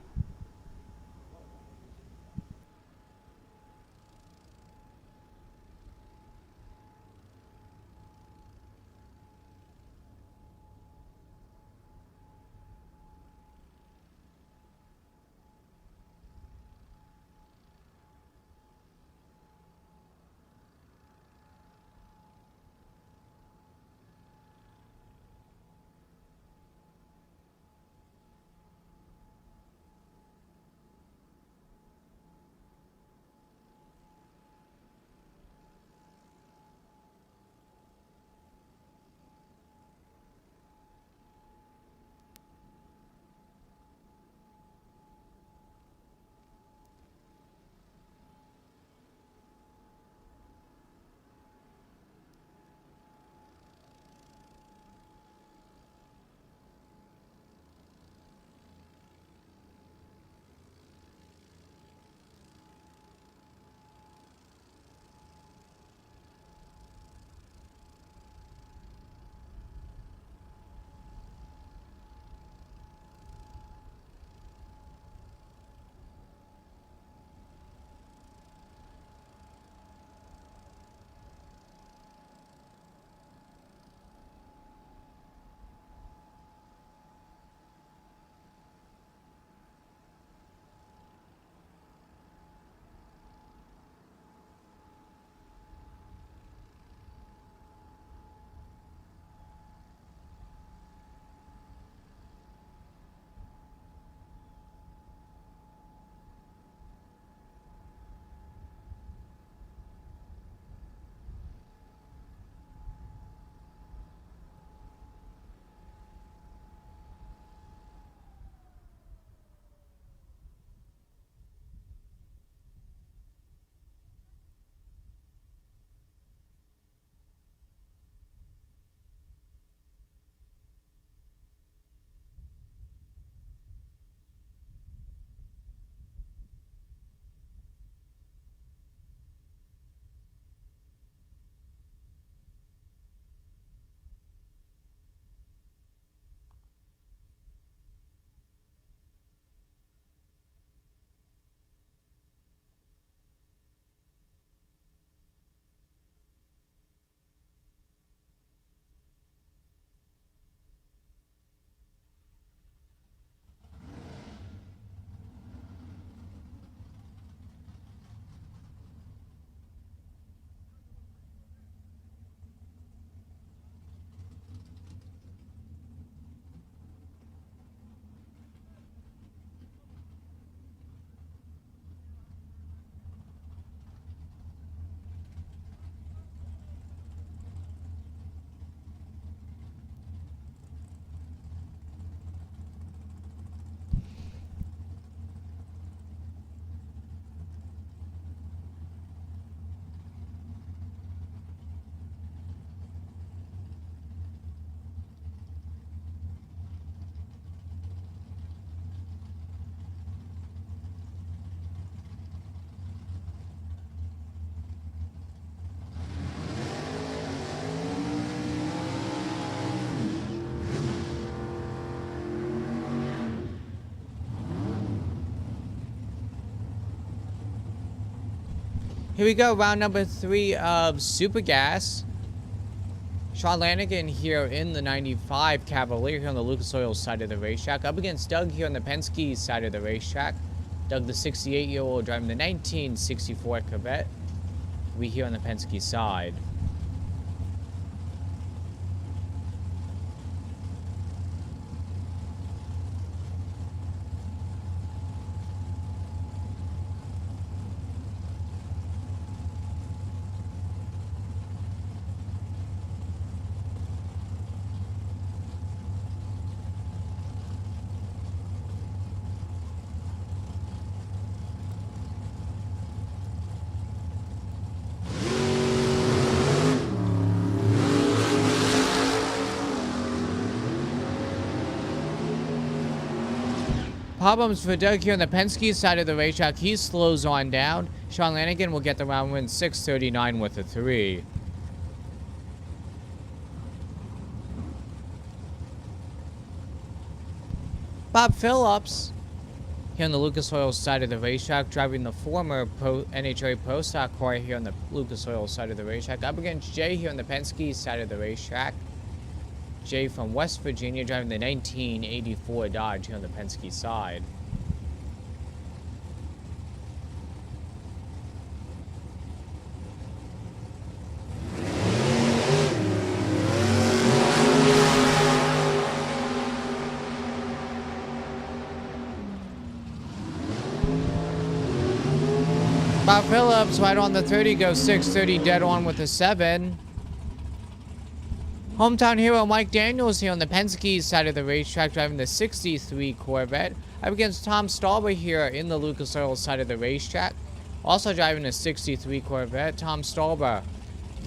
Here we go, round number 3 of Super Gas. Sean Lanigan here in the 95 Cavalier here on the Lucas Oil side of the racetrack. Up against Doug here on the Penske side of the racetrack. Doug, the 68-year-old, driving the 1964 Corvette. We here on the Penske side. Problems for Doug here on the Penske side of the racetrack. He slows on down. Sean Lanigan will get the round win 6:39 with a 3. Bob Phillips here on the Lucas Oil side of the racetrack, driving the former NHRA Pro Stock car here on the Lucas Oil side of the racetrack, up against Jay here on the Penske side of the racetrack. Jay from West Virginia, driving the 1984 Dodge here on the Penske side. Bob Phillips right on the 30, goes 6:30 dead on with a 7. Hometown hero Mike Daniels here on the Penske side of the racetrack, driving the 63 Corvette. Up against Tom Stauber here in the Lucas Oil side of the racetrack, also driving a 63 Corvette. Tom Stauber,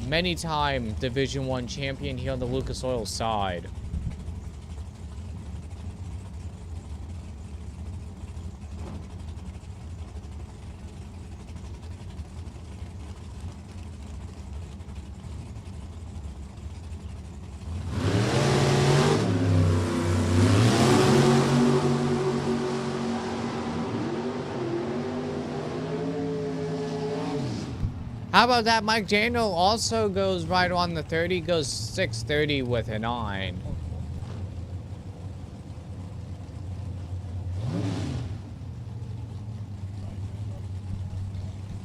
many-time Division I champion here on the Lucas Oil side. How about that? Mike Daniel also goes right on the 30, goes 6:30 with a 9.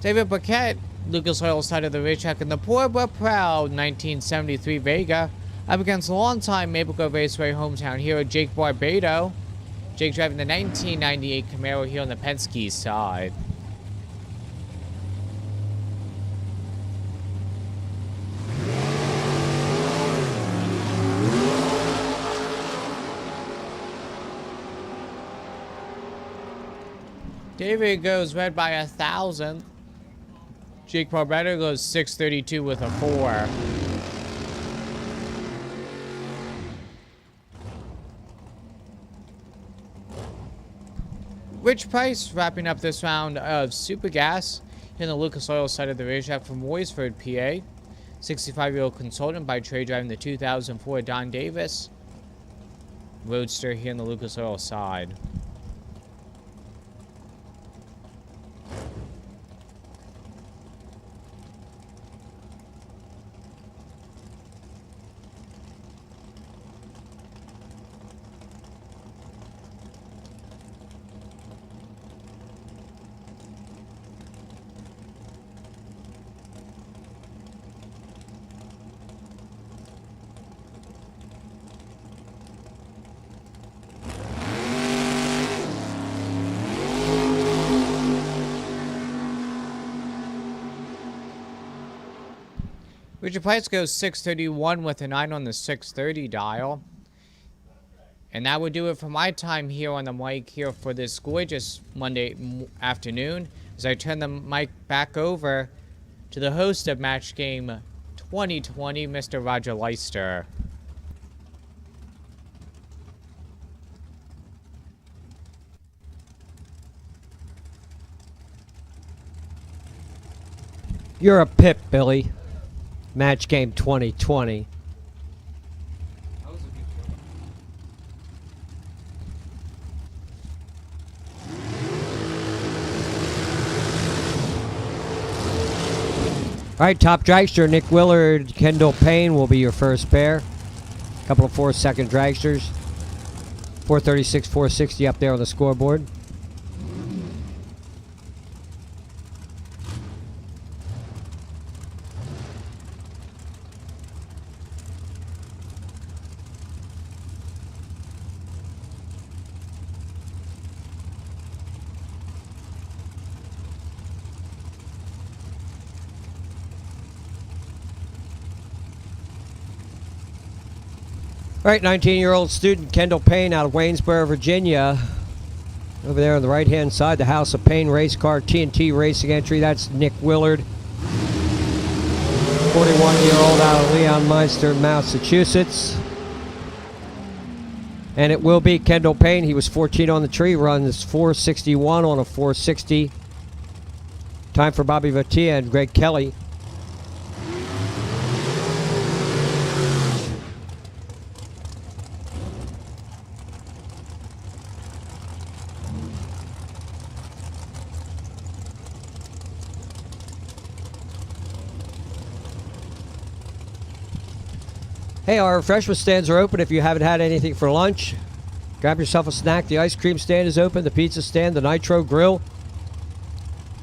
David Paquette, Lucas Oil side of the racetrack, in the poor but proud 1973 Vega, up against longtime Maple Grove Raceway hometown hero Jake Barbado. Jake driving the 1998 Camaro here on the Penske side. David goes red by 1,000. Jake Barbetta goes 6:32 with a 4. Rich Price wrapping up this round of Super Gas in the Lucas Oil side of the racetrack from Royersford, PA. 65-year-old consultant by trade, driving the 2004 Don Davis Roadster here in the Lucas Oil side. Richard Price goes 6:31 with a 9 on the 6:30 dial. And that would do it for my time here on the mic here for this gorgeous Monday afternoon, as I turn the mic back over to the host of Match Game 2020, Mr. Roger Leister. You're a pip, Billy. Match Game 2020. All right, top dragster, Nick Willard, Kendall Payne will be your first pair. A couple of 4-second dragsters. 436, 460 up there on the scoreboard. All right, 19-year-old student Kendall Payne out of Waynesboro, Virginia. Over there on the right-hand side, the House of Payne race car TNT racing entry. That's Nick Willard. 41-year-old out of Leon Meister, Massachusetts. And it will be Kendall Payne. He was 14 on the tree, runs 461 on a 460. Time for Bobby Vatia and Greg Kelly. Hey, our refreshment stands are open if you haven't had anything for lunch. Grab yourself a snack. The ice cream stand is open, the pizza stand, the Nitro Grill.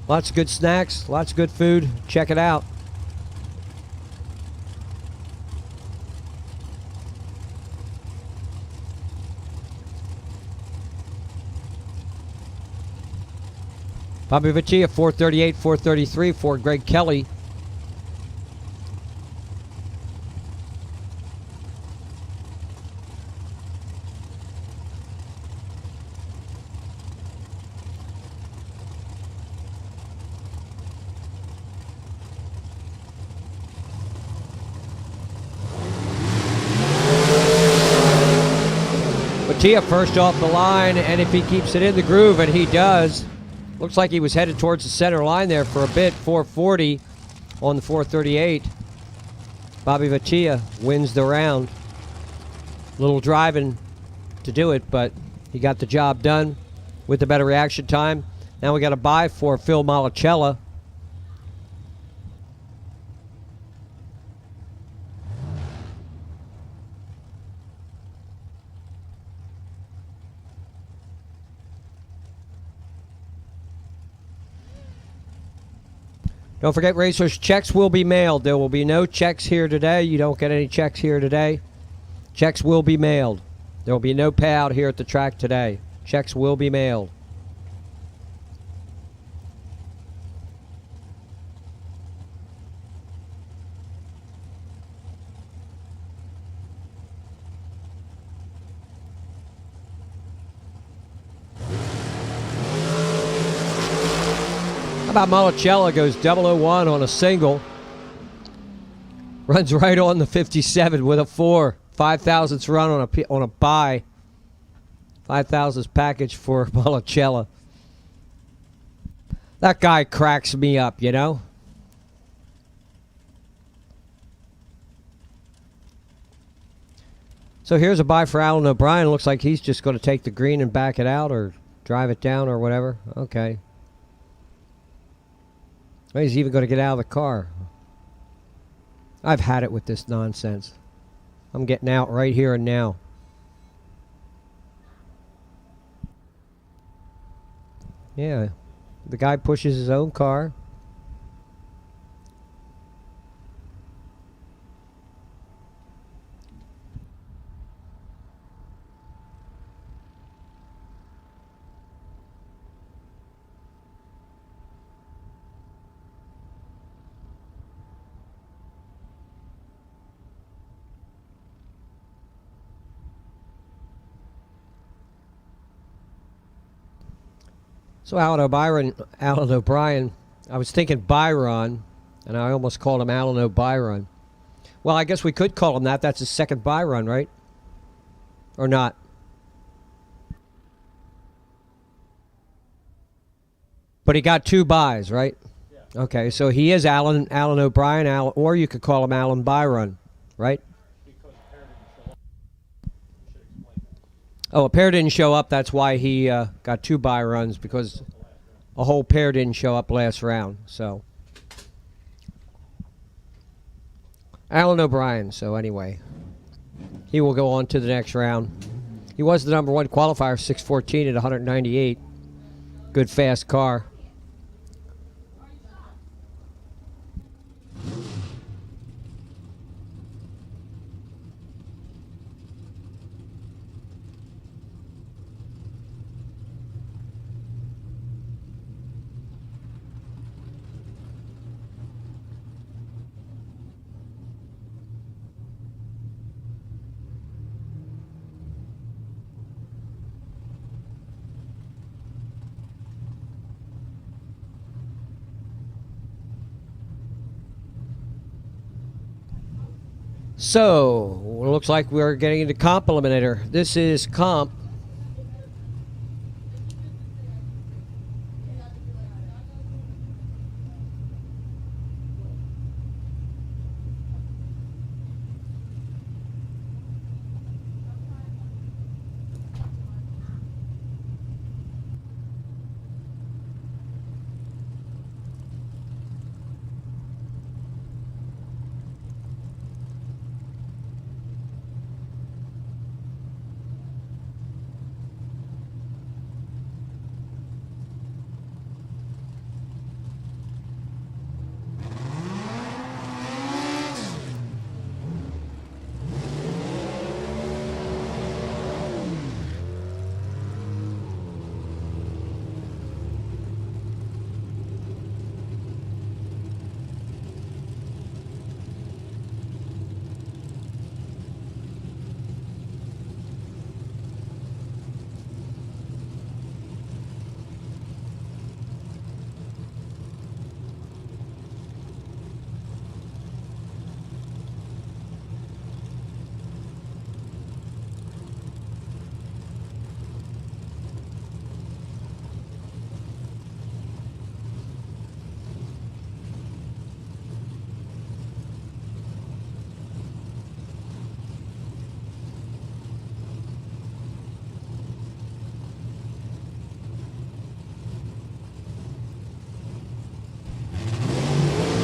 Lots of good snacks, lots of good food. Check it out. Bobby Vatia, 438, 433 for Greg Kelly. Vatia first off the line, and if he keeps it in the groove, and he does, looks like he was headed towards the center line there for a bit. 440 on the 438. Bobby Vatia wins the round. Little driving to do it, but he got the job done with the better reaction time. Now we got a bye for Phil Malacella. Don't forget, racers, checks will be mailed. There will be no checks here today. You don't get any checks here today. Checks will be mailed. There will be no payout here at the track today. Checks will be mailed. How about Malacella goes 001 on a single. Runs right on the 57 with a 4. 5,000th run on a bye. 5,000th package for Malacella. That guy cracks me up, you know. So here's a bye for Alan O'Brien. Looks like he's just going to take the green and back it out or drive it down or whatever. Okay. He's even going to get out of the car. I've had it with this nonsense. I'm getting out right here and now. Yeah, the guy pushes his own car. So Alan O'Brien, I was thinking Byron, and I almost called him Alan O'Byron. Well, I guess we could call him that. That's his second Byron, right? Or not? But he got 2 buys, right? Yeah. Okay, so he is Alan O'Brien, or you could call him Alan Byron, right? Oh, a pair didn't show up. That's why he got 2 bye runs, because a whole pair didn't show up last round. So Alan O'Brien. So anyway, he will go on to the next round. He was the #1 qualifier, 614 at 198. Good fast car. So, Well, it looks like we're getting into comp eliminator. This is comp.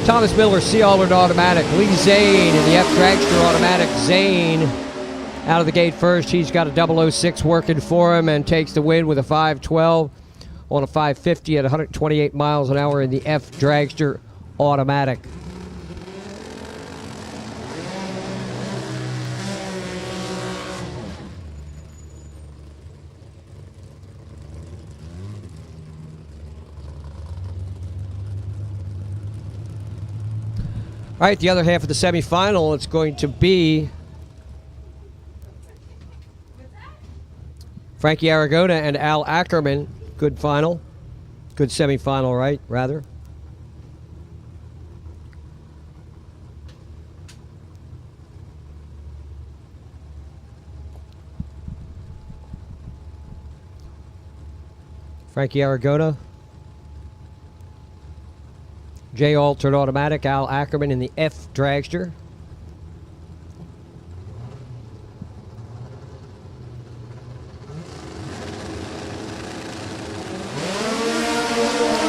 Thomas Miller, C. Allard automatic. Lee Zane in the F Dragster automatic. Zane out of the gate first. He's got a 006 working for him and takes the win with a 512 on a 550 at 128 miles an hour in the F Dragster automatic. All right, the other half of the semifinal, it's going to be Frankie Aragona and Al Ackerman. Good final. Good semifinal, right, rather. Frankie Aragona. J. Altered automatic, Al Ackerman in the F Dragster.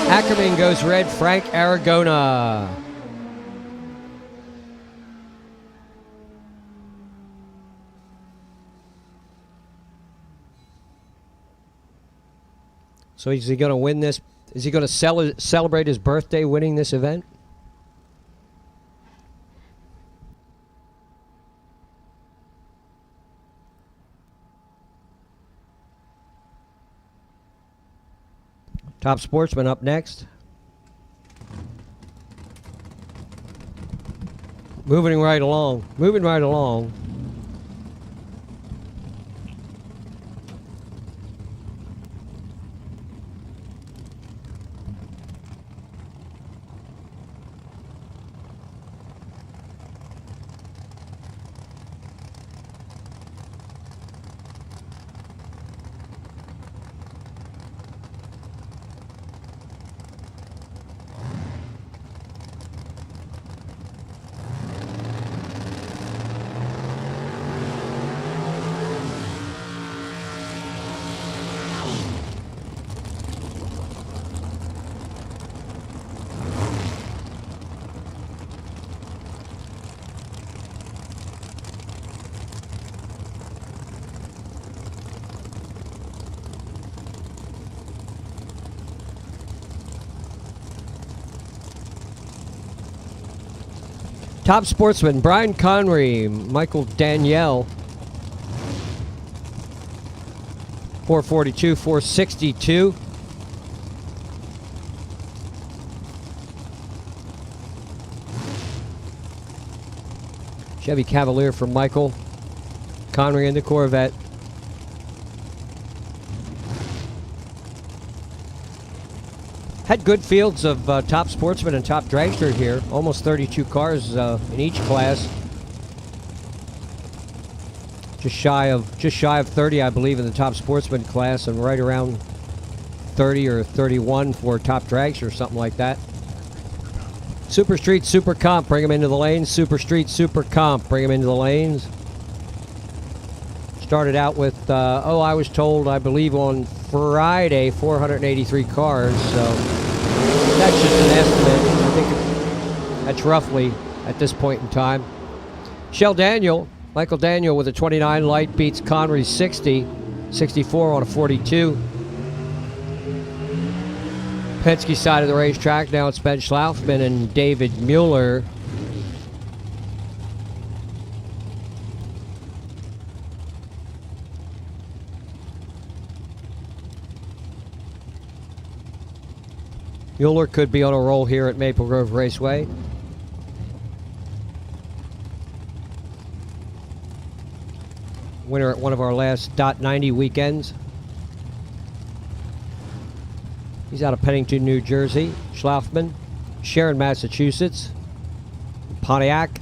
Ackerman goes red, Frank Aragona. So is he going to win this? Is he going to celebrate his birthday winning this event? Top Sportsman up next. Moving right along. Moving right along. Top Sportsman, Brian Connery, Michael Danielle. 442, 462. Chevy Cavalier from Michael Connery in the Corvette. Had good fields of Top Sportsman and Top Dragster here. Almost 32 cars in each class. just shy of 30, I believe, in the top sportsman class, and right around 30 or 31 for top dragster or something like that. Super Street, Super Comp, bring them into the lanes. Super Street, Super Comp, bring them into the lanes. Started out with, I was told, I believe on Friday, 483 cars, so that's just an estimate. I think that's roughly at this point in time. Michael Daniel with a 29 light beats Connery's 60, 64 on a 42. Penske side of the racetrack, now it's Ben Schlaufman and David Mueller. Mueller could be on a roll here at Maple Grove Raceway. Winner at one of our last .90 weekends. He's out of Pennington, New Jersey. Schlaufman, Sharon, Massachusetts. Pontiac.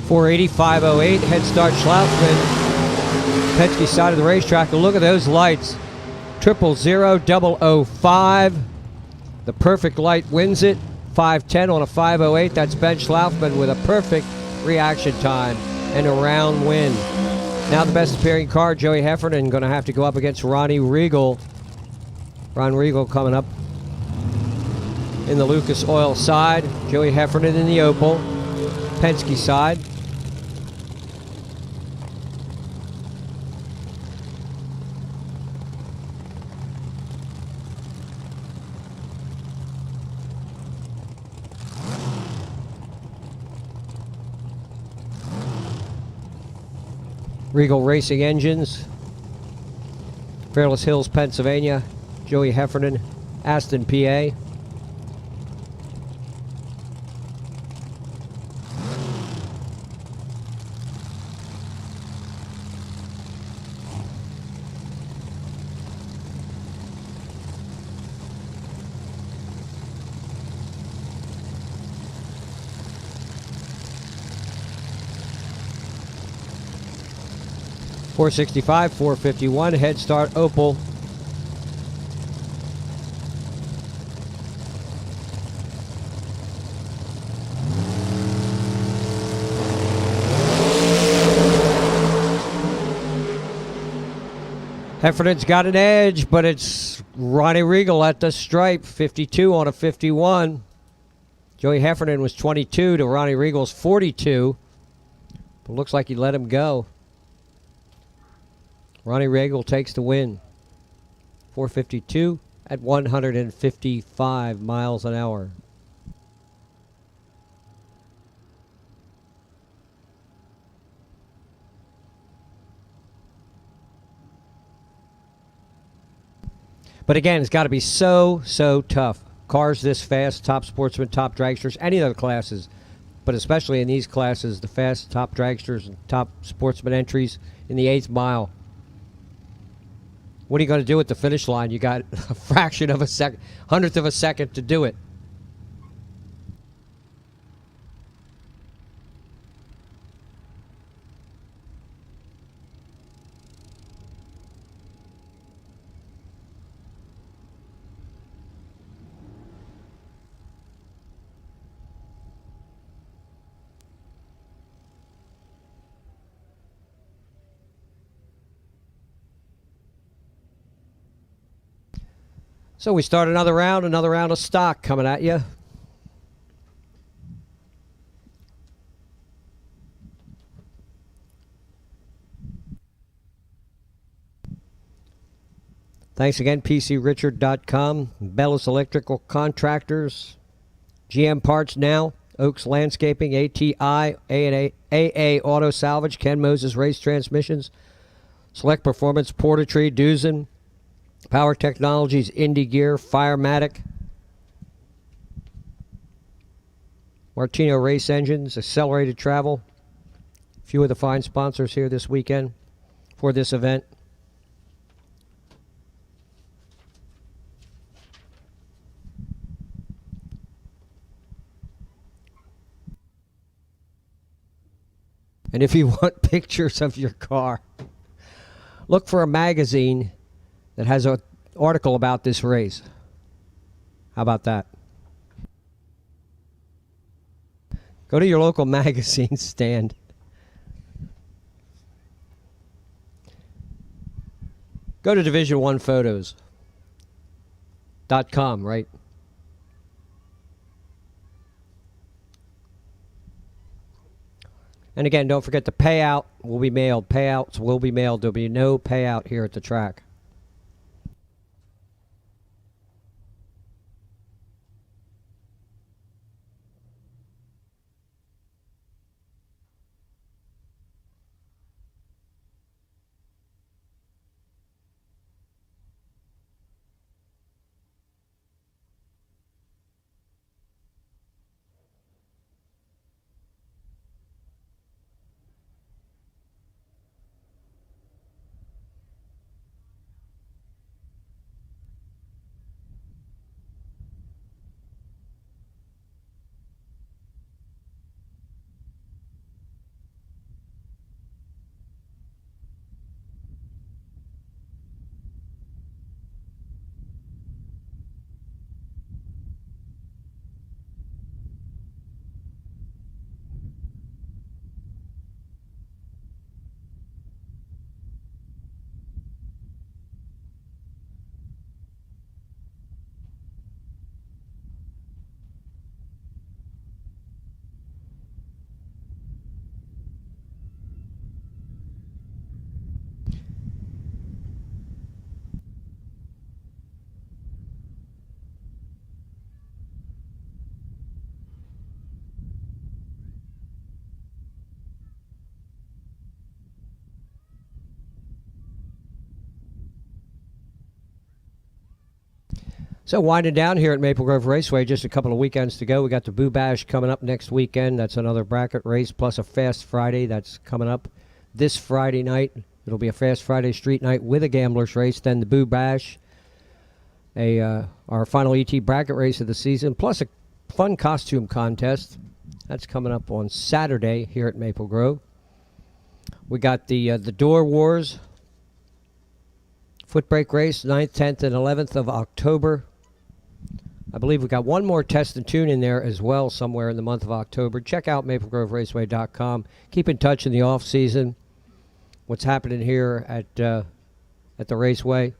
.480, 508, head start Schlaufman. Penske side of the racetrack, and look at those lights. 000 005. The perfect light wins it. 510 on a 508. That's Ben Schlaufman with a perfect reaction time and a round win. Now the best appearing car, Joey Heffernan, going to have to go up against Ronnie Riegel. Ron Riegel coming up in the Lucas Oil side. Joey Heffernan in the Opel. Penske side. Regal Racing Engines, Fairless Hills, Pennsylvania. Joey Heffernan, Aston, PA. .465, 451, head start Opel. Heffernan's got an edge, but it's Ronnie Riegel at the stripe, 52 on a 51. Joey Heffernan was 22 to Ronnie Riegel's 42. But looks like he let him go. Ronnie Riegel takes the win. 452 at 155 miles an hour. But again, it's got to be so tough. Cars this fast, top sportsmen, top dragsters, any other classes, but especially in these classes, the fast top dragsters and top sportsman entries in the 8th mile. What are you going to do at the finish line? You got a fraction of a second, 100th of a second to do it. So we start another round of stock coming at you. Thanks again, PCRichard.com, Bellis Electrical Contractors, GM Parts Now, Oaks Landscaping, ATI, AA Auto Salvage, Ken Moses Race Transmissions, Select Performance, Portatree, Dusen, Power Technologies, Indie Gear, Firematic. Martino Race Engines, Accelerated Travel. A few of the fine sponsors here this weekend for this event. And if you want pictures of your car, look for a magazine that has an article about this race. How about that? Go to your local magazine stand. Go to division1photos.com, right? And again, don't forget the payout will be mailed. Payouts will be mailed. There'll be no payout here at the track. So winding down here at Maple Grove Raceway, just a couple of weekends to go. We got the Boo Bash coming up next weekend. That's another bracket race, plus a Fast Friday that's coming up this Friday night. It'll be a Fast Friday street night with a gamblers race. Then the Boo Bash, our final ET bracket race of the season, plus a fun costume contest. That's coming up on Saturday here at Maple Grove. We got the Door Wars foot brake race, 9th, 10th, and 11th of October. I believe we got one more test and tune in there as well somewhere in the month of October. Check out maplegroveraceway.com. Keep in touch in the off season. What's happening here at the Raceway.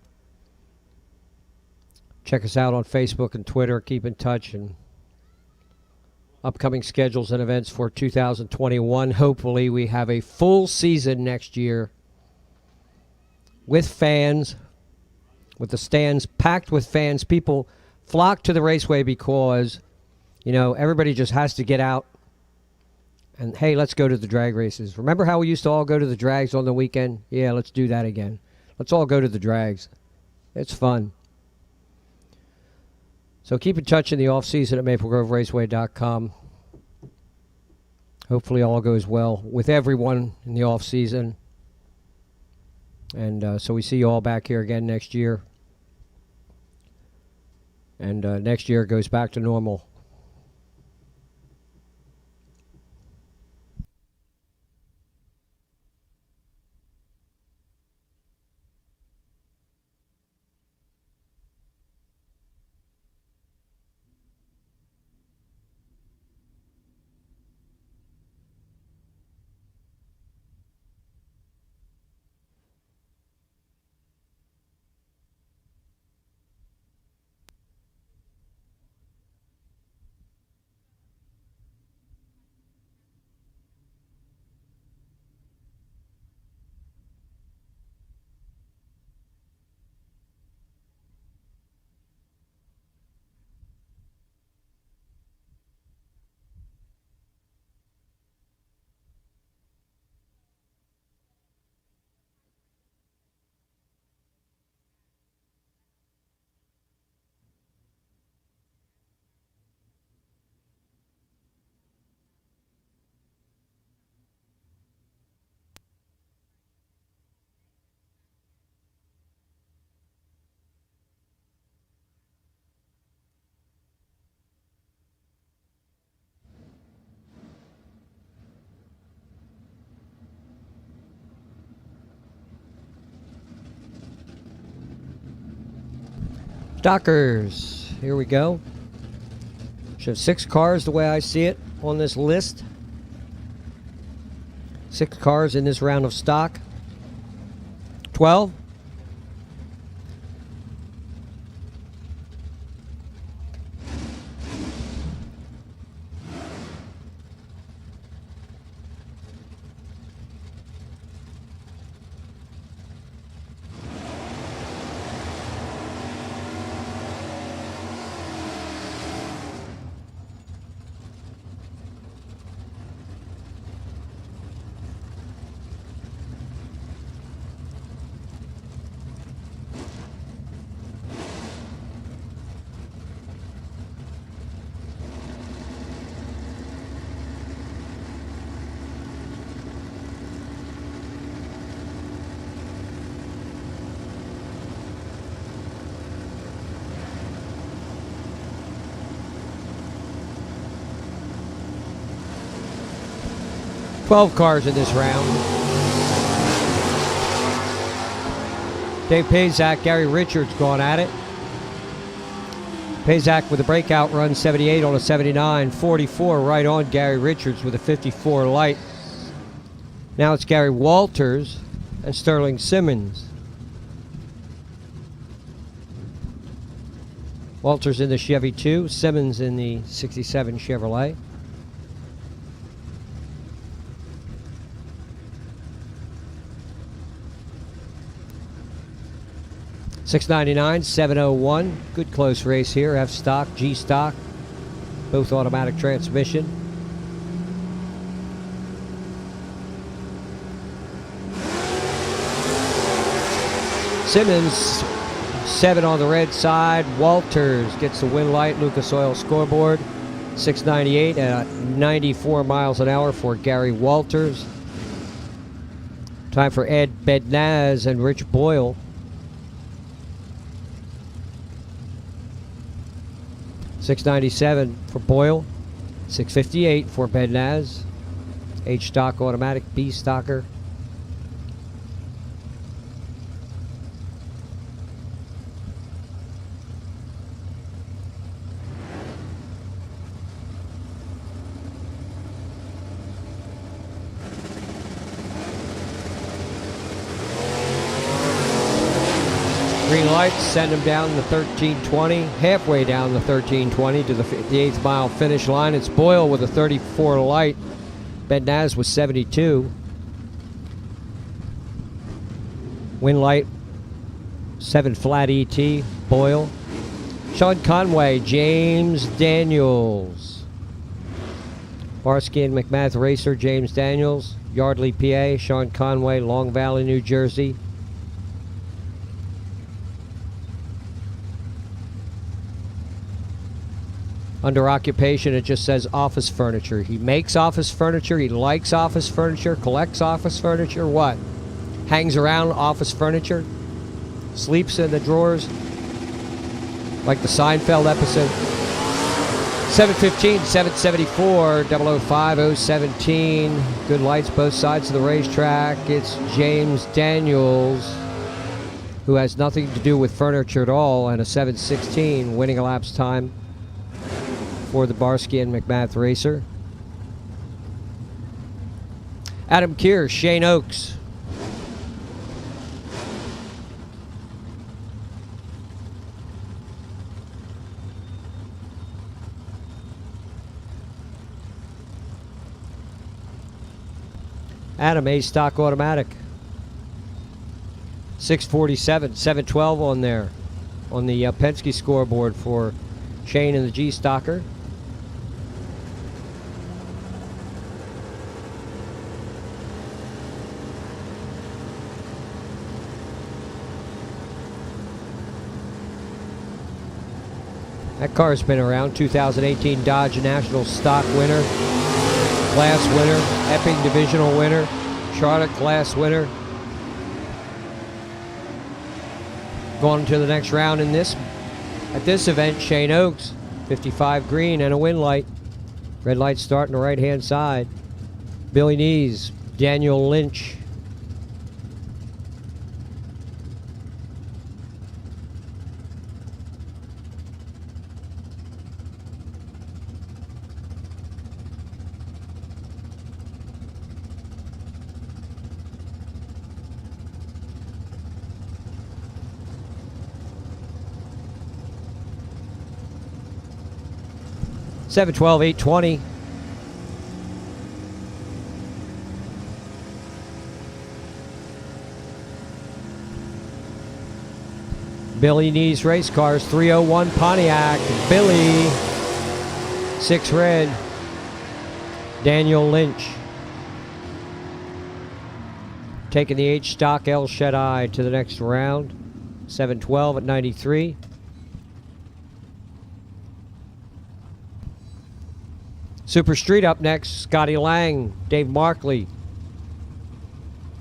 Check us out on Facebook and Twitter. Keep in touch and upcoming schedules and events for 2021. Hopefully we have a full season next year with fans, with the stands packed with fans. People flock to the Raceway because, you know, everybody just has to get out and, hey, let's go to the drag races. Remember how we used to all go to the drags on the weekend? Yeah, let's do that again. Let's all go to the drags. It's fun. So keep in touch in the off-season at maplegroveraceway.com. Hopefully all goes well with everyone in the off-season. And so we see you all back here again next year. And next year goes back to normal. Stockers, here we go. Should have 6 cars the way I see it on this list. 6 cars in this round of stock. 12. Twelve cars in this round. Dave Pazak, Gary Richards going at it. Pazak with a breakout run, 78 on a 79, 44 right on Gary Richards with a 54 light. Now it's Gary Walters and Sterling Simmons. Walters in the Chevy 2, Simmons in the 67 Chevrolet. $6.99, 701. Good close race here. F stock, G stock, both automatic transmission. Simmons, 7 on the red side. Walters gets the win light. Lucas Oil scoreboard. 698 at 94 miles an hour for Gary Walters. Time for Ed Bednaz and Rich Boyle. $6.97 for Boyle, $6.58 for Bednaz. H stock automatic, B stocker. Green lights send him down the 1320, halfway down the 1320 to the 58th mile finish line. It's Boyle with a 34 light. Bednaz with 72. Win light, 7 flat ET, Boyle. Sean Conway, James Daniels. Barsky and McMath racer, James Daniels. Yardley, PA. Sean Conway, Long Valley, New Jersey. Under occupation, it just says office furniture. He makes office furniture. He likes office furniture. Collects office furniture. What? Hangs around office furniture. Sleeps in the drawers. Like the Seinfeld episode. 715, 774, 005, 017. Good lights both sides of the racetrack. It's James Daniels, who has nothing to do with furniture at all, and a 716 winning elapsed time for the Barsky and McMath racer. Adam Keir, Shane Oaks. Adam, A stock automatic. 647, 712 on there on the Penske scoreboard for Shane and the G stocker. That car's been around. 2018 Dodge National Stock winner, Class winner, Epping Divisional winner, Charlotte Class winner. Going to the next round in this at this event, Shane Oaks, 55 green and a win light. Red light starting the right-hand side. Billy Nees, Daniel Lynch. 712, 820. Billy Nees Race Cars, 301 Pontiac. Billy, 6 red. Daniel Lynch. Taking the H stock El Shaddai to the next round. 712 at 93. Super Street up next. Scotty Lang, Dave Markley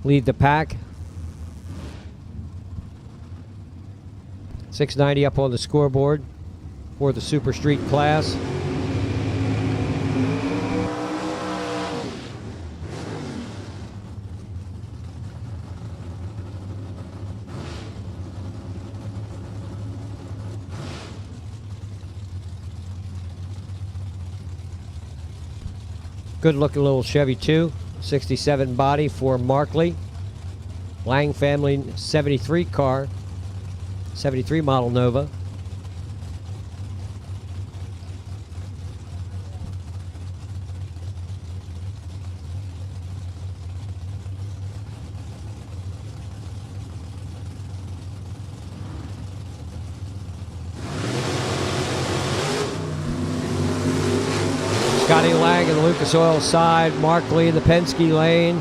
lead the pack. 690 up on the scoreboard for the Super Street class. Good looking little Chevy 2, 67 body for Markley. Lang family 73 car, 73 model Nova. Scotty Lang in the Lucas Oil side, Markley in the Penske lane.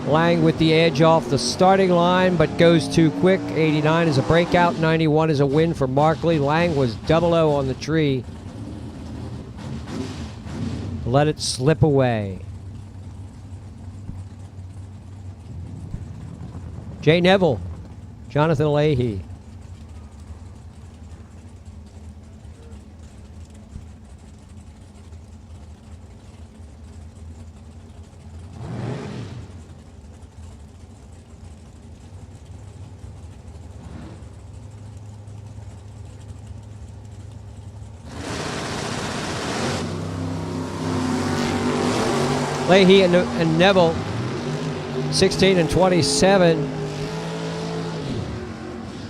Lang with the edge off the starting line, but goes too quick. 89 is a breakout, 91 is a win for Markley. Lang was 00 on the tree. Let it slip away. Jay Neville, Jonathan Leahy. Leahy and Neville, 16 and 27.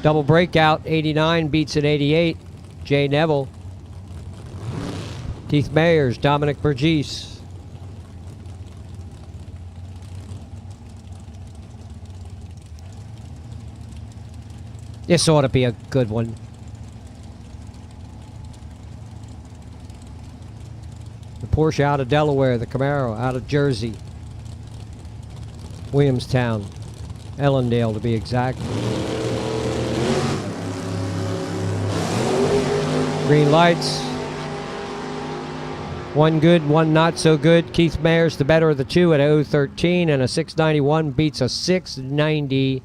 Double breakout, 89 beats an 88. Jay Neville. Keith Mayers, Dominic Burgess. This ought to be a good one. Porsche out of Delaware, the Camaro out of Jersey, Williamstown, Ellendale to be exact. Green lights. One good, one not so good. Keith Mayer's the better of the two at 013, and a 691 beats a 690.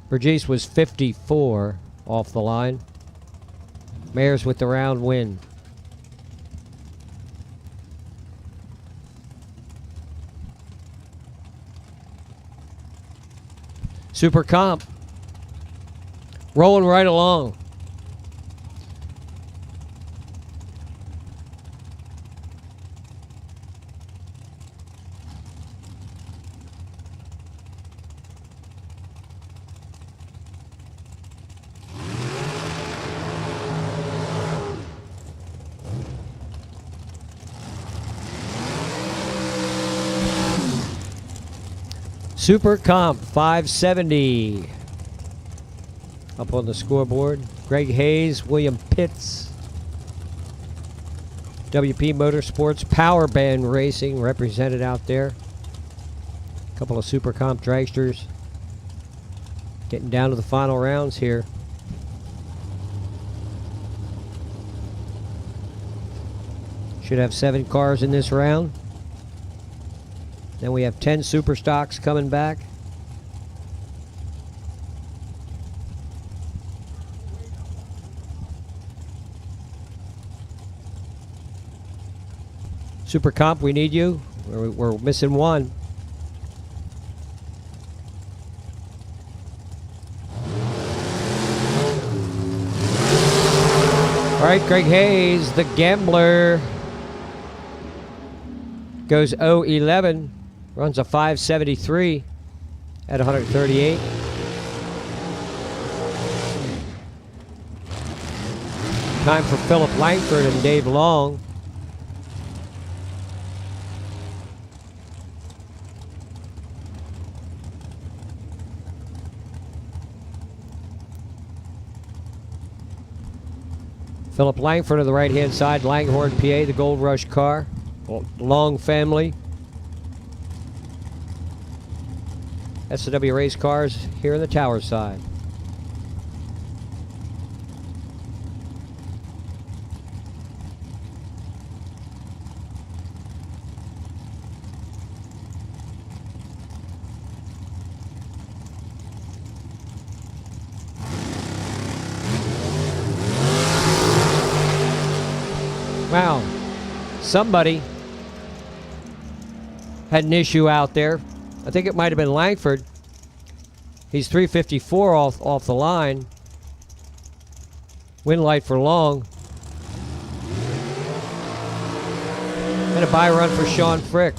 Burgess was 54 off the line. Mayer's with the round win. Super Comp, rolling right along. Super Comp 570 up on the scoreboard. Greg Hayes, William Pitts, WP Motorsports, Power Band Racing represented out there. A couple of Super Comp dragsters getting down to the final rounds here. Should have 7 cars in this round. Then we have 10 super stocks coming back. Super Comp, we need you. We're missing one. All right, Greg Hayes, the gambler, goes 0-11. Runs a 573 at 138. Time for Philip Langford and Dave Long. Philip Langford on the right-hand side, Langhorne, PA, the Gold Rush car. Long family. SW race cars here on the tower side. Wow, somebody had an issue out there. I think it might have been Langford. He's 354 off the line. Win light for Long. And a bye run for Sean Frick.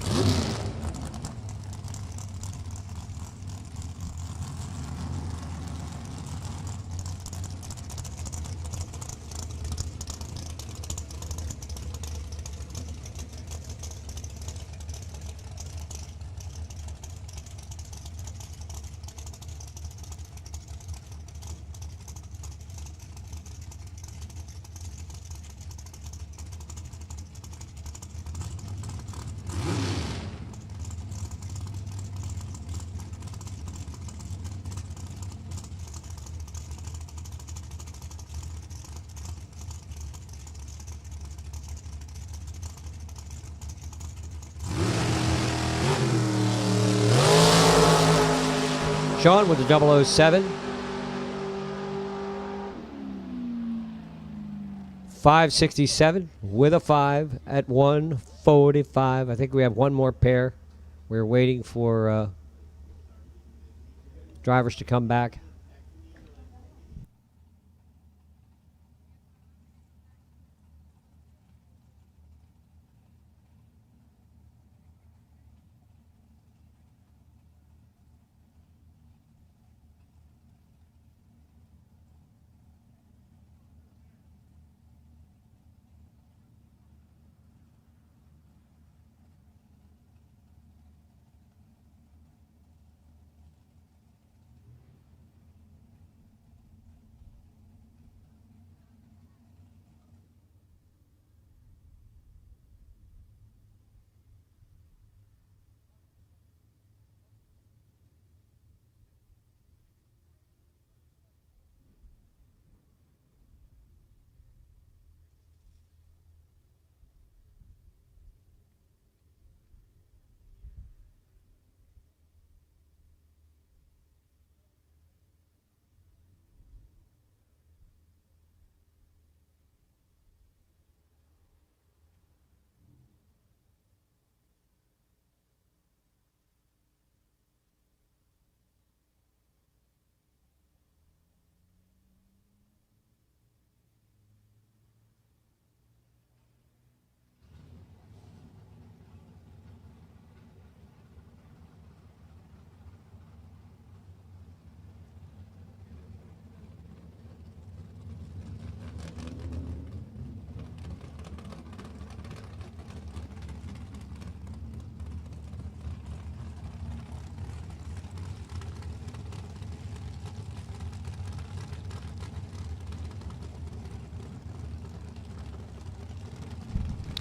Sean with the 007. 567 with a 5 at 145. I think we have one more pair. We're waiting for drivers to come back.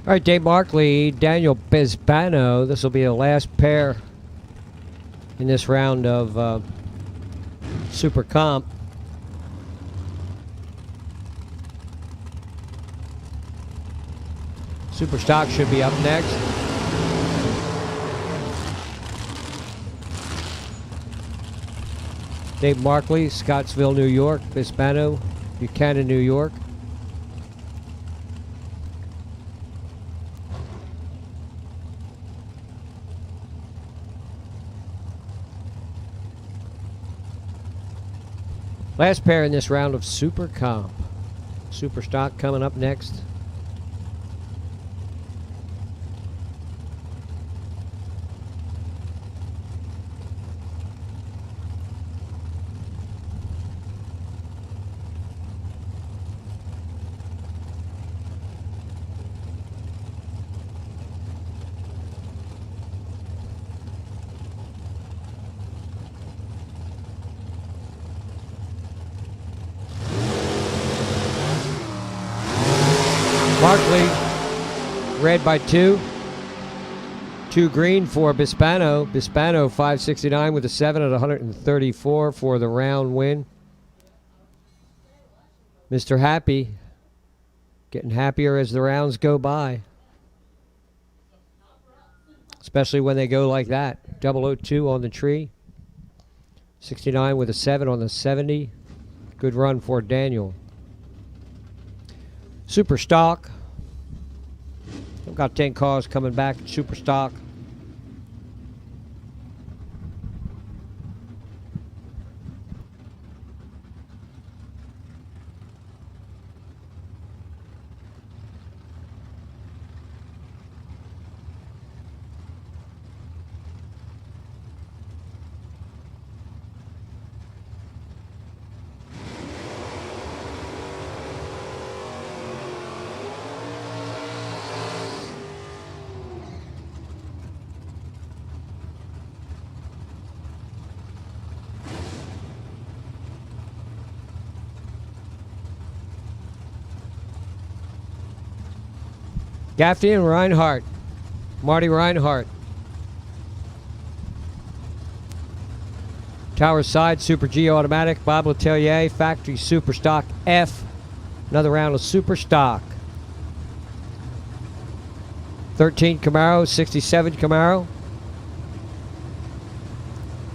All right, Dave Markley, Daniel Bisbano. This will be the last pair in this round of Super Comp. Super Stock should be up next. Dave Markley, Scottsville, New York. Bisbano, Buchanan, New York. Last pair in this round of Super Comp. Super Stock coming up next. Markley, red by 2. 2 green for Bispano. Bispano 569 with a 7 at 134 for the round win. Mr. Happy, getting happier as the rounds go by. Especially when they go like that. 002 on the tree. 69 with a 7 on the 70. Good run for Daniel. Super Stock. I've got 10 cars coming back at Super Stock. Gaffney and Reinhardt. Marty Reinhardt. Tower Side Super G Automatic. Bob Letelier Factory Super Stock F. Another round of Super Stock. 13 Camaro, 67 Camaro.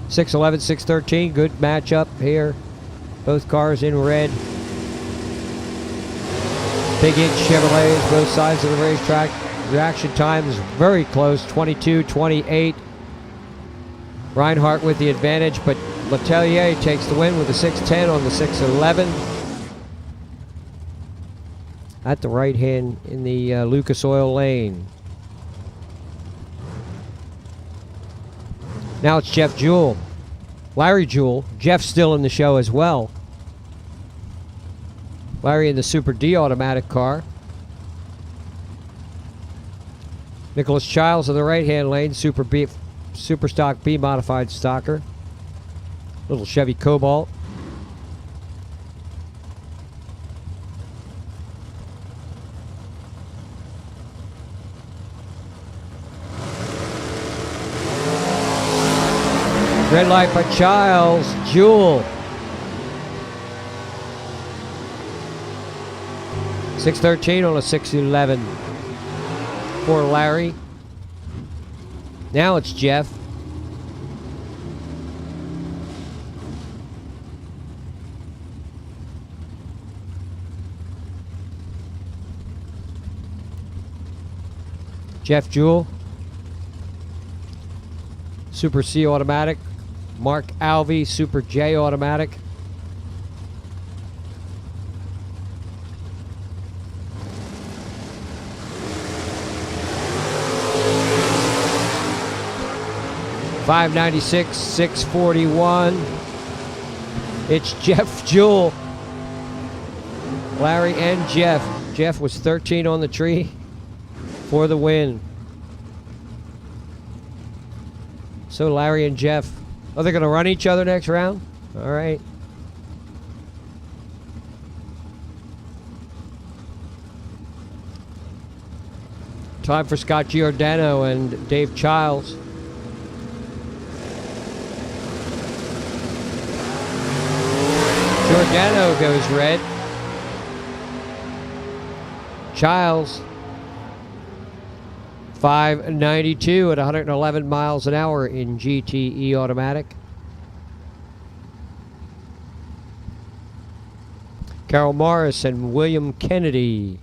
611, 613. Good matchup here. Both cars in red. Big inch Chevrolets, both sides of the racetrack. Reaction time is very close, 22-28. Reinhardt with the advantage, but Letelier takes the win with the 610 on the 611. At the right hand in the Lucas Oil lane. Now it's Jeff Jewell. Larry Jewell. Jeff's still in the show as well. Larry in the Super D automatic car. Nicholas Childs in the right-hand lane, Super Stock B modified stocker. Little Chevy Cobalt. Red light by Childs. Jewell. 613 on a 611 for Larry. Now it's Jeff. Jeff Jewell. Super C automatic. Mark Alvey, Super J automatic. $596, $641. It's Jeff Jewell. Larry and Jeff. Jeff was 13 on the tree for the win. So Larry and Jeff, are they going to run each other next round? All right. Time for Scott Giordano and Dave Childs. Giordano goes red. Childs 592 at 111 miles an hour in GTE automatic. Carol Morris and William Kennedy.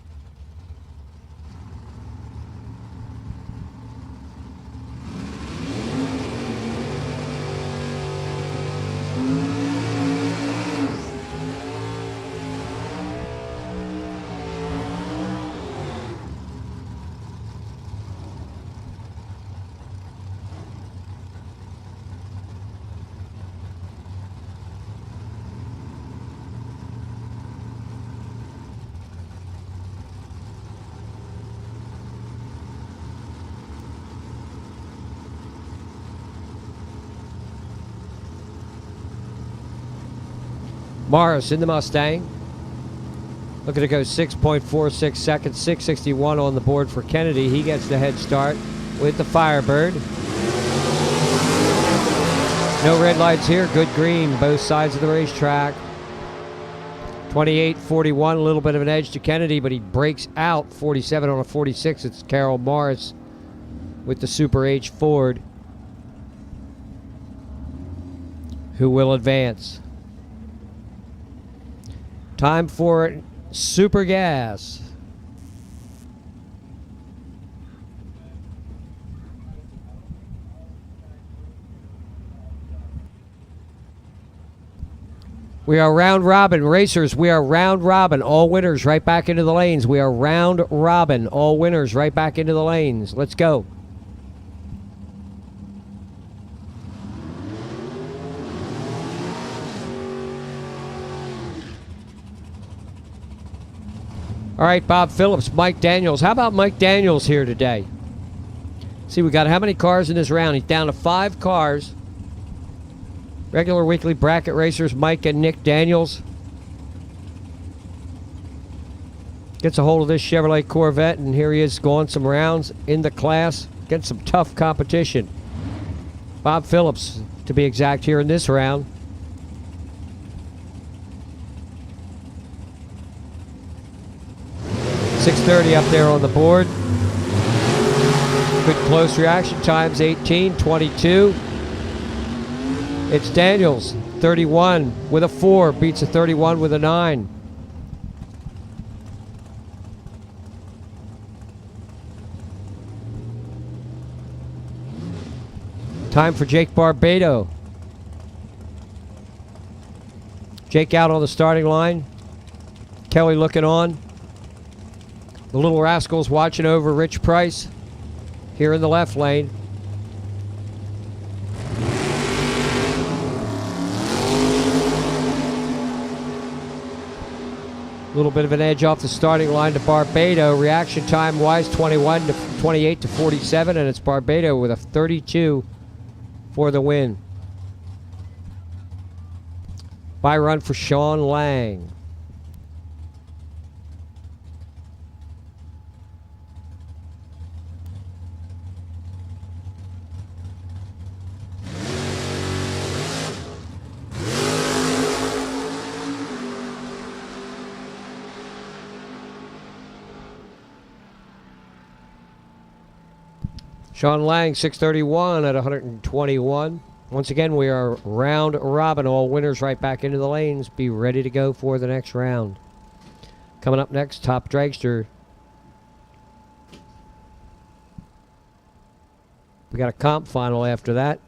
Morris in the Mustang. Looking to go 6.46 seconds, 6:61 on the board for Kennedy. He gets the head start with the Firebird. No red lights here, good green, both sides of the racetrack. 28.41, a little bit of an edge to Kennedy, but he breaks out 47 on a 46. It's Carol Morris with the Super H Ford who will advance. Time for Super Gas. We are round robin. Racers, we are round robin. All winners right back into the lanes. We are round robin. All winners right back into the lanes. Let's go. All right, Bob Phillips, Mike Daniels. How about Mike Daniels here today? See, we got how many cars in this round? He's down to 5 cars. Regular weekly bracket racers, Mike and Nick Daniels. Gets a hold of this Chevrolet Corvette, and here he is going some rounds in the class. Getting some tough competition. Bob Phillips, to be exact, here in this round. .630 up there on the board. Good close reaction times, 18:22. It's Daniels, 31 with a 4, beats a 31 with a 9. Time for Jake Barbado. Jake out on the starting line. Kelly looking on. The Little Rascals watching over Rich Price here in the left lane. A little bit of an edge off the starting line to Barbado. Reaction time wise, 28 to 47, and it's Barbado with a 32 for the win. By run for Sean Lang. Sean Lang, 631 at 121. Once again, we are round robin. All winners right back into the lanes. Be ready to go for the next round. Coming up next, Top Dragster. We got a comp final after that.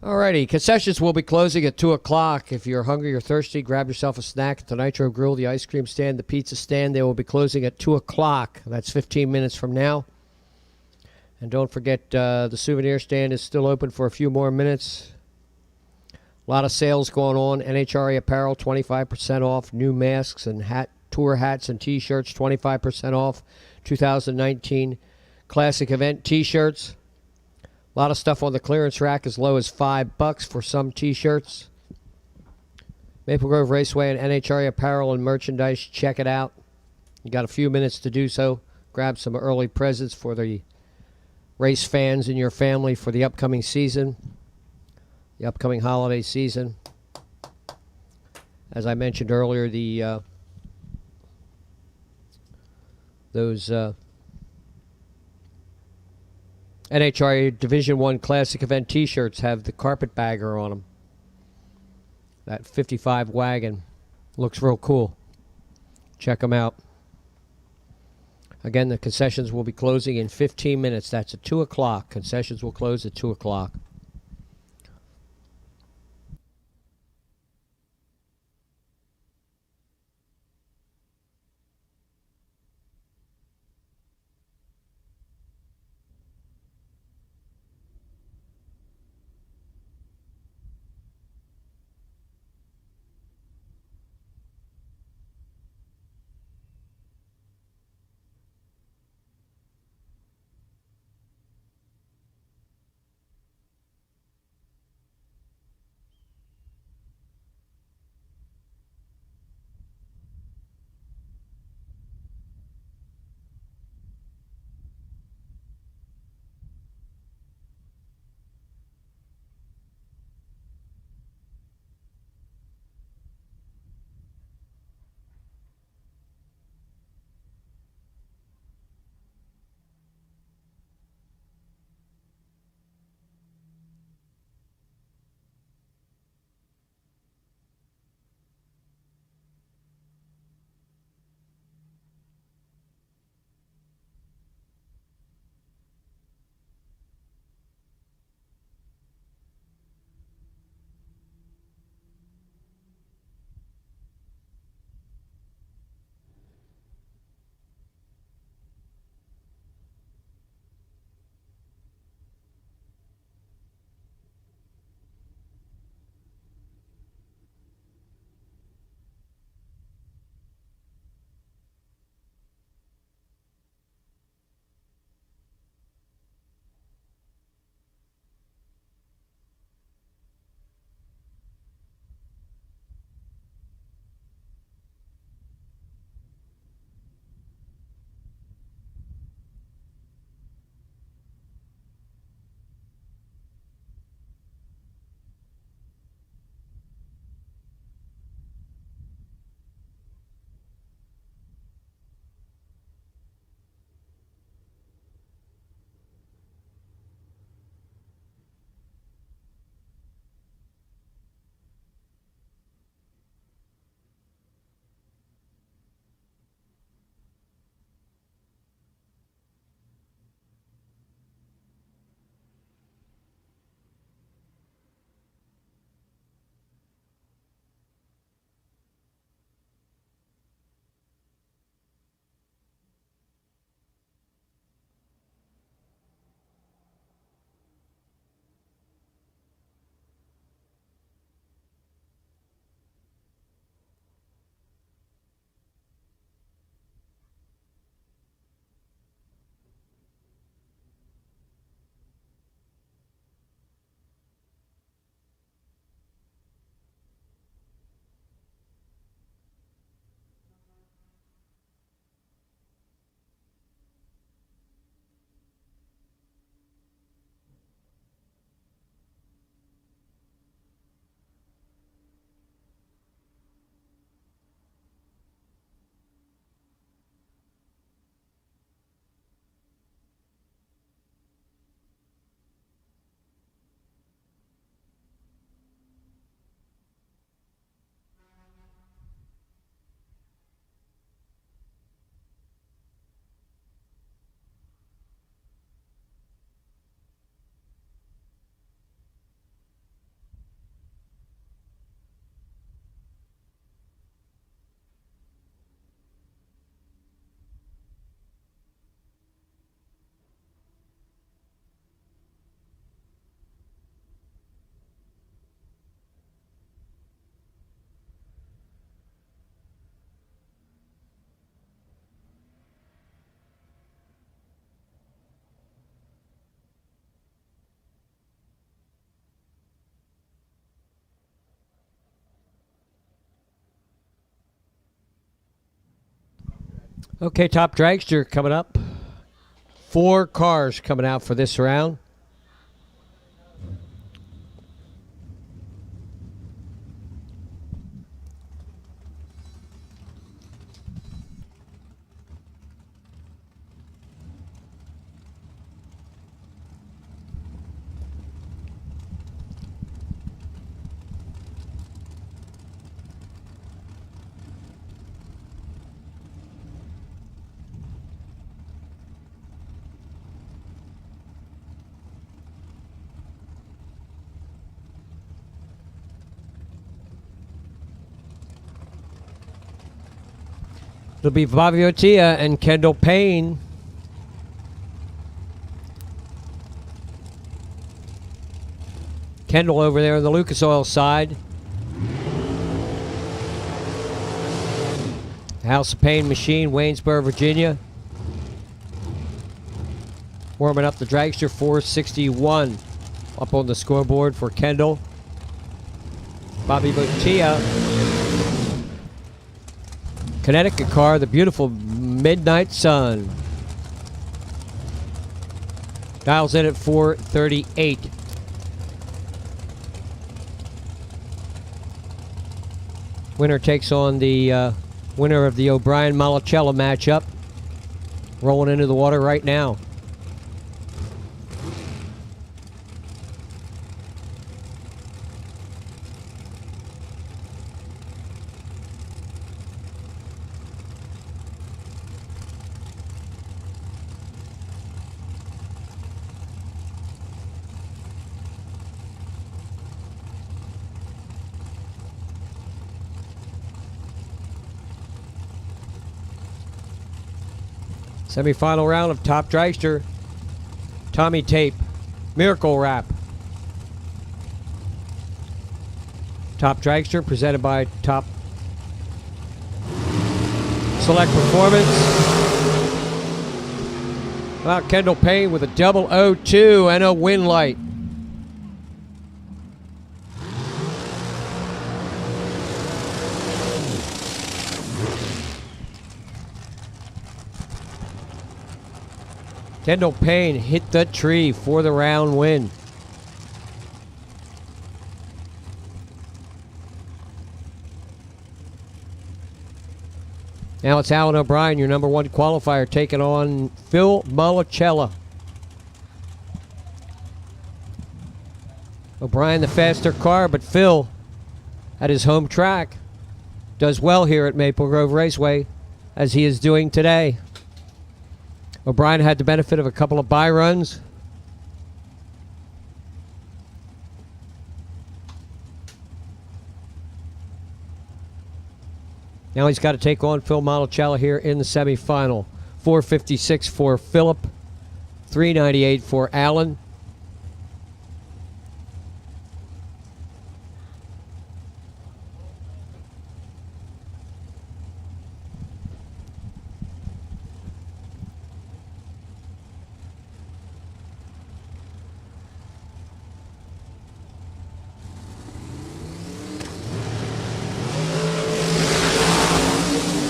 Alrighty, concessions will be closing at 2 o'clock. If you're hungry or thirsty, grab yourself a snack at the Nitro Grill, the ice cream stand, the pizza stand. They will be closing at 2 o'clock. That's 15 minutes from now. And don't forget, the souvenir stand is still open for a few more minutes. A lot of sales going on. NHRA apparel, 25% off. New masks and tour hats and T-shirts, 25% off. 2019 Classic Event T-shirts. A lot of stuff on the clearance rack as low as $5 for some T-shirts. Maple Grove Raceway and NHRA apparel and merchandise. Check it out. You got a few minutes to do so. Grab some early presents for the race fans in your family for the upcoming season, the upcoming holiday season. As I mentioned earlier, those NHRA Division I Classic Event T-shirts have the carpetbagger on them. That 55 wagon looks real cool. Check them out. Again, the concessions will be closing in 15 minutes. That's at 2 o'clock. Concessions will close at 2 o'clock. Okay, top dragster coming up. 4 cars coming out for this round. It'll be Fabio Tia and Kendall Payne. Kendall over there on the Lucas Oil side. House of Payne machine, Waynesboro, Virginia. Warming up the dragster, 461 up on the scoreboard for Kendall. Bobby Bottia. Connecticut car, the beautiful Midnight Sun. Dials in at 438. Winner takes on the winner of the O'Brien-Malacella matchup. Rolling into the water right now. Semifinal round of top dragster. Tommy Tape, Miracle Wrap. Top dragster presented by Top Select Performance. How about Kendall Payne with a 002 and a win light. Kendall Payne hit the tree for the round win. Now it's Alan O'Brien, your number 1 qualifier, taking on Phil Malacella. O'Brien the faster car, but Phil at his home track does well here at Maple Grove Raceway, as he is doing today. O'Brien had the benefit of a couple of bye runs. Now he's got to take on Phil Malacella here in the semifinal. 456 for Philip, 398 for Allen.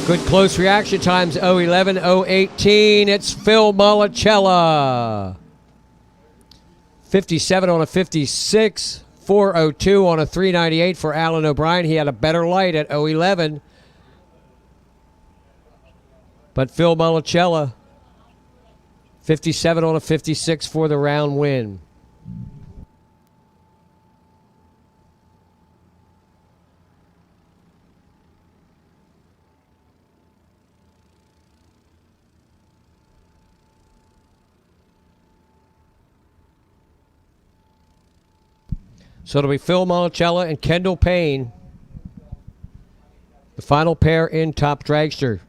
Good close reaction times, 011, 018. It's Phil Malacella. 57 on a 56, 402 on a 398 for Alan O'Brien. He had a better light at 011. But Phil Malacella, 57 on a 56 for the round win. So it'll be Phil Malacella and Kendall Payne, the final pair in top dragster.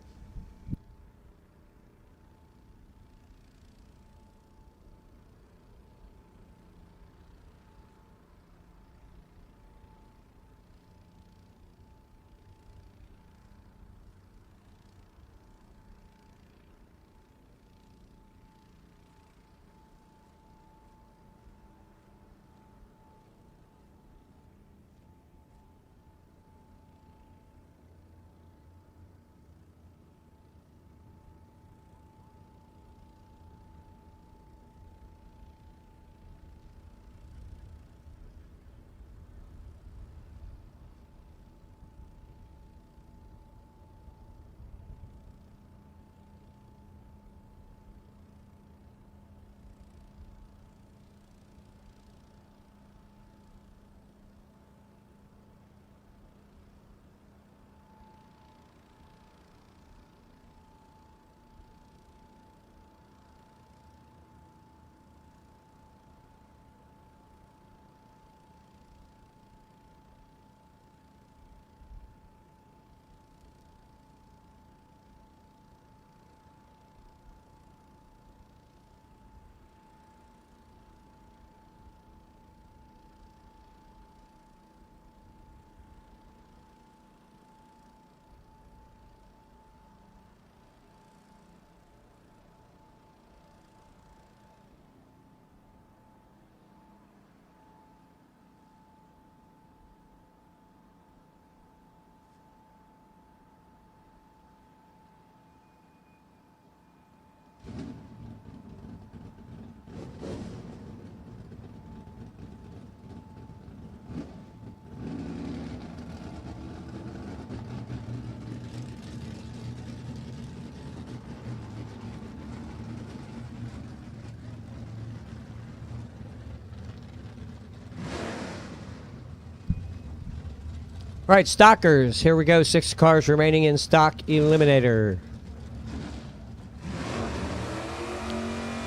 All right, stockers. Here we go. 6 cars remaining in stock eliminator.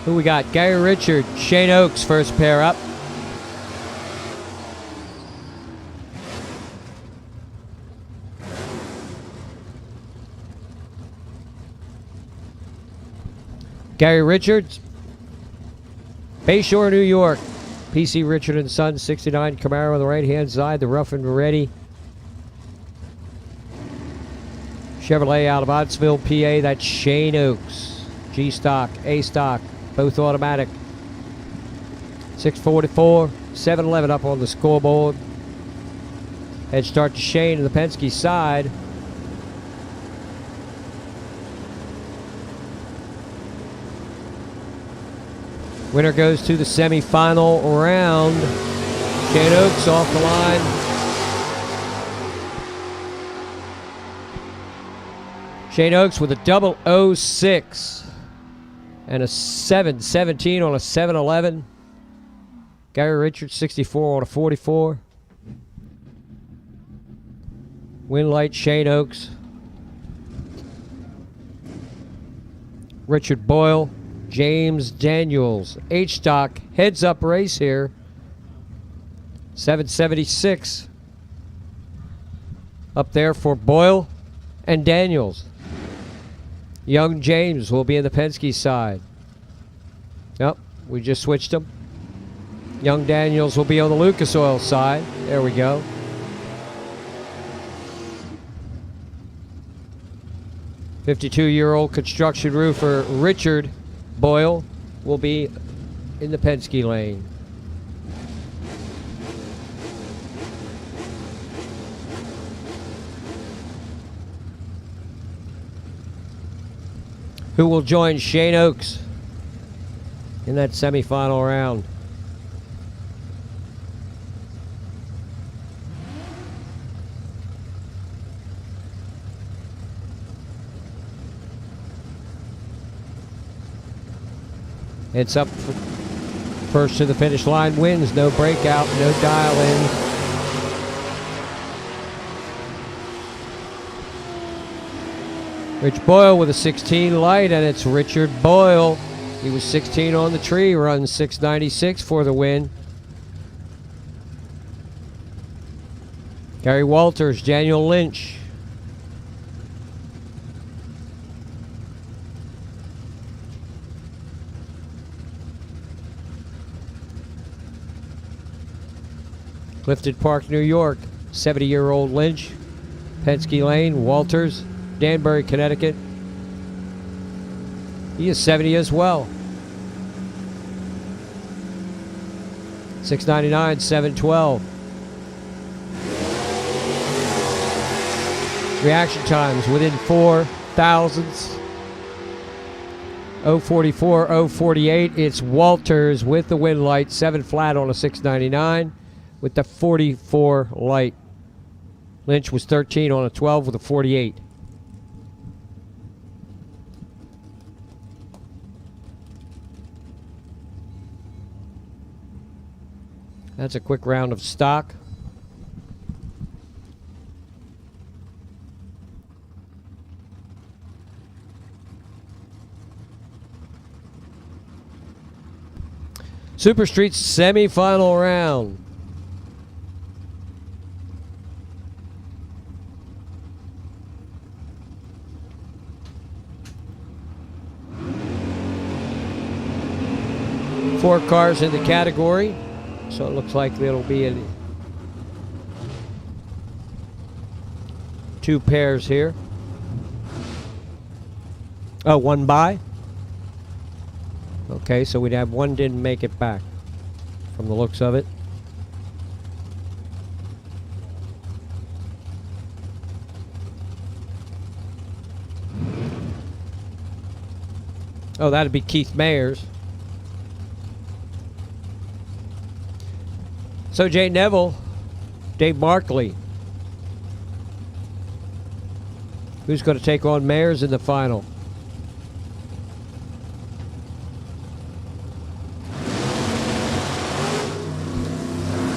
Who we got? Gary Richard, Shane Oaks, first pair up. Gary Richards, Bayshore, New York. PC Richard and Son, 69 Camaro on the right-hand side, the rough and ready. Chevrolet out of Ottsville, PA. That's Shane Oaks. G stock, A stock, both automatic. 644, 711 up on the scoreboard. Head start to Shane on the Penske side. Winner goes to the semifinal round. Shane Oaks off the line. Shane Oaks with a 006 and a 717 on a 711. Gary Richards 64 on a 44. Win light Shane Oaks. Richard Boyle. James Daniels, H-Stock, heads up race here. 776 up there for Boyle and Daniels. Young James will be in the Penske side. Yep, we just switched them. Young Daniels will be on the Lucas Oil side. There we go. "52-year-old construction roofer Richard Boyle will be in the Penske lane. Who will join Shane Oaks in that semifinal round? It's up first to the finish line, wins, no breakout, no dial in. Rich Boyle with a 16 light, and it's Richard Boyle. He was 16 on the tree, runs 696 for the win. Gary Walters, Daniel Lynch. Clifton Park, New York, 70-year-old Lynch. Penske Lane, Walters, Danbury, Connecticut. He is 70 as well. 699, 712. Reaction times within 4 thousandths. 044, 048. It's Walters with the win light, 7 flat on a 699. With the 44 light. Lynch was 13 on a 12 with a 48. That's a quick round of stock. Super Streets semifinal round. Four cars in the category, so it looks like it'll be 2 pairs here. Oh, 1 by? Okay, so we'd have 1 didn't make it back from the looks of it. Oh, that'd be Keith Mayers. So Jay Neville, Dave Markley. Who's going to take on Mayers in the final?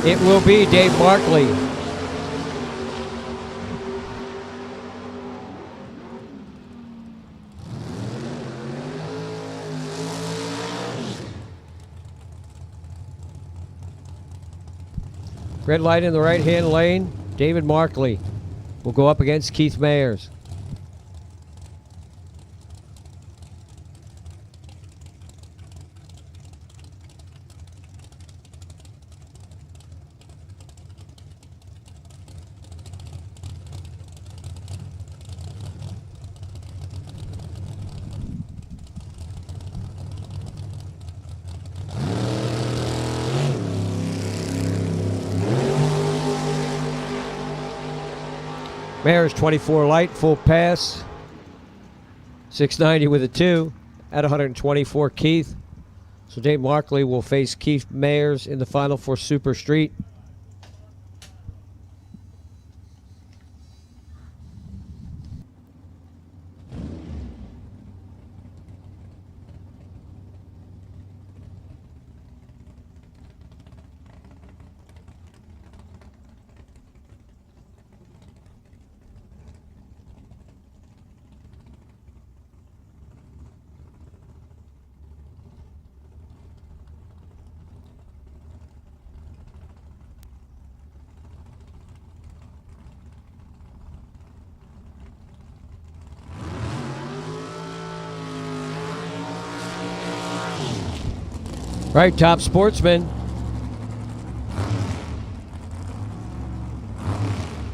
It will be Dave Markley. Red light in the right-hand lane. David Markley will go up against Keith Mayers. Mayers 24 light, full pass. 690 with a 2 at 124 Keith. So Dave Markley will face Keith Mayers in the final for Super Street. Right, top sportsman.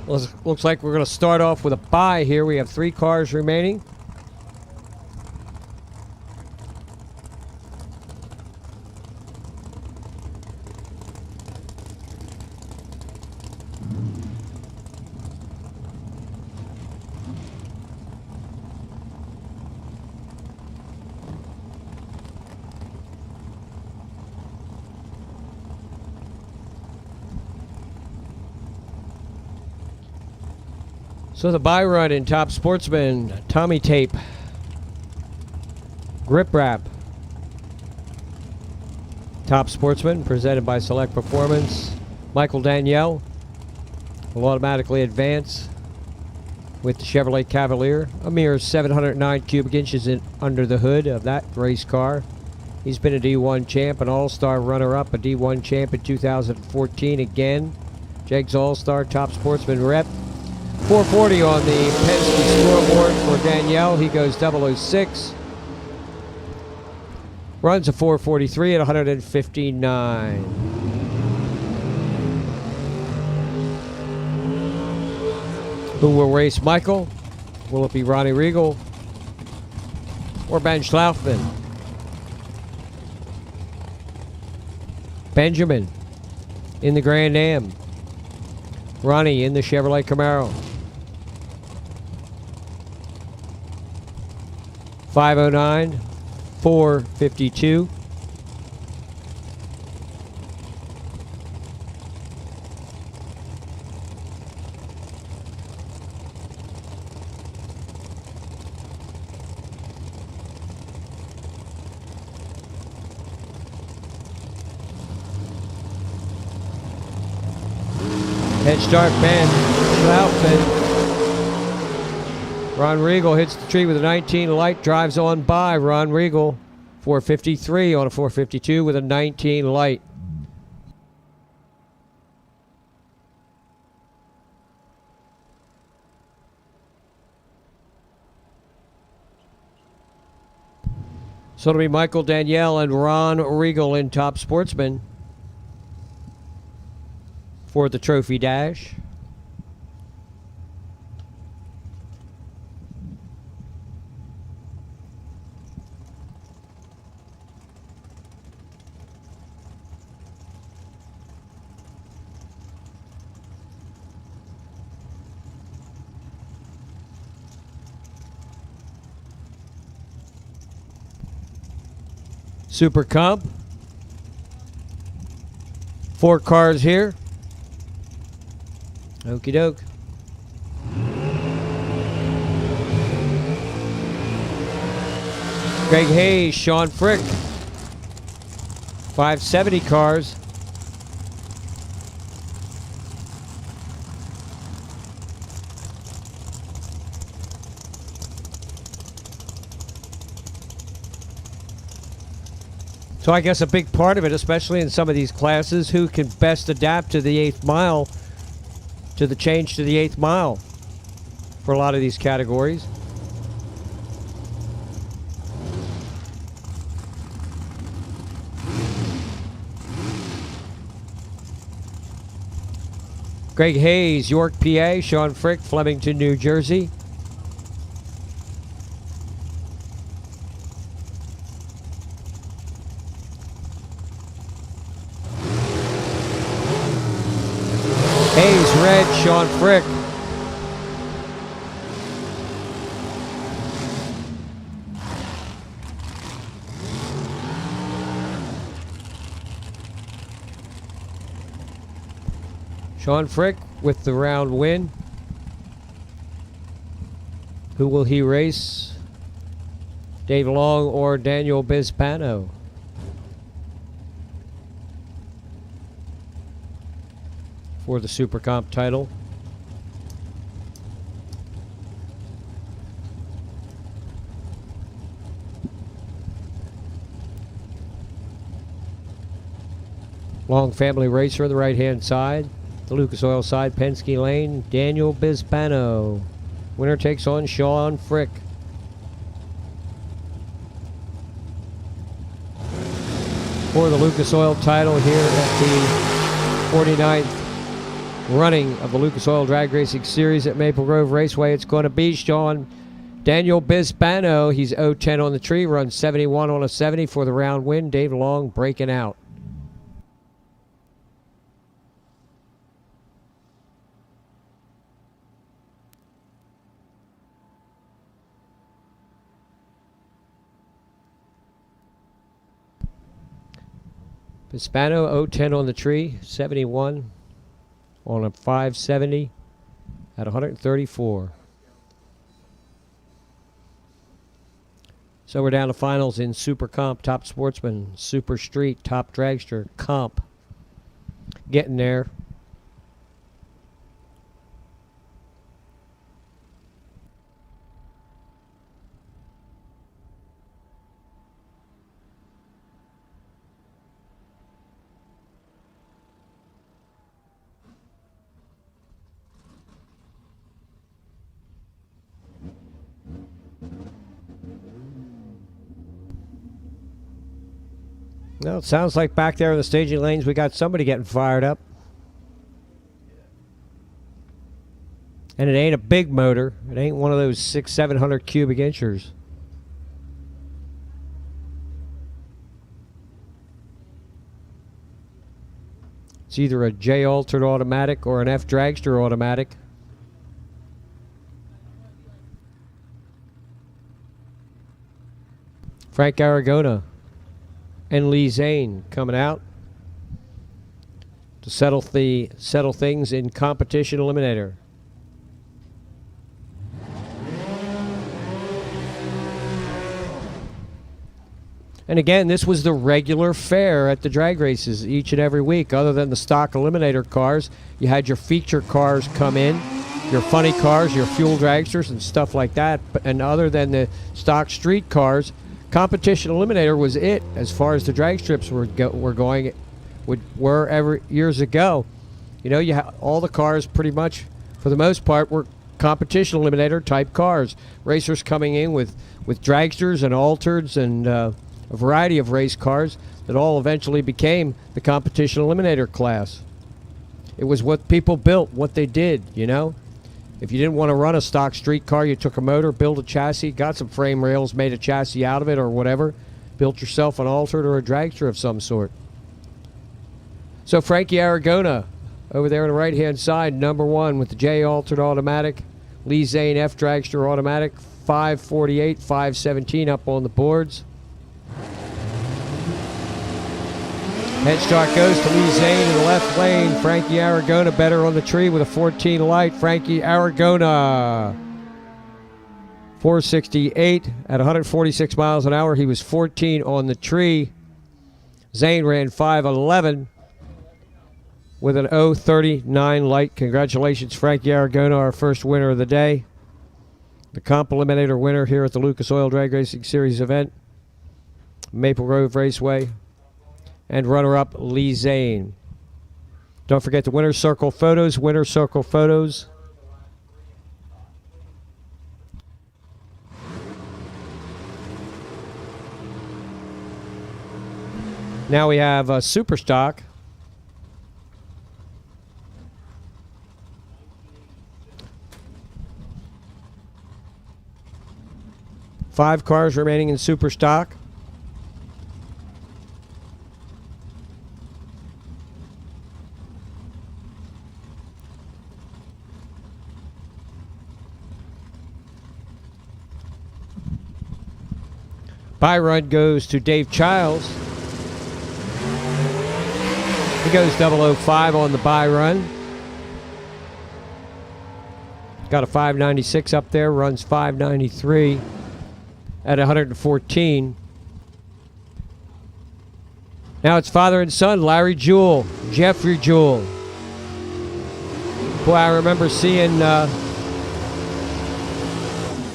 Looks like we're going to start off with a bye here. We have 3 cars remaining. So the bye run in top sportsman, Tommy tape, grip wrap. Top sportsman presented by Select Performance. Michael Danielle will automatically advance with the Chevrolet Cavalier. A mere 709 cubic inches under the hood of that race car. He's been a D1 champ, an all-star runner-up, a D1 champ in 2014 again. Jegs All-Star top sportsman rep. 440 on the Penske scoreboard for Danielle. He goes 006. Runs a 443 at 159. Who will race Michael? Will it be Ronnie Riegel or Ben Schlaufman? Benjamin in the Grand Am. Ronnie in the Chevrolet Camaro. 509, 452. Head start, Ben Schlaufman. Ron Riegel hits the tree with a 19 light, drives on by. Ron Riegel, 453 on a 452 with a 19 light. So it'll be Michael Danielle and Ron Riegel in top sportsman for the trophy dash. Super Comp. 4 cars here. Okie doke. Greg Hayes, Sean Frick. 570 cars. So I guess a big part of it, especially in some of these classes, who can best adapt to the 8th mile, to the change to the 8th mile for a lot of these categories. Greg Hayes, York, PA. Sean Frick, Flemington, New Jersey. Hayes, red. Sean Frick. Sean Frick with the round win. Who will he race? Dave Long or Daniel Bispano? For the Super Comp title. Long family racer on the right-hand side. The Lucas Oil side, Penske Lane, Daniel Bispano. Winner takes on Sean Frick. For the Lucas Oil title here at the 49th running of the Lucas Oil Drag Racing Series at Maple Grove Raceway, it's going to be Sean Daniel Bispano. He's 0-10 on the tree, runs 71 on a 70 for the round win. Dave Long breaking out. Bispano 0-10 on the tree, 71 on a 570 at 134. So we're down to finals in Super Comp, Top Sportsman, Super Street, Top Dragster, Comp. Getting there. Well, it sounds like back there in the staging lanes we got somebody getting fired up. And it ain't a big motor. It ain't one of those 600-700 cubic inchers. It's either a J-altered automatic or an F-dragster automatic. Frank Aragona and Lee Zane coming out to settle things in competition eliminator. And again, this was the regular fare at the drag races each and every week. Other than the stock eliminator cars, you had your feature cars come in, your funny cars, your fuel dragsters and stuff like that. And other than the stock street cars, competition eliminator was it as far as the drag strips were going. Were ever years ago. You know, you all the cars pretty much, for the most part, were competition eliminator type cars. Racers coming in with dragsters and altereds and a variety of race cars that all eventually became the competition eliminator class. It was what people built, what they did, you know. If you didn't want to run a stock street car, you took a motor, built a chassis, got some frame rails, made a chassis out of it or whatever, built yourself an altered or a dragster of some sort. So Frankie Aragona over there on the right-hand side, number one with the J-altered automatic. Lee Zane F dragster automatic, 548, 517 up on the boards. Head start goes to Lee Zane in the left lane. Frankie Aragona better on the tree with a 14 light. Frankie Aragona, 468 at 146 miles an hour. He was 14 on the tree. Zane ran 511 with an 039 light. Congratulations, Frankie Aragona, our first winner of the day. The comp eliminator winner here at the Lucas Oil Drag Racing Series event. Maple Grove Raceway. and runner-up Lee Zane. Don't forget the winner's circle photos, winner's circle photos. Now we have a super stock. Five cars remaining in super stock. Buy run goes to Dave Childs. He goes 005 on the buy run. Got a 596 up there, runs 593 at 114. Now it's father and son, Larry Jewell, Jeffrey Jewell. Boy, I remember seeing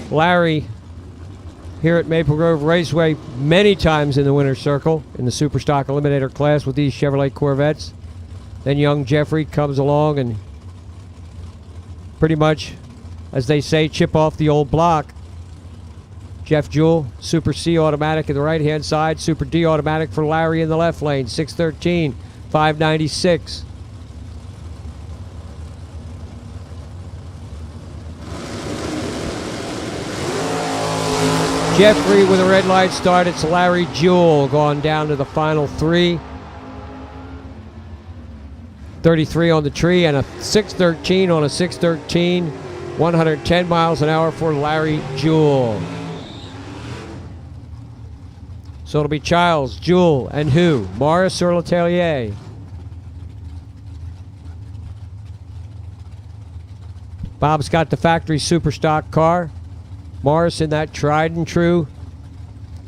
Larry here at Maple Grove Raceway many times in the winner's circle in the Super Stock Eliminator class with these Chevrolet Corvettes. Then young Jeffrey comes along and pretty much, as they say, chip off the old block. Jeff Jewell, Super C automatic in the right-hand side, Super D automatic for Larry in the left lane, 613, 596. Jeffrey with a red light start. It's Larry Jewell gone down to the final three. 33 on the tree and a 613 on a 613. 110 miles an hour for Larry Jewell. So it'll be Childs, Jewell, and who? Morris or Letelier? Bob's got the factory super stock car. Morris in that tried and true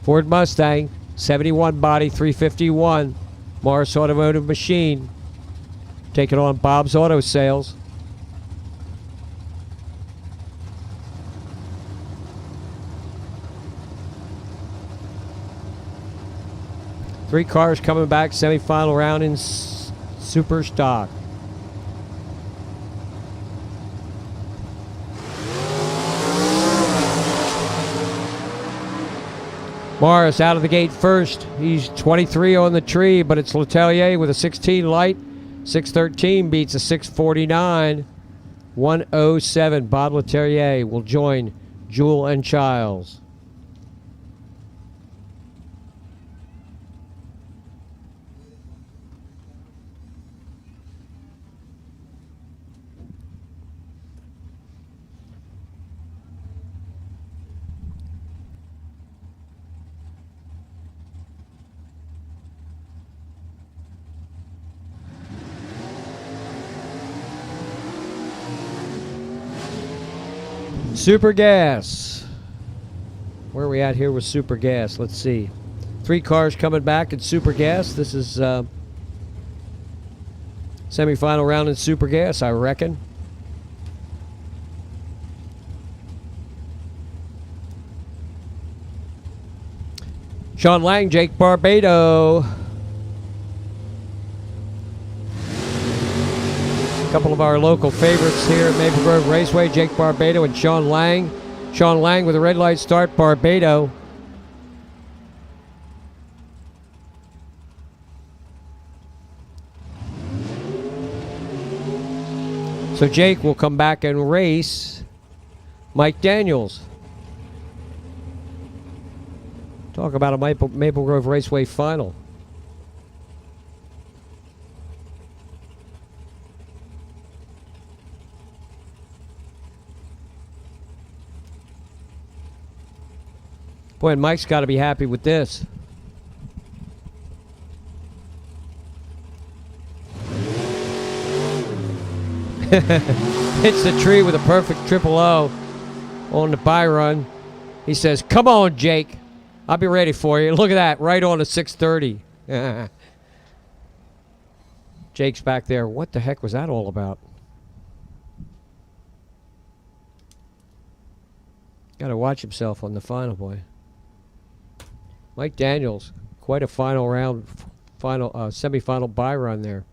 Ford Mustang, 71 body, 351. Morris Automotive Machine taking on Bob's Auto Sales. Three cars coming back, semifinal round in super stock. Morris out of the gate first. He's 23 on the tree, but it's Letelier with a 16 light. 613 beats a 649. 107. Bob Letelier will join Jewell and Childs. Super Gas. Where are we at here with Super Gas? Let's see. Three cars coming back at Super Gas. This is semifinal round in Super Gas, I reckon. Sean Lang, Jake Barbado. Couple of our local favorites here at Maple Grove Raceway, Jake Barbado and Sean Lang. Sean Lang with a red light start, Barbado. So Jake will come back and race Mike Daniels. Talk about a Maple Grove Raceway final. Boy, and Mike's got to be happy with this. Hits the tree with a perfect triple O on the buy run. He says, "Come on, Jake. I'll be ready for you." Look at that, right on the 630. Jake's back there. What the heck was that all about? Got to watch himself on the final, boy. Mike Daniels, quite a final round semifinal bye run there.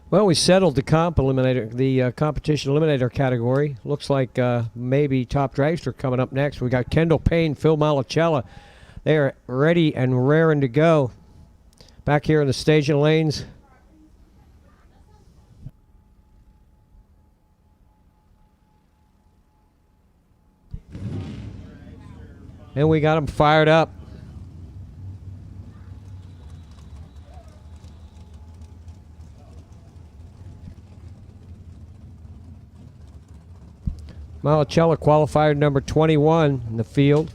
Well, we settled the competition eliminator category. Looks like maybe top dragster coming up next. We got Kendall Payne, Phil Malacella. They are ready and raring to go. Back here in the staging lanes. And we got them fired up. Malacella qualifier number 21 in the field.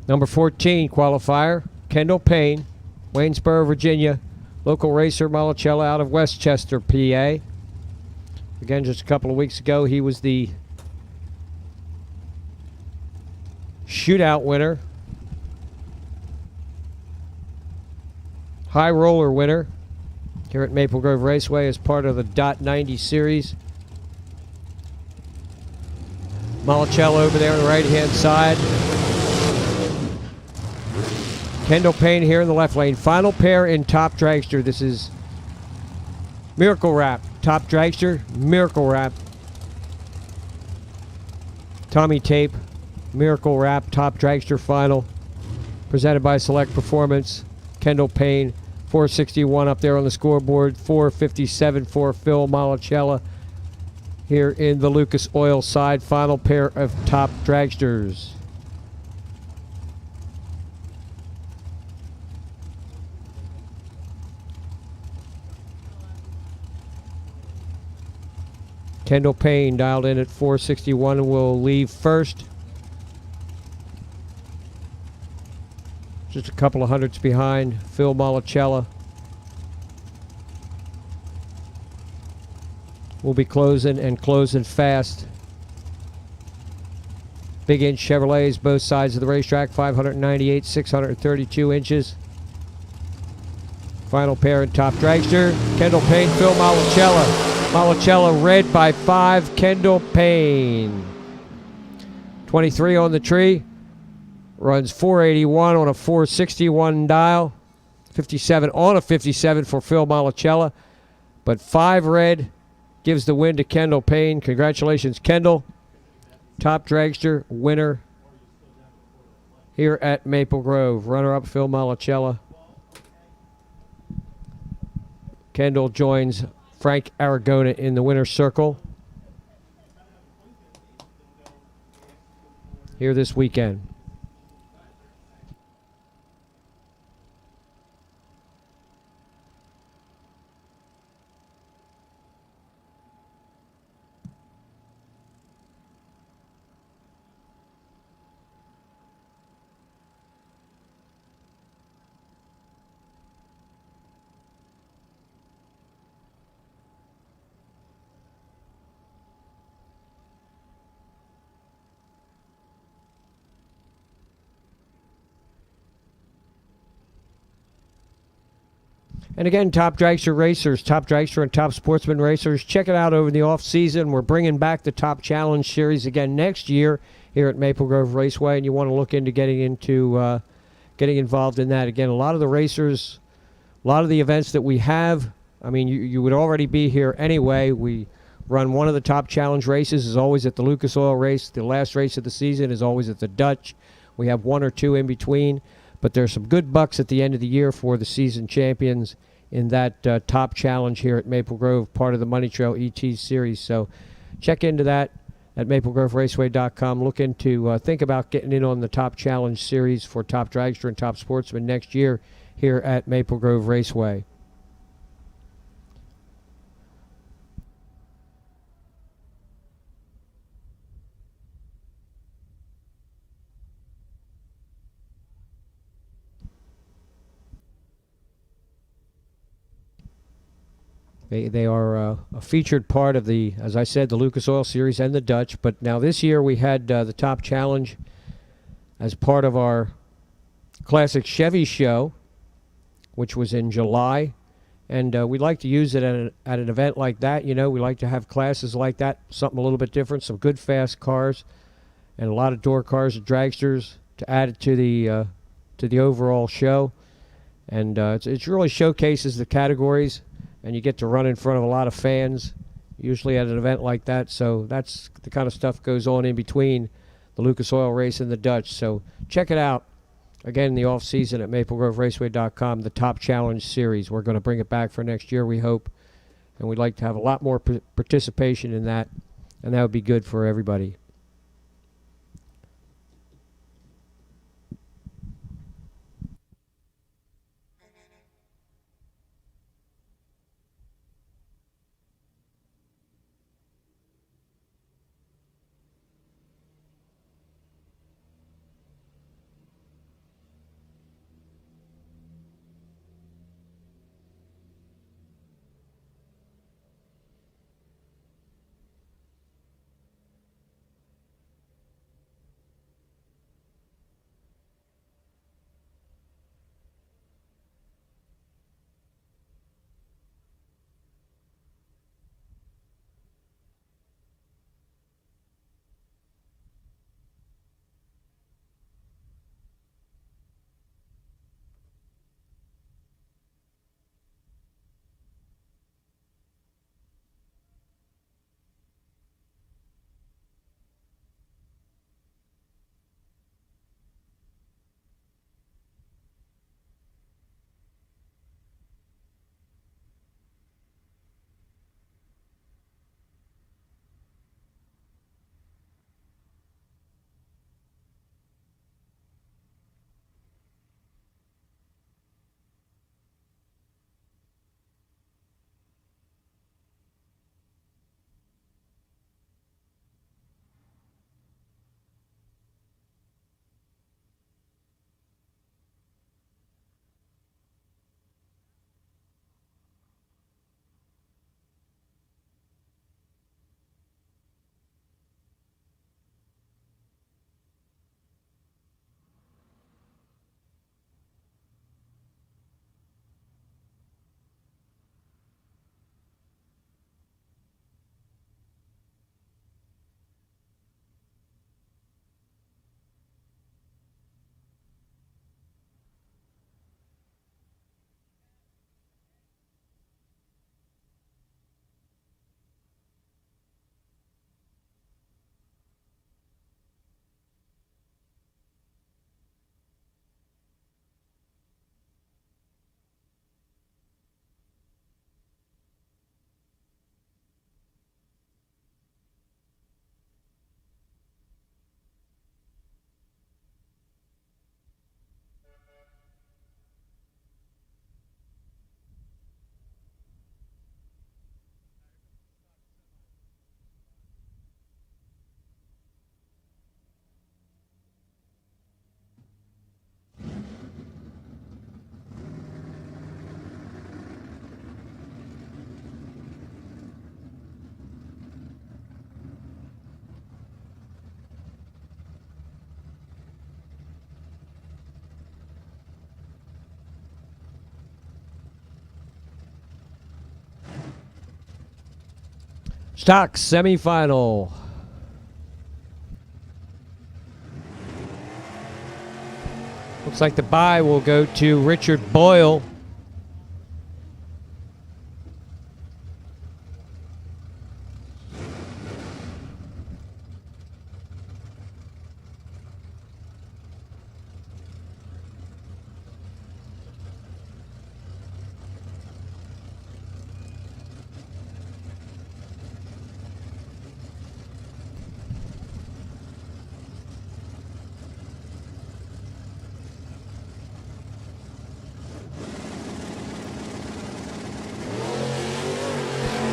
Number 14 qualifier, Kendall Payne, Waynesboro, Virginia. Local racer Malacella out of Westchester, PA. Again, just a couple of weeks ago, he was the shootout winner. High roller winner here at Maple Grove Raceway as part of the .90 series. Malacella over there on the right-hand side. Kendall Payne here in the left lane. Final pair in top dragster. This is Miracle Wrap. Top dragster, Miracle Wrap. Tommy Tape, Miracle Wrap, top dragster final. Presented by Select Performance. Kendall Payne, 461 up there on the scoreboard. 457 for Phil Malacella here in the Lucas Oil side. Final pair of top dragsters. Kendall Payne dialed in at 461 and will leave first. Just a couple of hundredths behind Phil Malacella. We'll be closing and closing fast. Big inch Chevrolets, both sides of the racetrack, 598, 632 inches. Final pair in top dragster, Kendall Payne, Phil Malacella. Malacella red by 5, Kendall Payne. 23 on the tree. Runs 481 on a 461 dial. 57 on a 57 for Phil Malacella. But 5 red gives the win to Kendall Payne. Congratulations, Kendall. Top dragster winner here at Maple Grove. Runner-up Phil Malacella. Kendall joins Frank Aragona in the winner's circle here this weekend. And again, top dragster racers, top dragster and top sportsman racers, check it out over the off season. We're bringing back the Top Challenge Series again next year here at Maple Grove Raceway, and you want to look into getting involved in that. Again, a lot of the racers, a lot of the events that we have, I mean, you would already be here anyway. We run one of the Top Challenge races is always at the Lucas Oil race. The last race of the season is always at the Dutch. We have 1 or 2 in between, but there's some good bucks at the end of the year for the season champions in that Top Challenge here at Maple Grove, part of the Money Trail ET series. So check into that at maplegroveraceway.com. Look into, think about getting in on the Top Challenge series for top dragster and top sportsman next year here at Maple Grove Raceway. They are a featured part of the, as I said, the Lucas Oil Series and the Dutch. But now this year we had the Top Challenge as part of our Classic Chevy show, which was in July. And we'd like to use it at an event like that. You know, we like to have classes like that, something a little bit different, some good fast cars, and a lot of door cars and dragsters to add it to the overall show. And it really showcases the categories, and you get to run in front of a lot of fans, usually at an event like that. So that's the kind of stuff goes on in between the Lucas Oil race and the Dutch. So check it out. Again, in the off season at MapleGroveRaceway.com, the Top Challenge Series. We're going to bring it back for next year, we hope. And we'd like to have a lot more participation in that, and that would be good for everybody. Stock semifinal. Looks like the bye will go to Richard Boyle.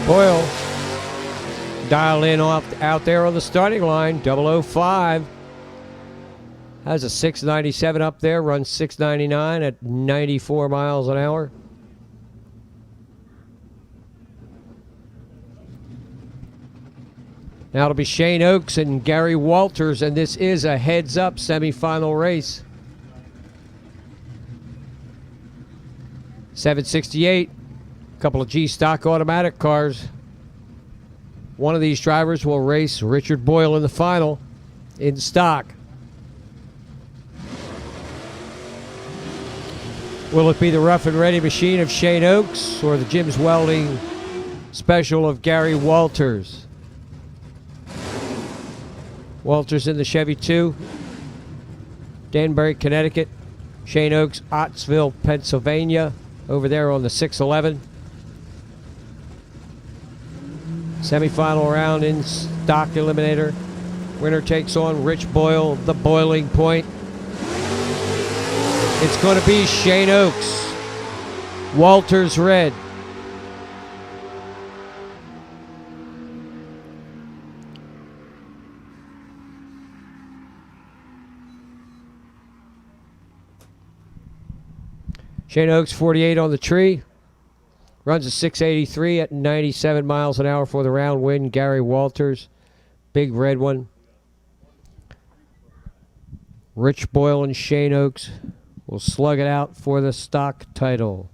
Boyle dial in out there on the starting line, 005. Has a 697 up there, runs 699 at 94 miles an hour. Now it'll be Shane Oakes and Gary Walters, and this is a heads-up semifinal race. 768. Couple of G stock automatic cars. One of these drivers will race Richard Boyle in the final in stock. Will it be the rough and ready machine of Shane Oakes or the Jim's Welding special of Gary Walters? Walters in the Chevy 2. Danbury, Connecticut. Shane Oakes, Ottsville, Pennsylvania. Over there on the 611. Semifinal round in stock eliminator. Winner takes on Rich Boyle, the boiling point. It's going to be Shane Oakes. Walters red. Shane Oakes, 48 on the tree. Runs a 683 at 97 miles an hour for the round win. Gary Walters, big red one. Rich Boyle and Shane Oakes will slug it out for the stock title.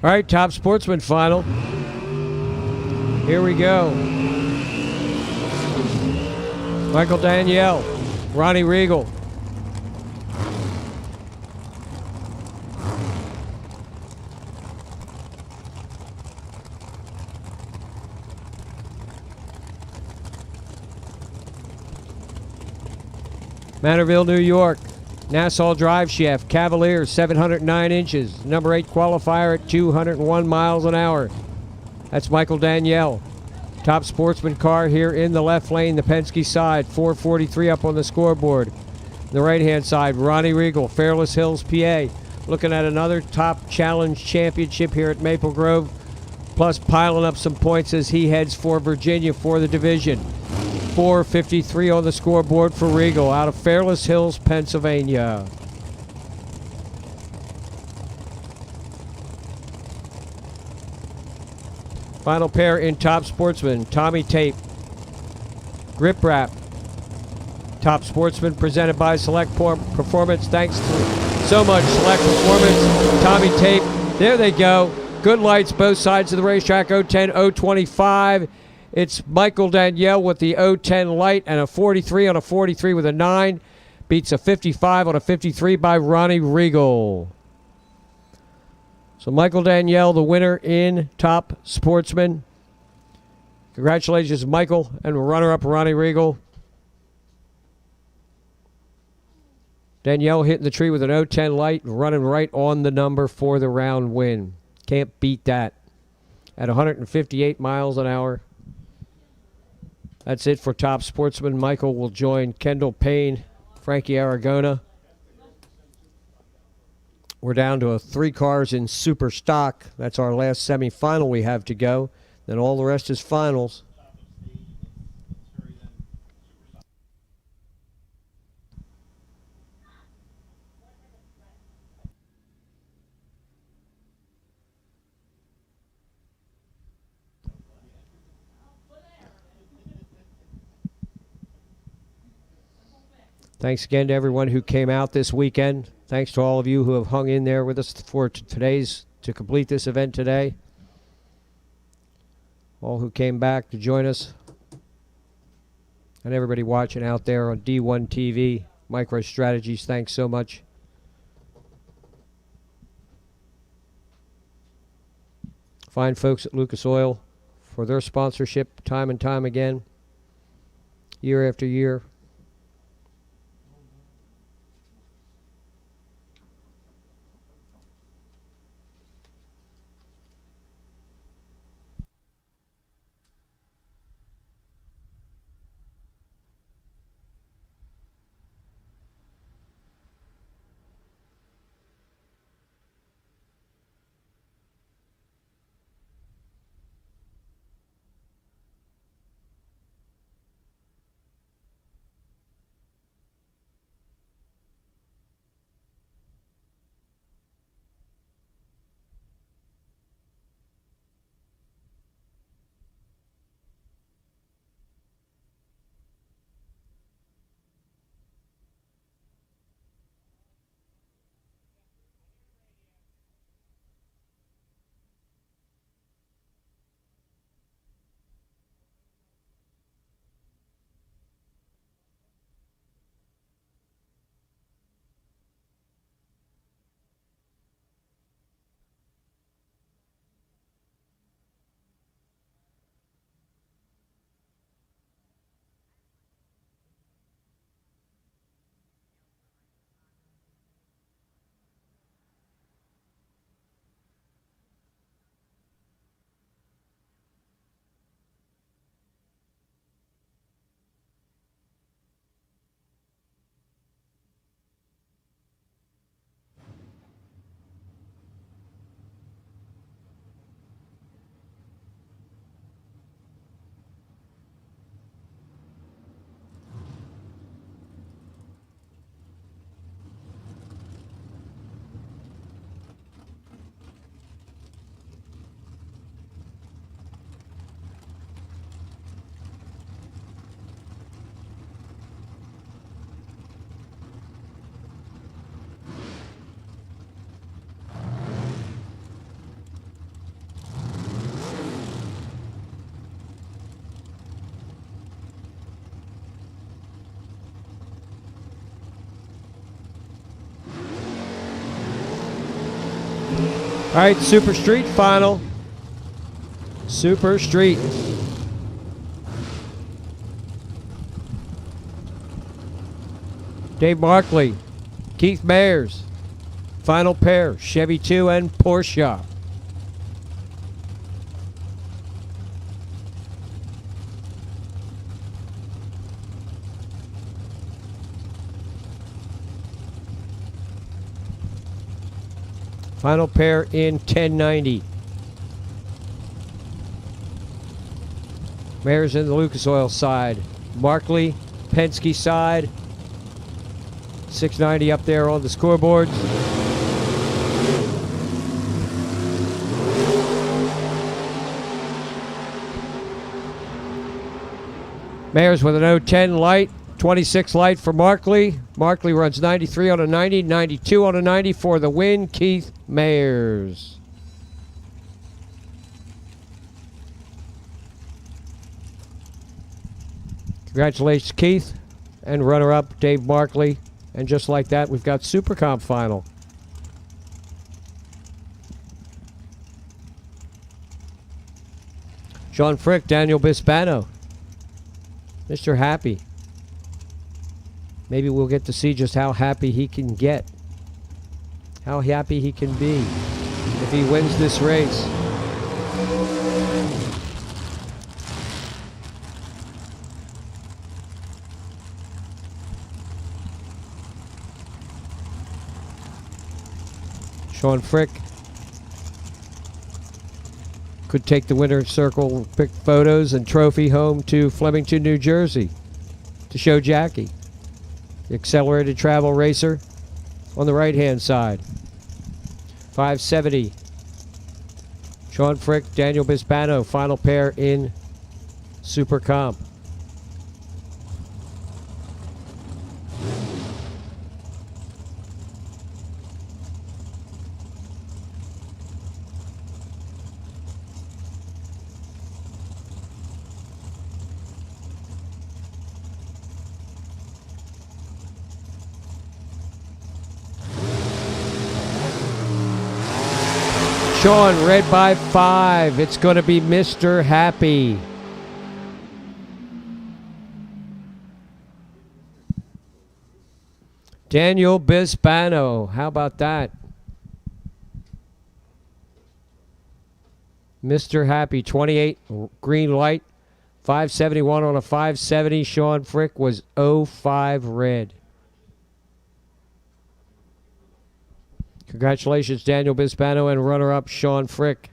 All right, top sportsman final. Here we go. Michael Danielle, Ronnie Regal. Manorville, New York. Nassau Drive Shaft, Cavaliers, 709 inches. Number 8 qualifier at 201 miles an hour. That's Michael Danielle. Top sportsman car here in the left lane, the Penske side, 443 up on the scoreboard. The right-hand side, Ronnie Regal, Fairless Hills, PA. Looking at another top challenge championship here at Maple Grove, plus piling up some points as he heads for Virginia for the division. 453 on the scoreboard for Regal out of Fairless Hills, Pennsylvania. Final pair in top sportsman, Tommy Tape, Grip Wrap. Top sportsman presented by Select Performance. Thanks so much, Select Performance. Tommy Tape, there they go. Good lights both sides of the racetrack, 010, 025. It's Michael Danielle with the 010 light and a 43 on a 43 with a 9. Beats a 55 on a 53 by Ronnie Regal. So Michael Danielle, the winner in top sportsman. Congratulations, Michael, and runner-up Ronnie Regal. Danielle hitting the tree with an 010 light, running right on the number for the round win. Can't beat that. At 158 miles an hour. That's it for top sportsman. Michael will join Kendall Payne, Frankie Aragona. We're down to 3 cars in super stock. That's our last semifinal we have to go. Then all the rest is finals. Thanks again to everyone who came out this weekend. Thanks to all of you who have hung in there with us for to complete this event today. All who came back to join us. And everybody watching out there on D1TV, MicroStrategies, thanks so much. Fine folks at Lucas Oil for their sponsorship time and time again, year after year. All right, Super Street final. Super Street. Dave Markley, Keith Mayers. Final pair, Chevy 2 and Porsche. Final pair in 1090. Mayers in the Lucas Oil side. Markley, Penske side. 690 up there on the scoreboard. Mayers with an 010 light, 26 light for Markley. Markley runs 93 on a 90, 92 on a 90 for the win. Keith Mayers. Congratulations, Keith. And runner-up, Dave Markley. And just like that, we've got Super Comp final. Sean Frick, Daniel Bispano. Mr. Happy. Maybe we'll get to see just how happy he can get. How happy he can be if he wins this race. Sean Frick could take the winner's circle, pick photos and trophy home to Flemington, New Jersey to show Jackie. The accelerated travel racer on the right-hand side. 570. Sean Frick, Daniel Bispano, final pair in Super Comp. Sean, red by 5. It's going to be Mr. Happy. Daniel Bispano. How about that? Mr. Happy, 28 green light, 571 on a 570. Sean Frick was 05 red. Congratulations, Daniel Bispano, and runner-up Sean Frick.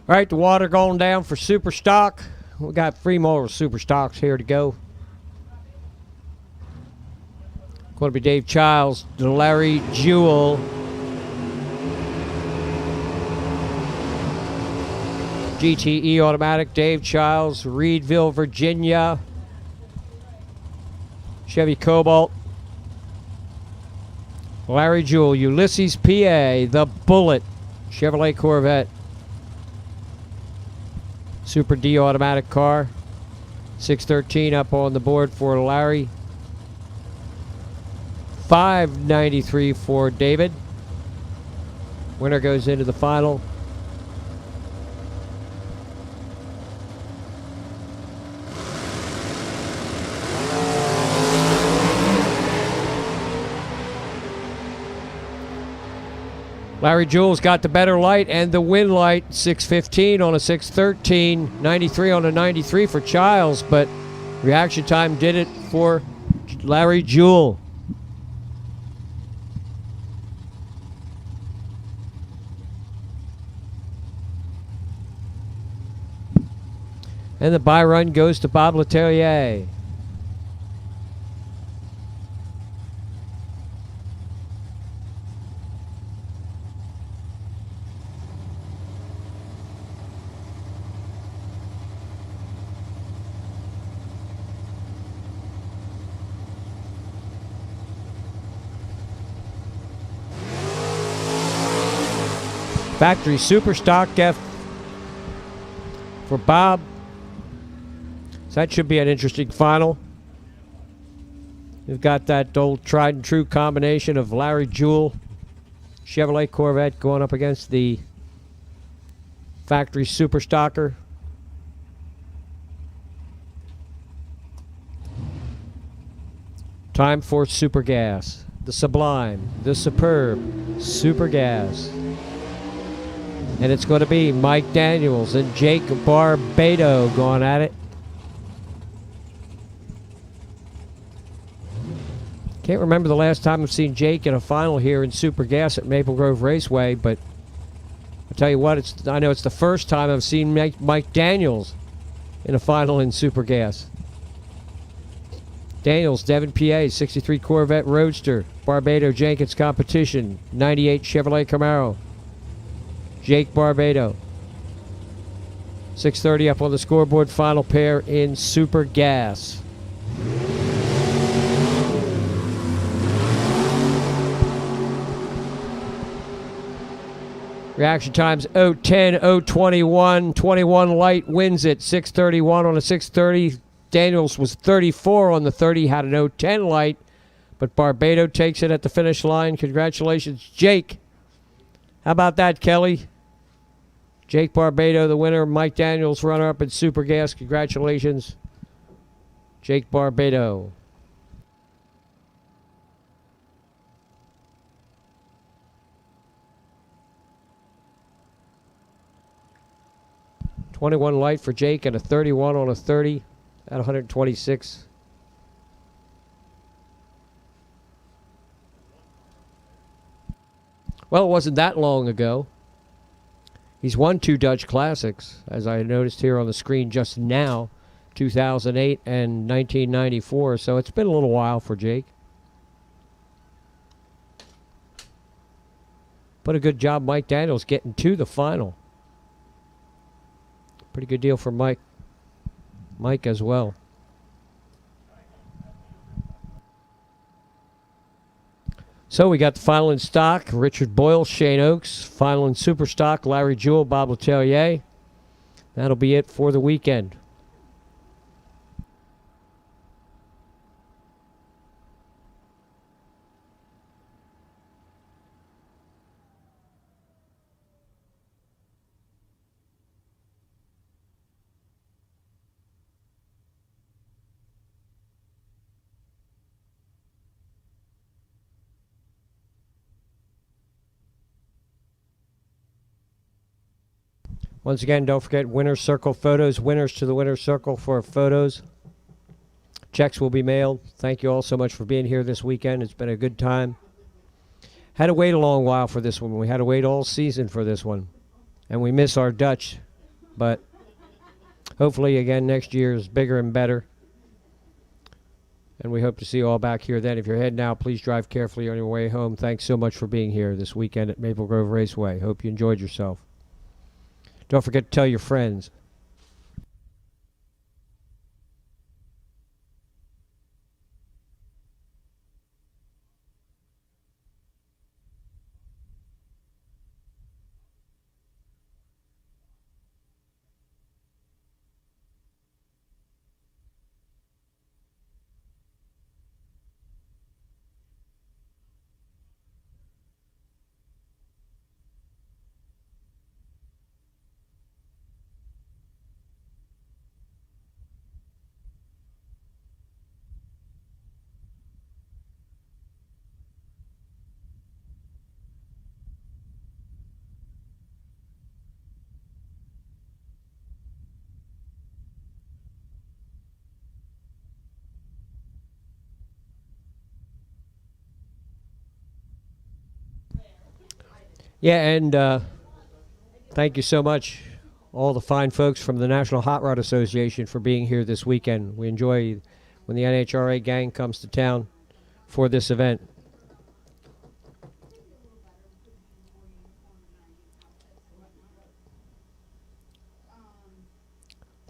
All right, the water going down for Super Stock. We got 3 more Super Stocks here to go. Going to be Dave Childs, Larry Jewell, GTE Automatic, Dave Childs, Reedville, Virginia, Chevy Cobalt, Larry Jewell, Ulysses, PA, the Bullet, Chevrolet Corvette, Super D Automatic car, 613 up on the board for Larry, 593 for David. Winner goes into the final. Larry Jewell's got the better light and the win light. 615 on a 613, 93 on a 93 for Childs, but reaction time did it for Larry Jewell. And the bye run goes to Bob Letellier. Factory Super Stock F for Bob. So that should be an interesting final. We've got that old tried and true combination of Larry Jewell, Chevrolet Corvette going up against the Factory Super Stocker. Time for Super Gas. The Sublime, the Superb, Super Gas. And it's going to be Mike Daniels and Jake Barbado going at it. Can't remember the last time I've seen Jake in a final here in Super Gas at Maple Grove Raceway, but I'll tell you what, I know it's the first time I've seen Mike Daniels in a final in Super Gas. Daniels, Devon, PA, 63 Corvette Roadster, Barbado Jenkins Competition, 98 Chevrolet Camaro. Jake Barbado. 630 up on the scoreboard, final pair in Super Gas. Reaction times 010, 021, 21 light wins it, 631 on a 630. Daniels was 34 on the 30, had an 010 light, but Barbado takes it at the finish line. Congratulations, Jake. How about that, Kelly? Jake Barbado, the winner. Mike Daniels, runner-up in Super Gas. Congratulations, Jake Barbado. .21 light for Jake and a 31 on a 30 at 126. Well, it wasn't that long ago. He's won 2 Dutch Classics, as I noticed here on the screen just now, 2008 and 1994. So it's been a little while for Jake. But a good job, Mike Daniels, getting to the final. Pretty good deal for Mike as well. So we got the final in stock. Richard Boyle, Shane Oakes. Final in Super Stock, Larry Jewell, Bob Letellier. That'll be it for the weekend. Once again, don't forget Winner's Circle photos. Winners to the Winner's Circle for photos. Checks will be mailed. Thank you all so much for being here this weekend. It's been a good time. Had to wait a long while for this one. We had to wait all season for this one. And we miss our Dutch but hopefully again next year is bigger and better. And we hope to see you all back here then. If you're heading out, please drive carefully on your way home. Thanks so much for being here this weekend at Maple Grove Raceway. Hope you enjoyed yourself. Don't forget to tell your friends. Yeah, and thank you so much, all the fine folks from the National Hot Rod Association, for being here this weekend. We enjoy when the NHRA gang comes to town for this event.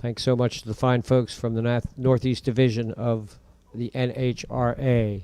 Thanks so much to the fine folks from the Northeast Division of the NHRA.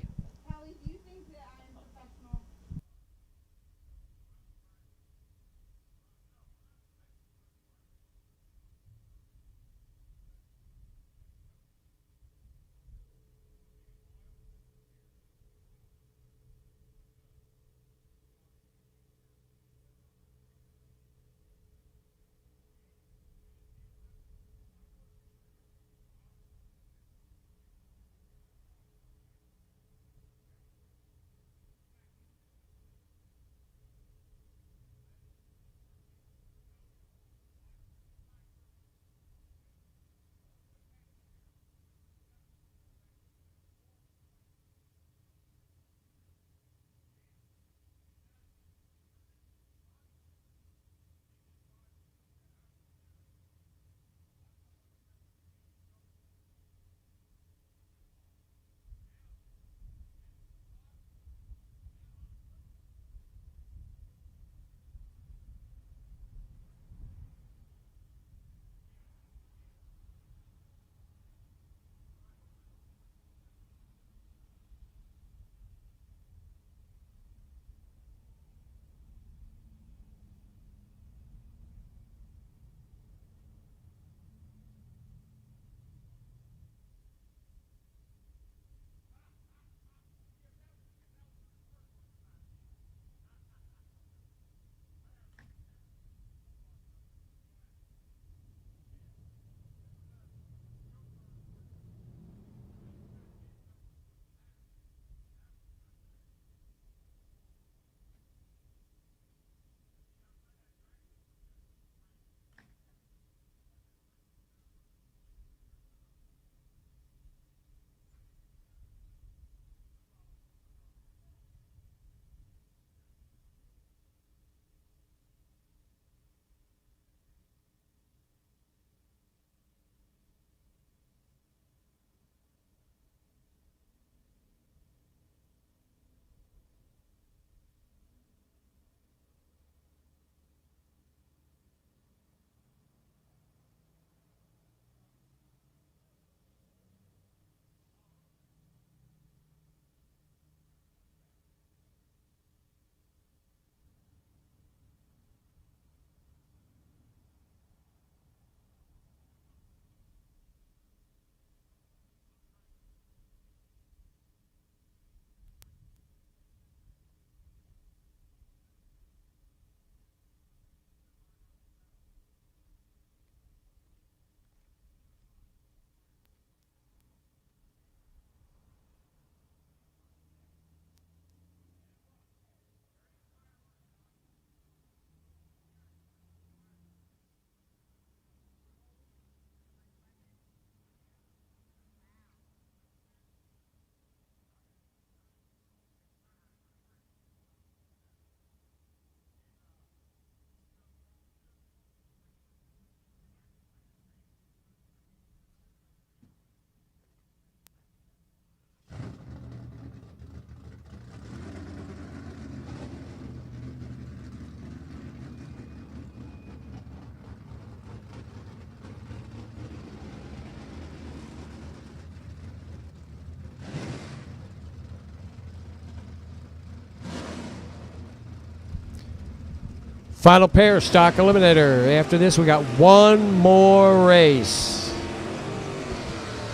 Final pair, stock eliminator. After this, we got one more race.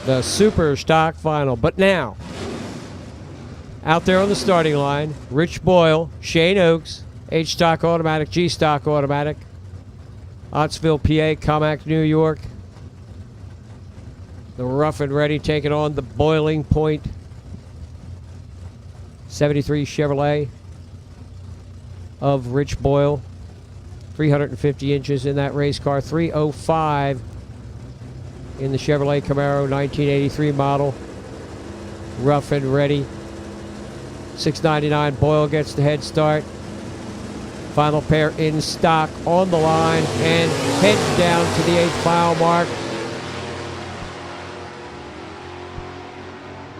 The super stock final. But now, out there on the starting line, Rich Boyle, Shane Oaks, H stock automatic, G stock automatic, Ottsville, PA, Comac, New York. The rough and ready taking on the boiling point 73 Chevrolet of Rich Boyle. 350 inches in that race car. 305 in the Chevrolet Camaro 1983 model. Rough and ready. 699 Boyle gets the head start. Final pair in stock on the line and heading down to the 8th mile mark.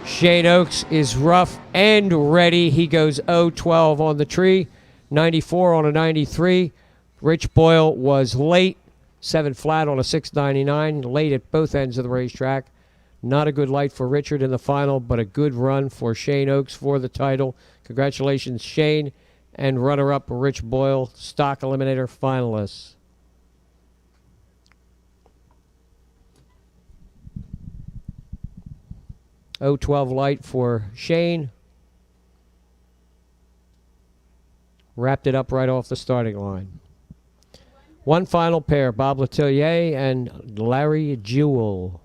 Shane Oaks is rough and ready. He goes 0-12 on the tree, 94 on a 93. Rich Boyle was late, 7 flat on a 699, late at both ends of the racetrack. Not a good light for Richard in the final, but a good run for Shane Oaks for the title. Congratulations, Shane, and runner-up Rich Boyle, stock eliminator finalists. .012 light for Shane. Wrapped it up right off the starting line. One final pair, Bob Letellier and Larry Jewell.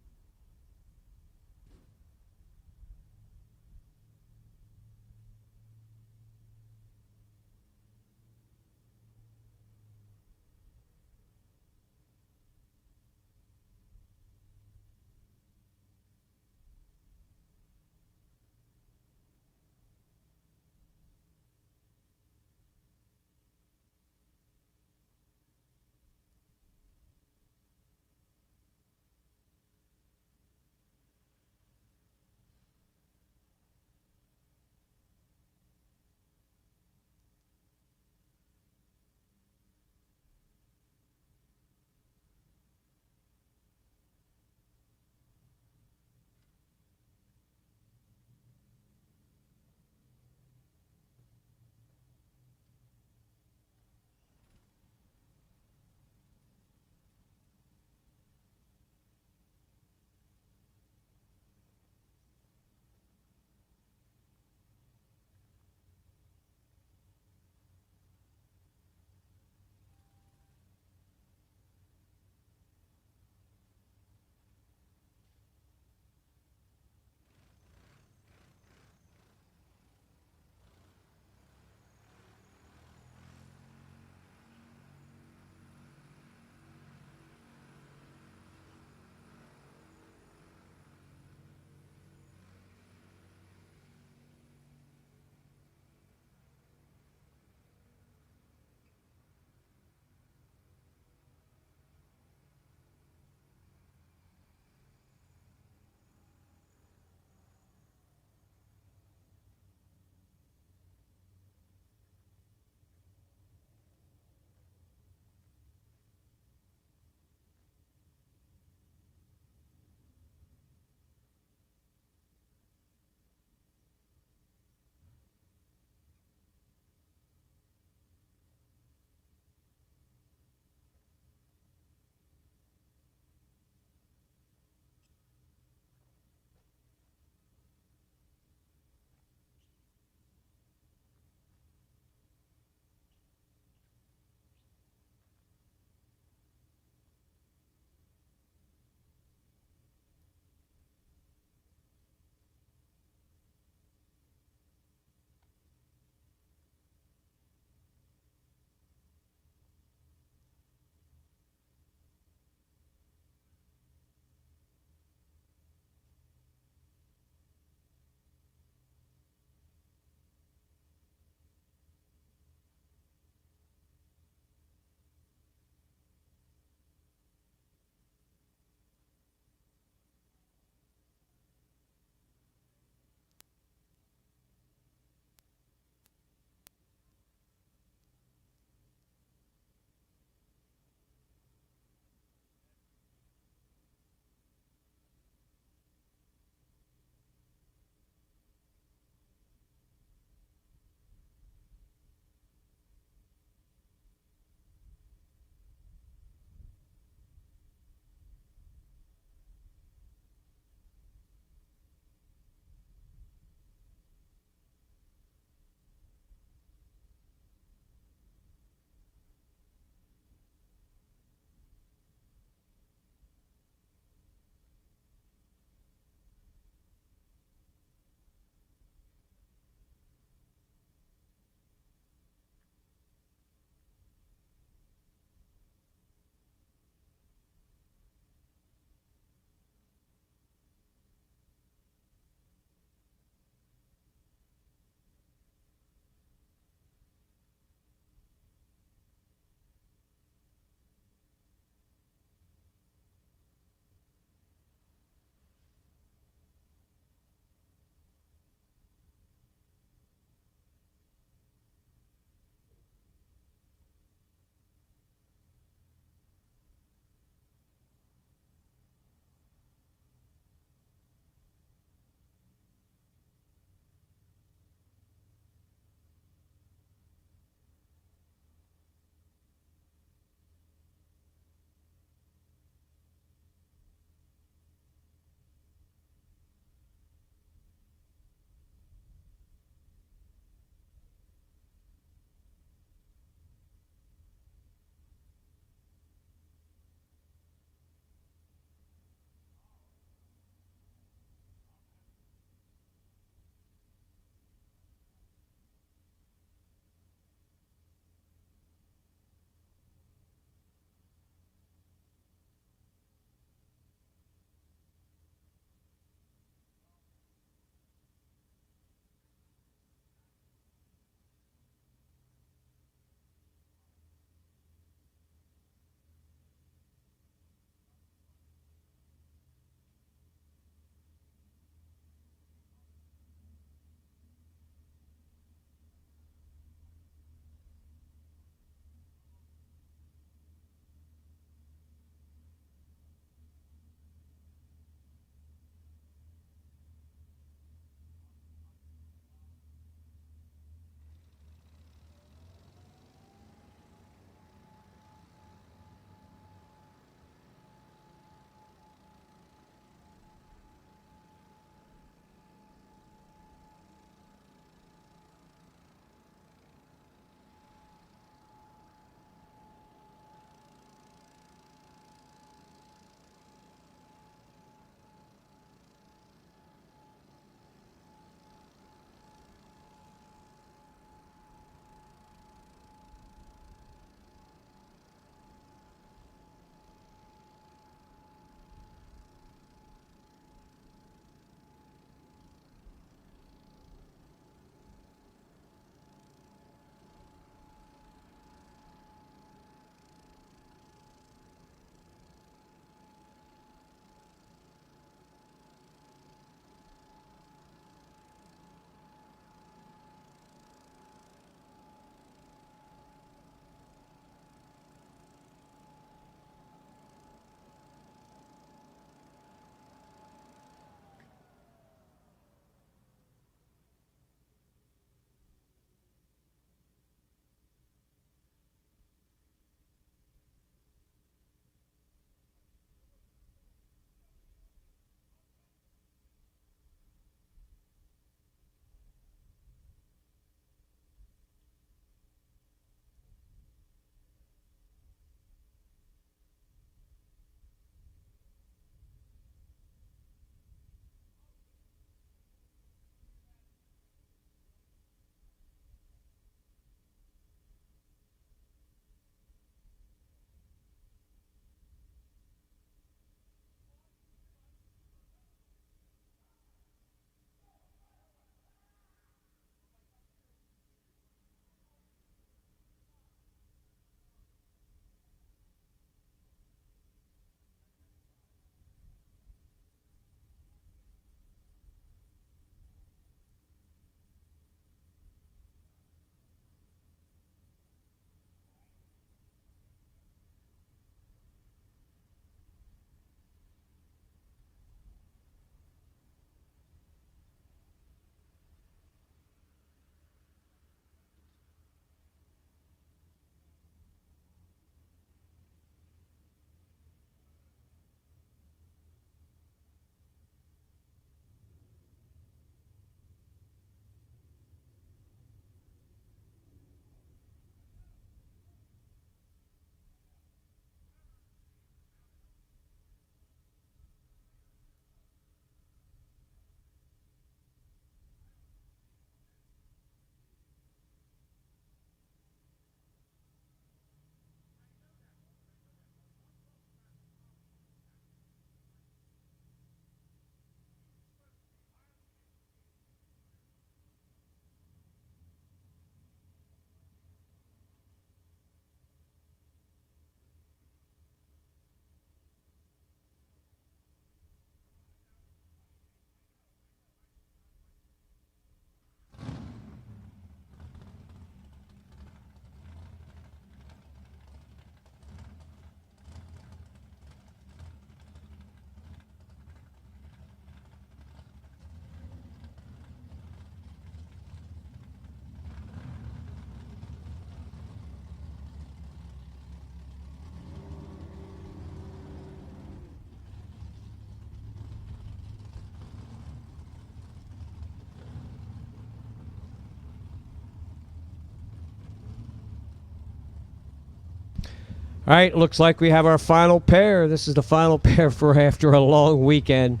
All right, looks like we have our final pair. This is the final pair for after a long weekend.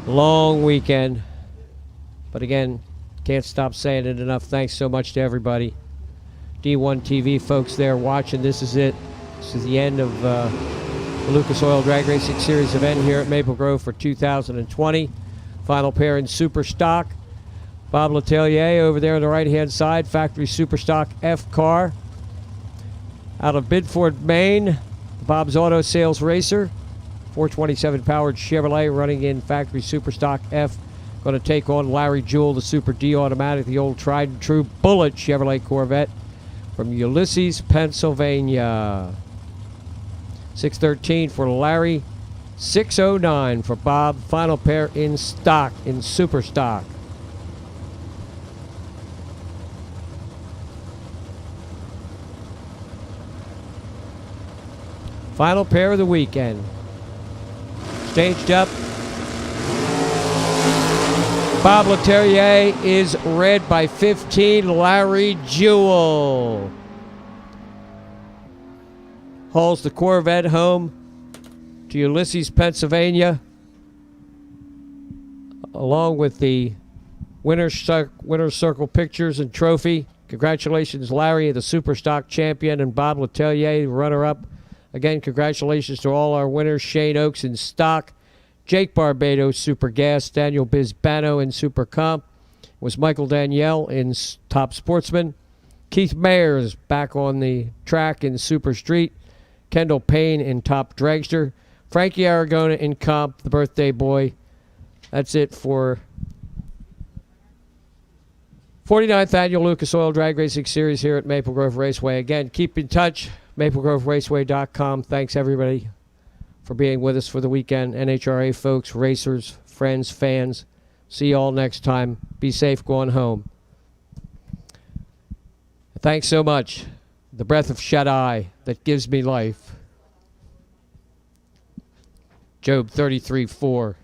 Long weekend. But again, can't stop saying it enough. Thanks so much to everybody. D1TV folks there watching. This is it. This is the end of the Lucas Oil Drag Racing Series event here at Maple Grove for 2020. Final pair in Super Stock. Bob Letelier over there on the right-hand side. Factory Super Stock F car. Out of Bidford, Maine. Bob's Auto Sales Racer. 427 powered Chevrolet running in Factory Super Stock F. Going to take on Larry Jewell, the Super D automatic, the old tried and true Bullet Chevrolet Corvette from Ulysses, Pennsylvania. 613 for Larry, 609 for Bob. Final pair in stock, in Super Stock. Final pair of the weekend. Staged up. Bob Letelier is red by 15. Larry Jewell hauls the Corvette home to Ulysses, Pennsylvania, along with the Winner's Circle pictures and trophy. Congratulations, Larry, the Super Stock champion, and Bob Letelier, runner-up. Again, congratulations to all our winners: Shane Oakes in stock, Jake Barbados, Super Gas, Daniel Bisbano in Super Comp, was Michael Danielle in Top Sportsman, Keith Mayers back on the track in Super Street, Kendall Payne in Top Dragster, Frankie Aragona in Comp, the birthday boy. That's it for 49th Annual Lucas Oil Drag Racing Series here at Maple Grove Raceway. Again, keep in touch, maplegroveraceway.com. Thanks, everybody, for being with us for the weekend. NHRA folks, racers, friends, fans. See you all next time. Be safe going home. Thanks so much. The breath of Shaddai that gives me life. Job 33:4.